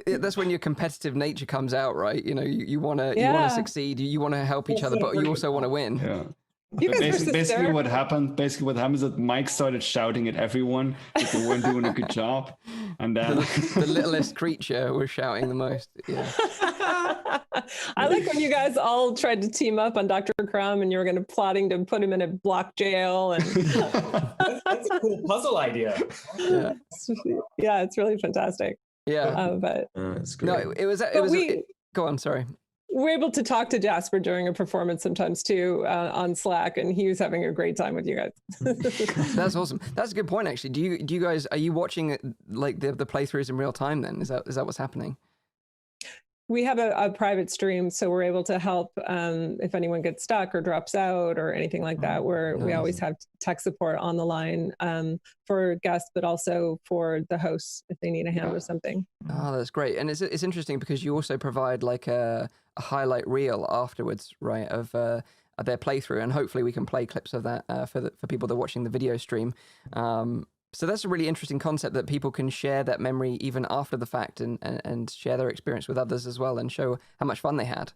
that's when your competitive nature comes out, right? You want to succeed, you want to help each other, but you also want to win. Yeah. Basically what happened is that Mike started shouting at everyone that they weren't doing a good job, and then the littlest creature was shouting the most. Yeah. I like when you guys all tried to team up on Dr. Crumb, and you were plotting to put him in a block jail, and that's a cool puzzle idea. Yeah, it's really fantastic. Yeah, but it's great. No, it was. Go on. Sorry. We're able to talk to Jasper during a performance sometimes too on Slack, and he was having a great time with you guys. That's awesome. That's a good point, actually. Do you guys, are you watching like the playthroughs in real time then? Is that what's happening? We have a private stream, so we're able to help if anyone gets stuck or drops out or anything like that. We always have tech support on the line for guests, but also for the hosts if they need a hand with something. Oh, that's great. And it's interesting because you also provide like a highlight reel afterwards, right, of their playthrough, and hopefully we can play clips of that for people that are watching the video stream. So that's a really interesting concept, that people can share that memory even after the fact and share their experience with others as well and show how much fun they had.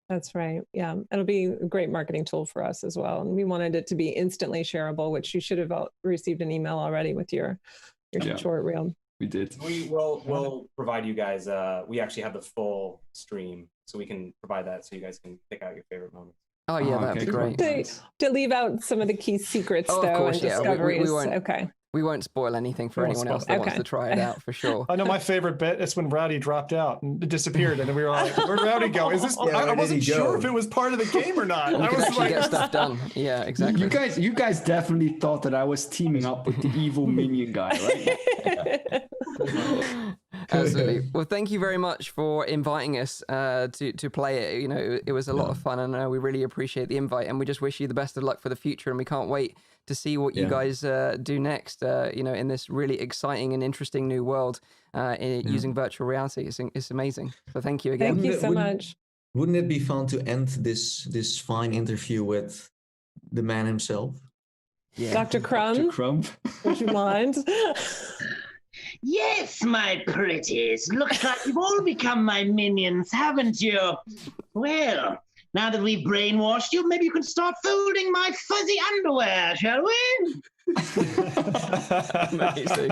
That's right. Yeah. It'll be a great marketing tool for us as well. And we wanted it to be instantly shareable, which you should have received an email already with your short reel. We did. We'll provide you guys, we actually have the full stream, so we can provide that so you guys can pick out your favorite moments. Oh yeah, that'd be great. To leave out some of the key secrets though, and discoveries. We won't spoil anything for anyone else that wants to try it out, for sure. I know my favorite bit is when Rowdy dropped out and disappeared, and we were like, "Where'd Rowdy go? Is this?" I wasn't sure if it was part of the game or not. I was like, get stuff done. Yeah, exactly. You guys definitely thought that I was teaming up with the evil minion guy, right? Absolutely. Well, thank you very much for inviting us to play it. It was a lot of fun, and we really appreciate the invite, and we just wish you the best of luck for the future, and we can't wait to see what you guys do next, in this really exciting and interesting new world using virtual reality. It's amazing. So thank you again. Thank you so much. Wouldn't it be fun to end this fine interview with the man himself? Yeah. Dr. Crumb? Dr. Crumb. Would you mind? Yes, my pretties. Looks like you've all become my minions, haven't you? Well, now that we've brainwashed you, maybe you can start folding my fuzzy underwear, shall we? Amazing.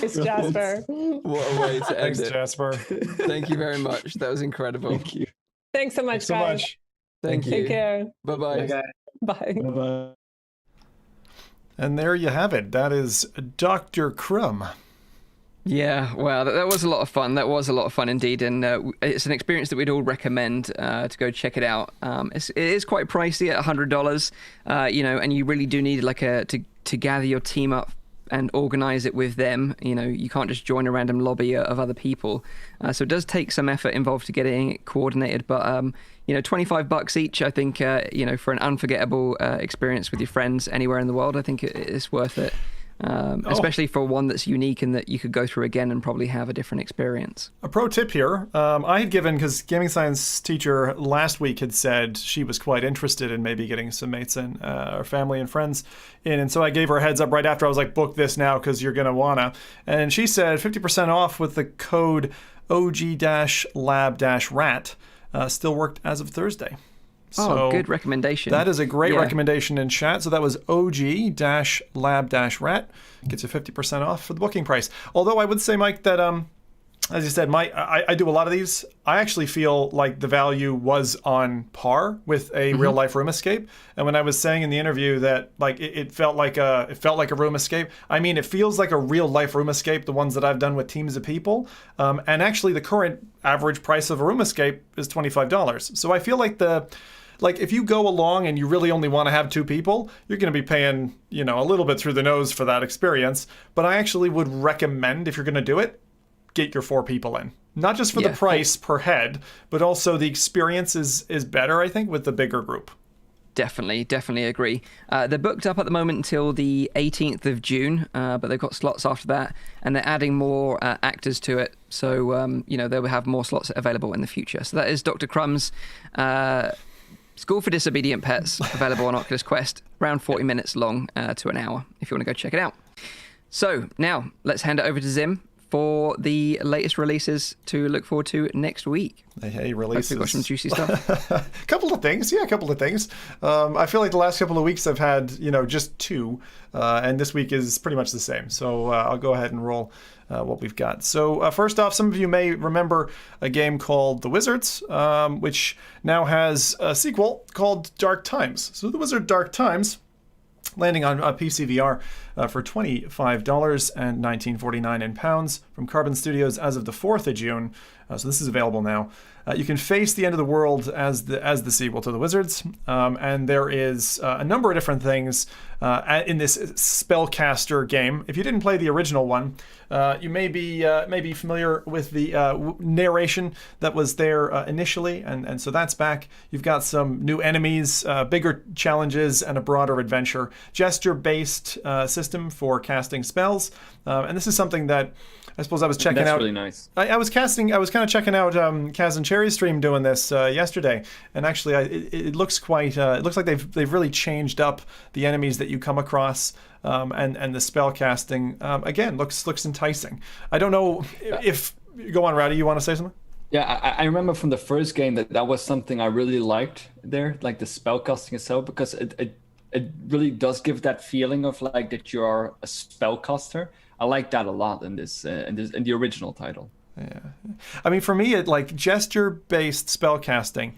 It's Jasper. What a way to end it. Thanks, Jasper. Thank you very much. That was incredible. Thank you. Thanks so much, guys. Thank you. Take care. Bye-bye. Okay. Bye. Bye-bye. And there you have it. That is Dr. Crumb. Yeah, well, that was a lot of fun. That was a lot of fun indeed, and it's an experience that we'd all recommend to go check it out. It is quite pricey at $100, and you really do need to gather your team up and organize it with them. You can't just join a random lobby of other people. So it does take some effort involved to getting it coordinated, but $25 each, I think, for an unforgettable experience with your friends anywhere in the world, I think it's worth it. Especially for one that's unique and that you could go through again and probably have a different experience. A pro tip here, I had given, because gaming science teacher last week had said she was quite interested in maybe getting some mates in, or family and friends in, and so I gave her a heads up right after. I was like, book this now because you're going to wanna. And she said 50% off with the code OG-lab-rat. Still worked as of Thursday. So good recommendation. That is a great recommendation in chat. So that was OG-lab-rat. Gets you 50% off for the booking price. Although I would say, Mike, that as you said, I do a lot of these. I actually feel like the value was on par with a real life room escape. And when I was saying in the interview that like it felt like a room escape, I mean it feels like a real life room escape, the ones that I've done with teams of people. And actually the current average price of a room escape is $25. So I feel like if you go along and you really only want to have 2 people, you're going to be paying, a little bit through the nose for that experience. But I actually would recommend, if you're going to do it, get your 4 people in. Not just for the price per head, but also the experience is better, I think, with the bigger group. Definitely agree. They're booked up at the moment until the 18th of June, but they've got slots after that, and they're adding more actors to it. So, they'll have more slots available in the future. So that is Dr. Crumb's School for Disobedient Pets, available on Oculus Quest, around 40 minutes long to an hour, if you want to go check it out. So now let's hand it over to Zim for the latest releases to look forward to next week. Hey, releases. Hopefully got some juicy stuff. A couple of things. I feel like the last couple of weeks I've had, just 2, and this week is pretty much the same. So I'll go ahead and roll what we've got. So first off, some of you may remember a game called The Wizards, which now has a sequel called Dark Times. So The Wizard Dark Times, landing on PC VR for $25 and £19.49 in pounds from Carbon Studios as of the 4th of June. So this is available now. You can face the end of the world as the sequel to The Wizards, and there is a number of different things in this spellcaster game. If you didn't play the original one, you may be familiar with the narration that was there initially, and so that's back. You've got some new enemies, bigger challenges, and a broader adventure. Gesture-based system for casting spells, and this is something that I suppose I was checking out. That's really nice. I was kind of checking out Kaz and Cherry's stream doing this yesterday, and actually it looks quite. It looks like they've really changed up the enemies that you come across, and the spell casting again looks enticing. I don't know if go on, Rowdy. You want to say something? Yeah, I remember from the first game that was something I really liked there, like the spell casting itself, because it really does give that feeling of like that you are a spellcaster. I like that a lot in the original title. Yeah, I mean, for me, like gesture-based spellcasting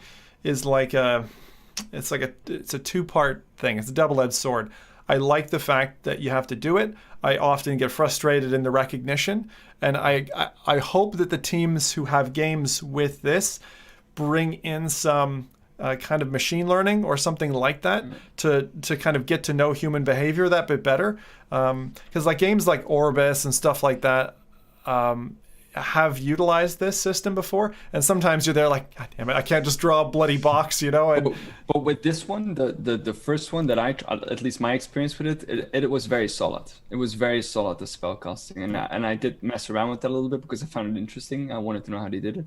is like it's a 2-part thing. It's a double-edged sword. I like the fact that you have to do it. I often get frustrated in the recognition, and I hope that the teams who have games with this bring in some kind of machine learning or something like that to kind of get to know human behavior that bit better. Because like games like Orbis and stuff like that have utilized this system before, and sometimes you're there like, God damn it, I can't just draw a bloody box, And but with this one, the first one that at least my experience with it was very solid. It was very solid, the spellcasting, and I did mess around with that a little bit because I found it interesting. I wanted to know how they did it,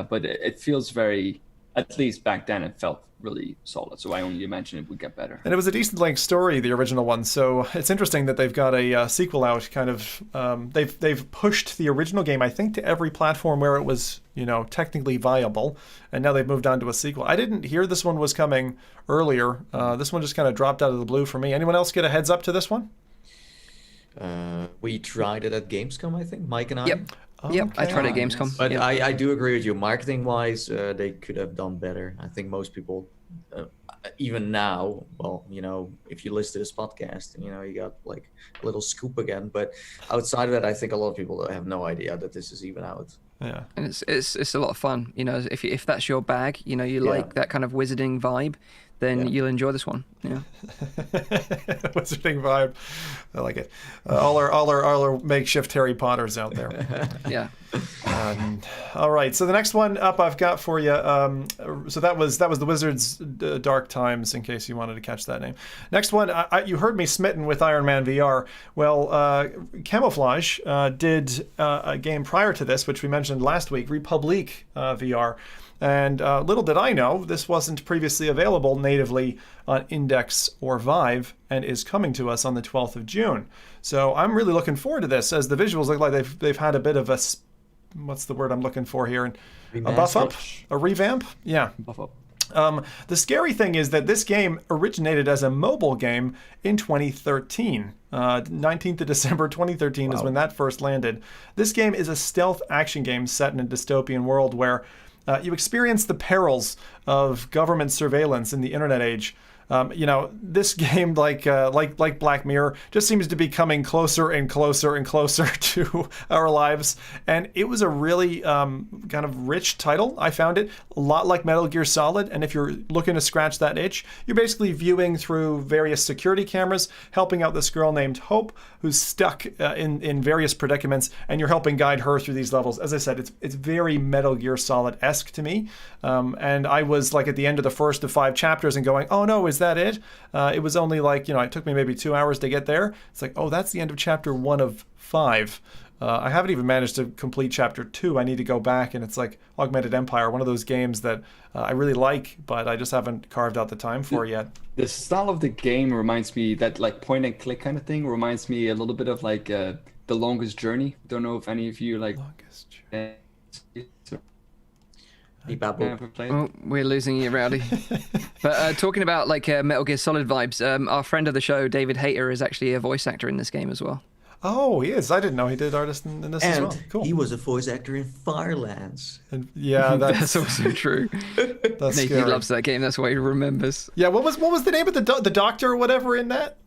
but it feels very. At least back then, it felt really solid. So I only imagine it would get better. And it was a decent length story, the original one. So it's interesting that they've got a sequel out. Kind of, they've pushed the original game, I think, to every platform where it was, technically viable. And now they've moved on to a sequel. I didn't hear this one was coming earlier. This one just kind of dropped out of the blue for me. Anyone else get a heads up to this one? We tried it at Gamescom, I think, Mike and I. Yep. Yep, I tried at Gamescom. But yep. I do agree with you. Marketing-wise, they could have done better. I think most people even now, well, if you listen to this podcast, you got like a little scoop again. But outside of that, I think a lot of people have no idea that this is even out. Yeah, and it's a lot of fun. If that's your bag, you like that kind of wizarding vibe, then you'll enjoy this one. Yeah. Wizarding vibe, I like it. All our makeshift Harry Potters out there. Yeah. All right, so the next one up I've got for you. So that was the Wizards Dark Times, in case you wanted to catch that name. Next one, you heard me smitten with Iron Man VR. Well, Camouflage did a game prior to this, which we mentioned last week, Republique VR. And little did I know, this wasn't previously available natively on Index or Vive, and is coming to us on the 12th of June. So I'm really looking forward to this, as the visuals look like they've had a bit of a, what's the word I'm looking for here? A buff up? A revamp? Yeah. Buff up. The scary thing is that this game originated as a mobile game in 2013. 19th of December 2013 is when that first landed. This game is a stealth action game set in a dystopian world where you experience the perils of government surveillance in the internet age. This game, like Black Mirror, just seems to be coming closer and closer and closer to our lives. And it was a really kind of rich title. I found it a lot like Metal Gear Solid. And if you're looking to scratch that itch, you're basically viewing through various security cameras, helping out this girl named Hope, who's stuck in various predicaments, and you're helping guide her through these levels. As I said, it's very Metal Gear Solid-esque to me. And I was like at the end of the first of 5 chapters and going, oh no, is that it? It was only like, it took me maybe 2 hours to get there. It's like, oh, that's the end of chapter 1 of 5. I haven't even managed to complete chapter 2. I need to go back, and it's like Augmented Empire, one of those games that I really like, but I just haven't carved out the time for yet. The style of the game reminds me, that like point and click kind of thing reminds me a little bit of like The Longest Journey. Don't know if any of you like Longest Journey. Oh, we're losing you, Rowdy. But talking about like Metal Gear Solid vibes, our friend of the show, David Hayter, is actually a voice actor in this game as well. Oh, he is. I didn't know he did artist in this as well. Cool. He was a voice actor in Firelands. And yeah, that's also true. That's Nick, he loves that game. That's why he remembers. Yeah, what was the name of the doctor or whatever in that?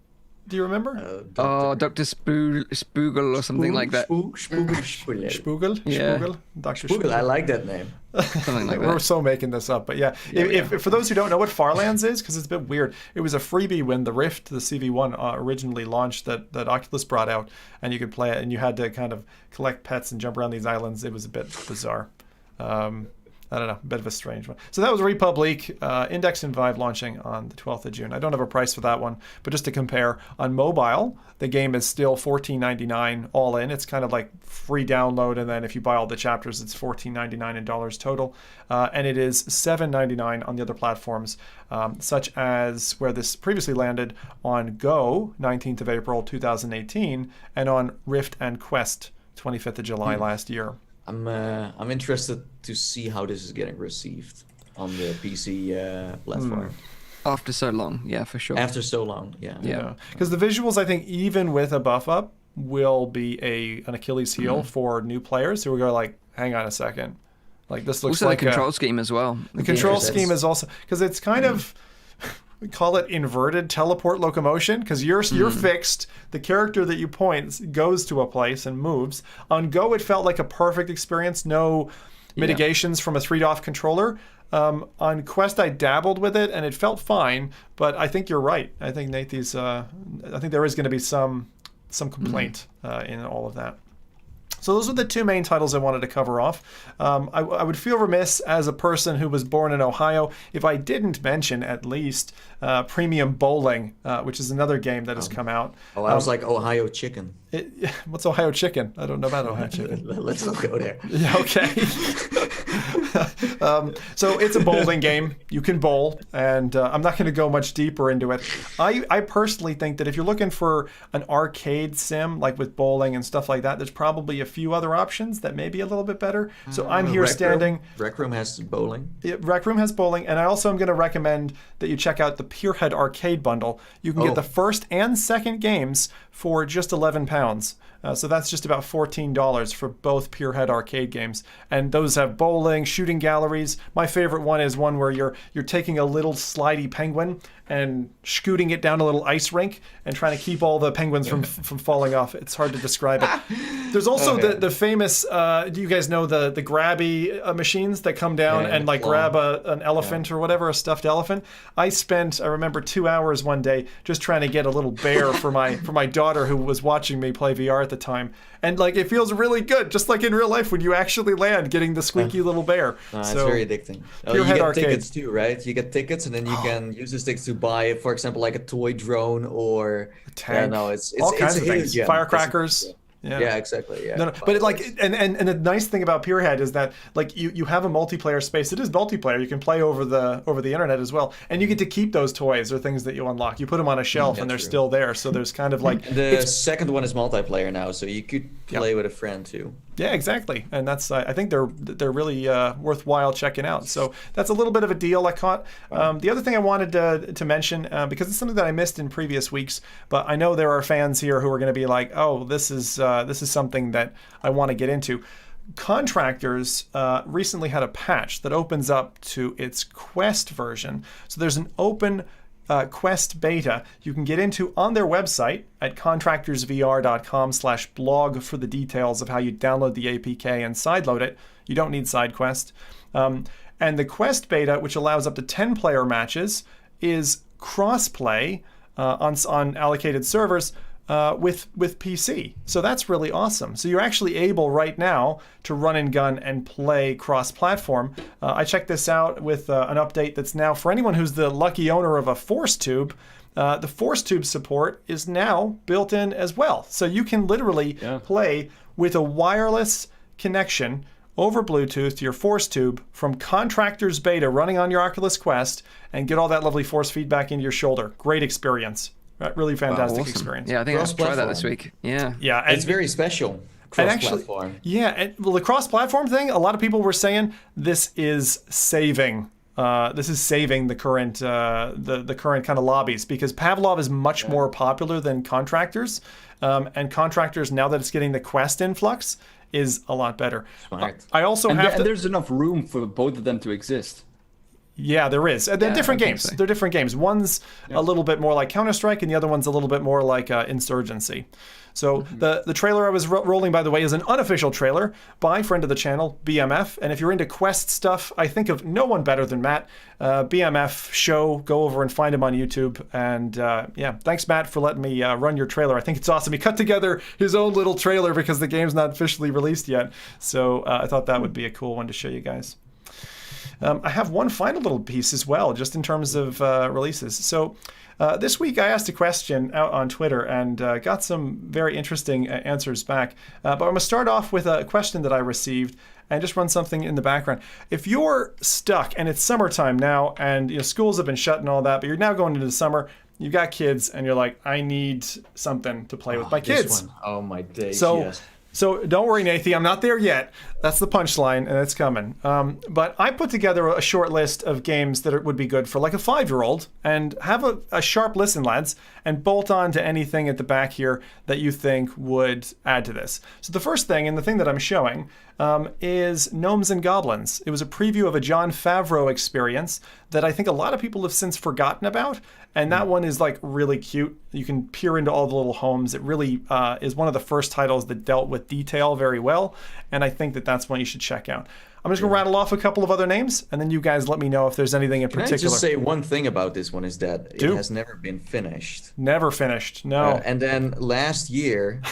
Do you remember? Dr. Spoogel or something like that. Spoogel? Yeah. Dr. Spoogel. I like that name. Something like that. We're so making this up. But yeah, if for those who don't know what Farlands is, because it's a bit weird, it was a freebie when the Rift, the CV1, originally launched that Oculus brought out, and you could play it, and you had to kind of collect pets and jump around these islands. It was a bit bizarre. I don't know, a bit of a strange one. So that was Republique, Index and Vive launching on the 12th of June. I don't have a price for that one, but just to compare, on mobile, the game is still $14.99 all in. It's kind of like free download, and then if you buy all the chapters, it's $14.99 in dollars total. And it is $7.99 on the other platforms, such as where this previously landed on Go, 19th of April 2018, and on Rift and Quest, 25th of July last year. I'm interested to see how this is getting received on the PC platform. After so long, yeah, for sure. After so long, yeah. Because the visuals, I think, even with a buff up, will be an Achilles heel for new players who will go like, hang on a second, like this looks also like the control scheme as well. The control scheme is also, because it's kind of, we call it inverted teleport locomotion, because you're fixed. The character that you point goes to a place and moves. On Go, it felt like a perfect experience. No mitigations from a 3DoF controller. On Quest, I dabbled with it and it felt fine. But I think you're right. I think Nathan's. I think there is going to be some complaint in all of that. So those are the two main titles I wanted to cover off. I would feel remiss as a person who was born in Ohio if I didn't mention at least Premium Bowling, which is another game that has come out. Oh, I was like Ohio Chicken. What's Ohio Chicken? I don't know about Ohio Chicken. Let's not go there. Yeah, okay. So it's a bowling game. You can bowl, and I'm not going to go much deeper into it. I personally think that if you're looking for an arcade sim, like with bowling and stuff like that, there's probably a few other options that may be a little bit better. So I'm here standing. Rec Room has bowling. Yeah, Rec Room has bowling, and I also am going to recommend that you check out the Peerhead Arcade Bundle. You can get the first and second games for just £11. So that's just about $14 for both Pierhead arcade games. And those have bowling, shooting galleries. My favorite one is one where you're taking a little slidey penguin and scooting it down a little ice rink and trying to keep all the penguins from falling off. It's hard to describe it. There's also the famous, do you guys know the grabby machines that come down and like grab an elephant or whatever, a stuffed elephant? I remember 2 hours one day just trying to get a little bear for my daughter who was watching me play VR at the time. And like it feels really good, just like in real life when you actually land, getting the squeaky little bear. It's very addicting. You get arcade. tickets too, right? You get tickets, and then you can use the sticks to buy, for example, like a toy drone or a tank. It's all kinds of huge, things. yeah. Firecrackers. Yeah, exactly. Yeah. No, but and the nice thing about Pierhead is that like you have a multiplayer space. It is multiplayer. You can play over the internet as well, and you get to keep those toys or things that you unlock. You put them on a shelf, and they're still there. So there's kind of like the second one is multiplayer now, so you could play with a friend too. Yeah, exactly, and that's I think they're really worthwhile checking out. So that's a little bit of a deal I caught. The other thing I wanted to mention because it's something that I missed in previous weeks, but I know there are fans here who are going to be like, oh, this is something that I want to get into. Contractors recently had a patch that opens up to its Quest version. So there's an open Quest beta you can get into on their website at contractorsvr.com/blog for the details of how you download the APK and sideload it. You don't need SideQuest. And the Quest beta, which allows up to 10 player matches, is cross-play on allocated servers with PC. So that's really awesome. So you're actually able right now to run and gun and play cross-platform. I checked this out with an update that's now, for anyone who's the lucky owner of a Force Tube, the Force Tube support is now built in as well. So you can literally play with a wireless connection over Bluetooth to your Force Tube from Contractors Beta running on your Oculus Quest and get all that lovely force feedback into your shoulder. Great experience. Really fantastic experience. Yeah, I think I'll try that this week. Yeah. Yeah, it's very special. Cross-platform. The cross-platform thing, a lot of people were saying this is saving the current the current kind of lobbies, because Pavlov is much more popular than Contractors, and Contractors, now that it's getting the Quest influx, is a lot better. Smart. I also and there's enough room for both of them to exist. Yeah, there is. They're different games. They're different games. One's a little bit more like Counter-Strike, and the other one's a little bit more like Insurgency. So the trailer I was rolling, by the way, is an unofficial trailer by friend of the channel, BMF. And if you're into Quest stuff, I think of no one better than Matt. BMF show, go over and find him on YouTube. And thanks, Matt, for letting me run your trailer. I think it's awesome. He cut together his own little trailer because the game's not officially released yet. So I thought that would be a cool one to show you guys. I have one final little piece as well, just in terms of releases. So this week I asked a question out on Twitter and got some very interesting answers back. But I'm going to start off with a question that I received and just run something in the background. If you're stuck and it's summertime now and schools have been shut and all that, but you're now going into the summer, you've got kids and you're like, I need something to play with my kids. Oh my days, So don't worry, Nathan, I'm not there yet. That's the punchline, and it's coming. But I put together a short list of games that would be good for like a 5-year-old, and have a sharp listen, lads, and bolt on to anything at the back here that you think would add to this. So the first thing, and the thing that I'm showing, is Gnomes and Goblins. It was a preview of a Jon Favreau experience that I think a lot of people have since forgotten about, and that one is like really cute. You can peer into all the little homes. It really is one of the first titles that dealt with detail very well, and I think that that's one you should check out. I'm just going to rattle off a couple of other names, and then you guys let me know if there's anything in particular. Can I just say one thing about this one is that it has never been finished. Never finished, no. And then last year,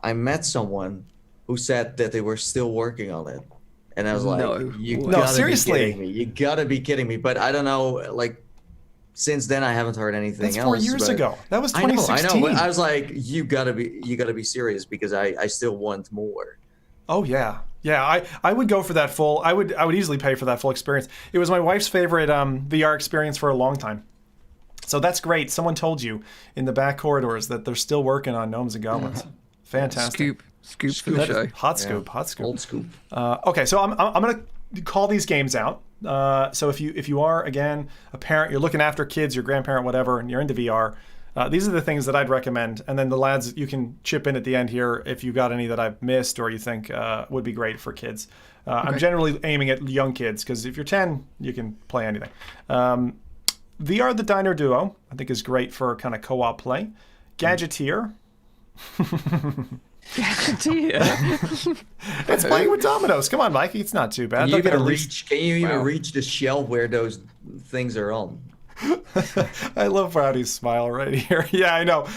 I met someone who said that they were still working on it. And I was like, seriously? Be kidding me. You gotta be kidding me. But I don't know, like, since then I haven't heard anything else. That's 4 years ago. That was 2016. I know, but I was like, you gotta be serious, because I still want more. Oh yeah. Yeah, I would go for that full. I would easily pay for that full experience. It was my wife's favorite VR experience for a long time. So that's great. Someone told you in the back corridors that they're still working on Gnomes and Goblins. Fantastic. Scoop for the show. Hot scoop. Old scoop. Okay, so I'm gonna call these games out. So if you are, again, a parent, you're looking after kids, your grandparent, whatever, and you're into VR, These are the things that I'd recommend. And then the lads, you can chip in at the end here if you got any that I've missed or you think would be great for kids. I'm generally aiming at young kids because if you're 10, you can play anything. VR the Diner Duo, I think, is great for kind of co-op play. Gadgeteer. Gadgeteer. It's playing with dominoes. Come on, Mikey. It's not too bad. Can you even reach the shelf where those things are on? I love Rowdy's smile right here. Yeah, I know.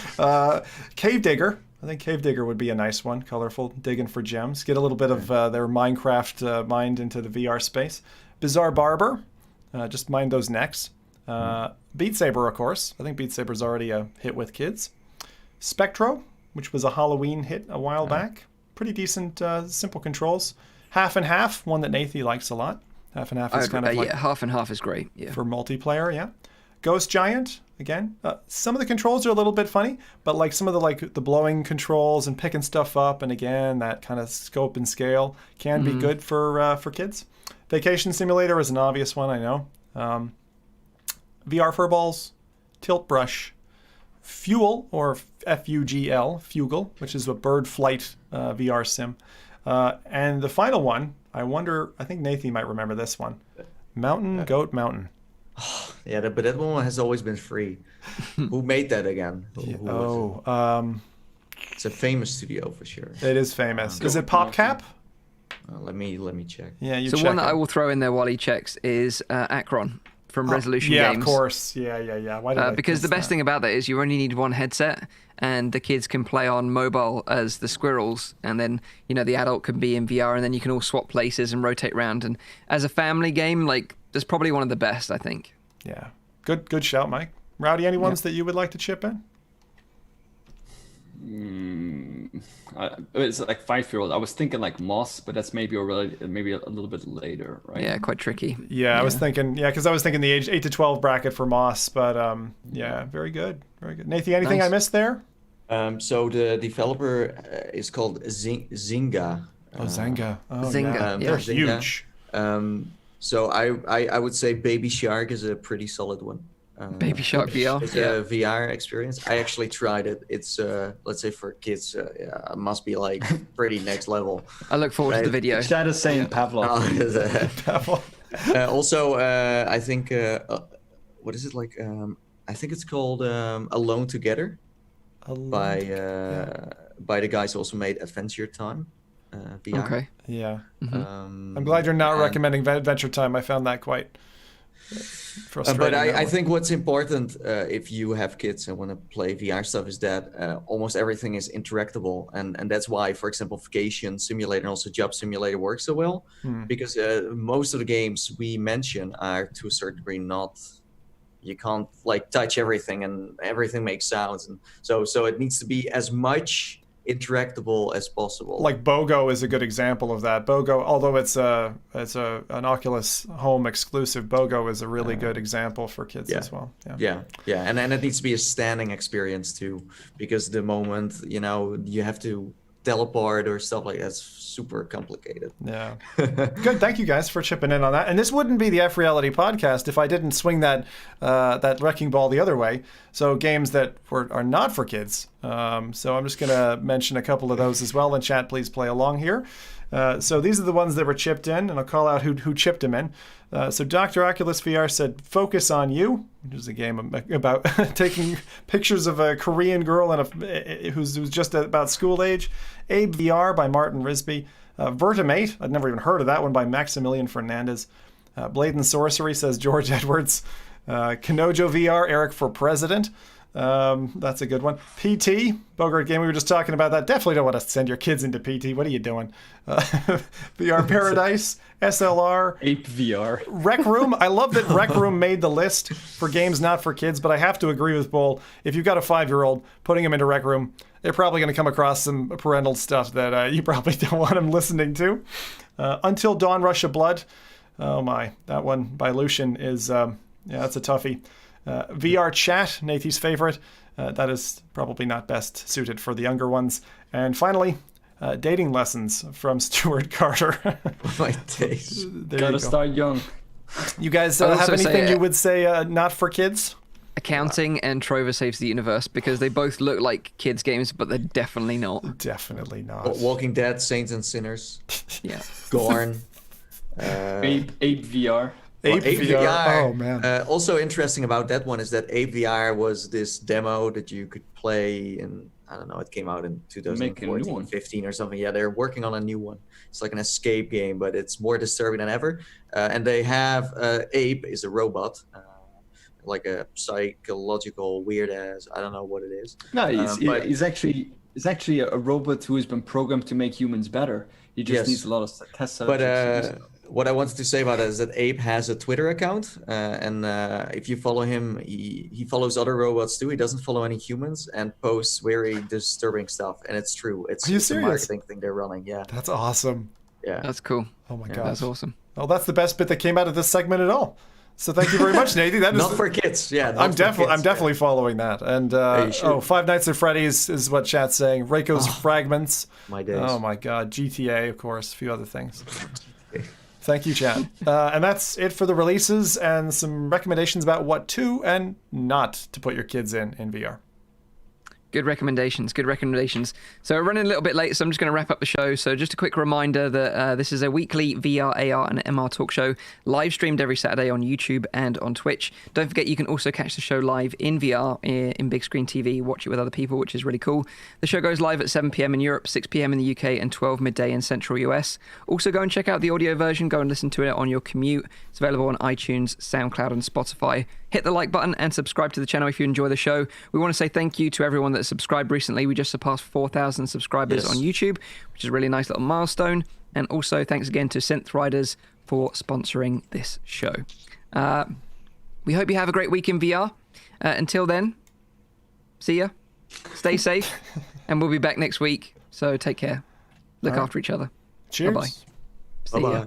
Cave Digger. I think Cave Digger would be a nice one. Colorful, digging for gems. Get a little bit of their Minecraft mind into the VR space. Bizarre Barber. Just mind those necks. Beat Saber, of course. I think Beat Saber's already a hit with kids. Spectro, which was a Halloween hit a while back. Pretty decent, simple controls. Half and Half, one that Nathan likes a lot. Half and Half is kind of like... Yeah, Half and Half is great. Yeah. For multiplayer, yeah. Ghost Giant, again. Some of the controls are a little bit funny, but like some of the blowing controls and picking stuff up, and again, that kind of scope and scale can be good for kids. Vacation Simulator is an obvious one, I know. VR Furballs, Tilt Brush, Fuel, or F-U-G-L, Fugal, which is a bird flight VR sim. And the final one, I think Nathan might remember this one. Mountain Goat Mountain. Yeah, but that one has always been free. Who made that again? Who it's a famous studio for sure. It is famous. Is it PopCap? Let me check. Yeah, you check. So one that I will throw in there while he checks is Akron from Resolution Games. Yeah, of course. Yeah. Why did because the best thing about that is you only need one headset, and the kids can play on mobile as the squirrels, and then the adult can be in VR, and then you can all swap places and rotate around. And as a family game, like, that's probably one of the best, I think. Yeah, good shout, Mike. Rowdy, any ones that you would like to chip in? It's like 5-year-old. I was thinking like Moss, but that's maybe a little bit later, right? Yeah, quite tricky. Yeah, I was thinking, because I was thinking the age 8 to 12 bracket for Moss, but very good. Nathan, anything I missed there? So the developer is called Zynga. Zynga. Zynga. They're Zynga. huge. So I would say Baby Shark is a pretty solid one. Baby Shark VR. It's a VR experience. I actually tried it. It's let's say for kids, it must be like pretty next level. I look forward to the video. Chat is saying Pavlov. Also, I think what is it like? I think it's called Alone Together by the guys who also made Adventure Time. VR. Okay. Yeah. I'm glad you're not recommending Adventure Time. I found that quite frustrating. But I think what's important if you have kids and want to play VR stuff is that almost everything is interactable. And that's why, for example, Vacation Simulator and also Job Simulator works so well. Because most of the games we mention are to a certain degree not... You can't like touch everything and everything makes sounds. And so it needs to be as much interactable as possible. Like BOGO is a good example of that. BOGO, although it's an Oculus Home exclusive, BOGO is a really good example for kids as well. Yeah, and it needs to be a standing experience too, because the moment you have to teleport or stuff like that's super complicated. Yeah. Good. Thank you guys for chipping in on that. And this wouldn't be the FReality podcast if I didn't swing that wrecking ball the other way. So games that are not for kids. So I'm just going to mention a couple of those as well. And chat, please play along here. So these are the ones that were chipped in, and I'll call out who chipped them in. So Dr. Oculus VR said, Focus on You, which is a game about taking pictures of a Korean girl who's just about school age. Abe VR by Martin Risby. Vertimate, I'd never even heard of that one, by Maximilian Fernandez. Blade and Sorcery, says George Edwards. Kanojo VR, Eric for President. That's a good one. PT, Bogart game, we were just talking about that. Definitely don't want to send your kids into PT. What are you doing? VR Paradise, SLR. Ape VR. Rec Room. I love that Rec Room made the list for games not for kids, but I have to agree with Bull. If you've got a 5-year-old, putting him into Rec Room, they're probably going to come across some parental stuff that you probably don't want them listening to. Until Dawn, Rush of Blood. Oh my, that one by Lucian is, that's a toughie. VR Chat, Nathan's favorite. That is probably not best suited for the younger ones. And finally, Dating Lessons from Stuart Carter. My days. Gotta start young. You guys have anything you would say not for kids? Accounting and Trover Saves the Universe, because they both look like kids' games, but they're definitely not. Definitely not. Walking Dead, Saints and Sinners. Yeah. Gorn. Ape VR. Ape VR. Oh man. Also interesting about that one is that Ape VR was this demo that you could play in, I don't know, it came out in 2014, 15 or something. Yeah, they're working on a new one. It's like an escape game, but it's more disturbing than ever. And they have Ape is a robot. Like a psychological weird ass. I don't know what it is. No, he's actually a robot who has been programmed to make humans better. He just needs a lot of test subjects. But what I wanted to say about it is that Ape has a Twitter account, and if you follow him, he follows other robots too. He doesn't follow any humans and posts very disturbing stuff. And it's true. It's just a marketing thing they're running. Yeah. That's awesome. Yeah. That's cool. Oh my god. That's awesome. Well, that's the best bit that came out of this segment at all. So thank you very much, Nathan. That is not for kids. Yeah, I'm definitely following that. And Five Nights at Freddy's is what chat's saying. Reiko's Fragments. My days. Oh my god. GTA, of course. A few other things. Thank you, chat. And that's it for the releases and some recommendations about what to and not to put your kids in VR. Good recommendations. So we're running a little bit late, so I'm just going to wrap up the show. So just a quick reminder that this is a weekly VR, AR, and MR talk show, live streamed every Saturday on YouTube and on Twitch. Don't forget, you can also catch the show live in VR, in big screen TV, watch it with other people, which is really cool. The show goes live at 7 p.m. in Europe, 6 p.m. in the UK, and 12 midday in Central US. Also, go and check out the audio version. Go and listen to it on your commute. It's available on iTunes, SoundCloud, and Spotify. Hit the like button and subscribe to the channel if you enjoy the show. We want to say thank you to everyone that subscribed recently. We just surpassed 4,000 subscribers on YouTube, which is a really nice little milestone. And also thanks again to Synth Riders for sponsoring this show. We hope you have a great week in VR. Until then, see ya. Stay safe. And we'll be back next week. So take care. Look after each other. Cheers. Bye-bye. See ya.